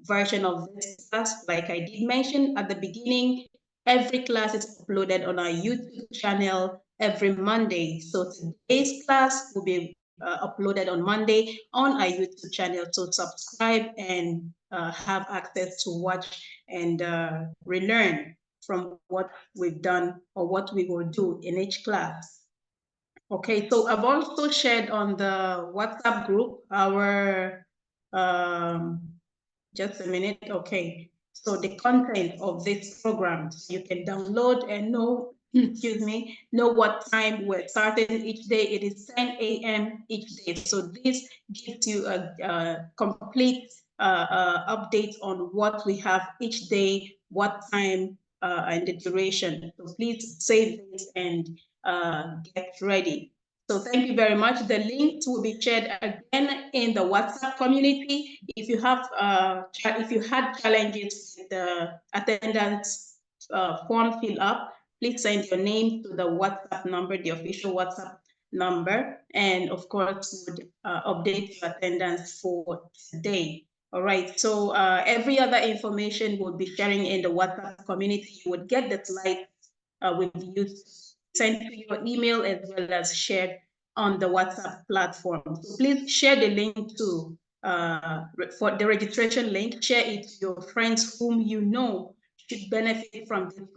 version of this class? Like I did mention at the beginning, every class is uploaded on our YouTube channel every Monday. So today's class will be uploaded on Monday on our YouTube channel. So subscribe and have access to watch and relearn from what we've done or what we will do in each class. Okay, so I've also shared on the WhatsApp group our just a minute. Okay, so the content of this program, so you can download and know, excuse me, know what time we're starting each day. It is 10 a.m. each day. So this gives you a complete update on what we have each day, what time, and the duration. So please save this and get ready. So thank you very much. The links will be shared again in the WhatsApp community. If you have if you had challenges with the attendance form fill up, please send your name to the WhatsApp number, the official WhatsApp number, and of course would update your attendance for today. All right, so every other information we'll be sharing in the WhatsApp community. You would get the slides with you sent to your email as well as shared on the WhatsApp platform. So please share the link to for the registration link. Share it to your friends whom you know should benefit from this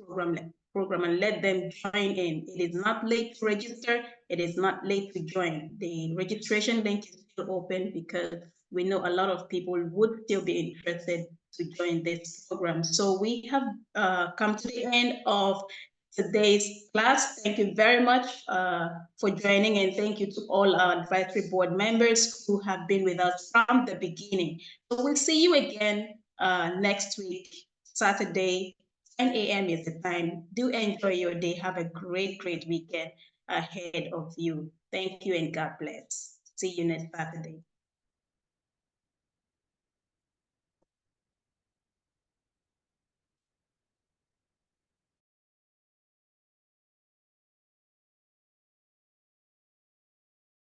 program and let them join in. It is not late to register. It is not late to join. The registration link is still open because we know a lot of people would still be interested to join this program. So we have come to the end of today's class. Thank you very much for joining, and thank you to all our advisory board members who have been with us from the beginning. So we'll see you again next week, Saturday, 10 a.m. is the time. Do enjoy your day. Have a great weekend ahead of you. Thank you and God bless. See you next Saturday.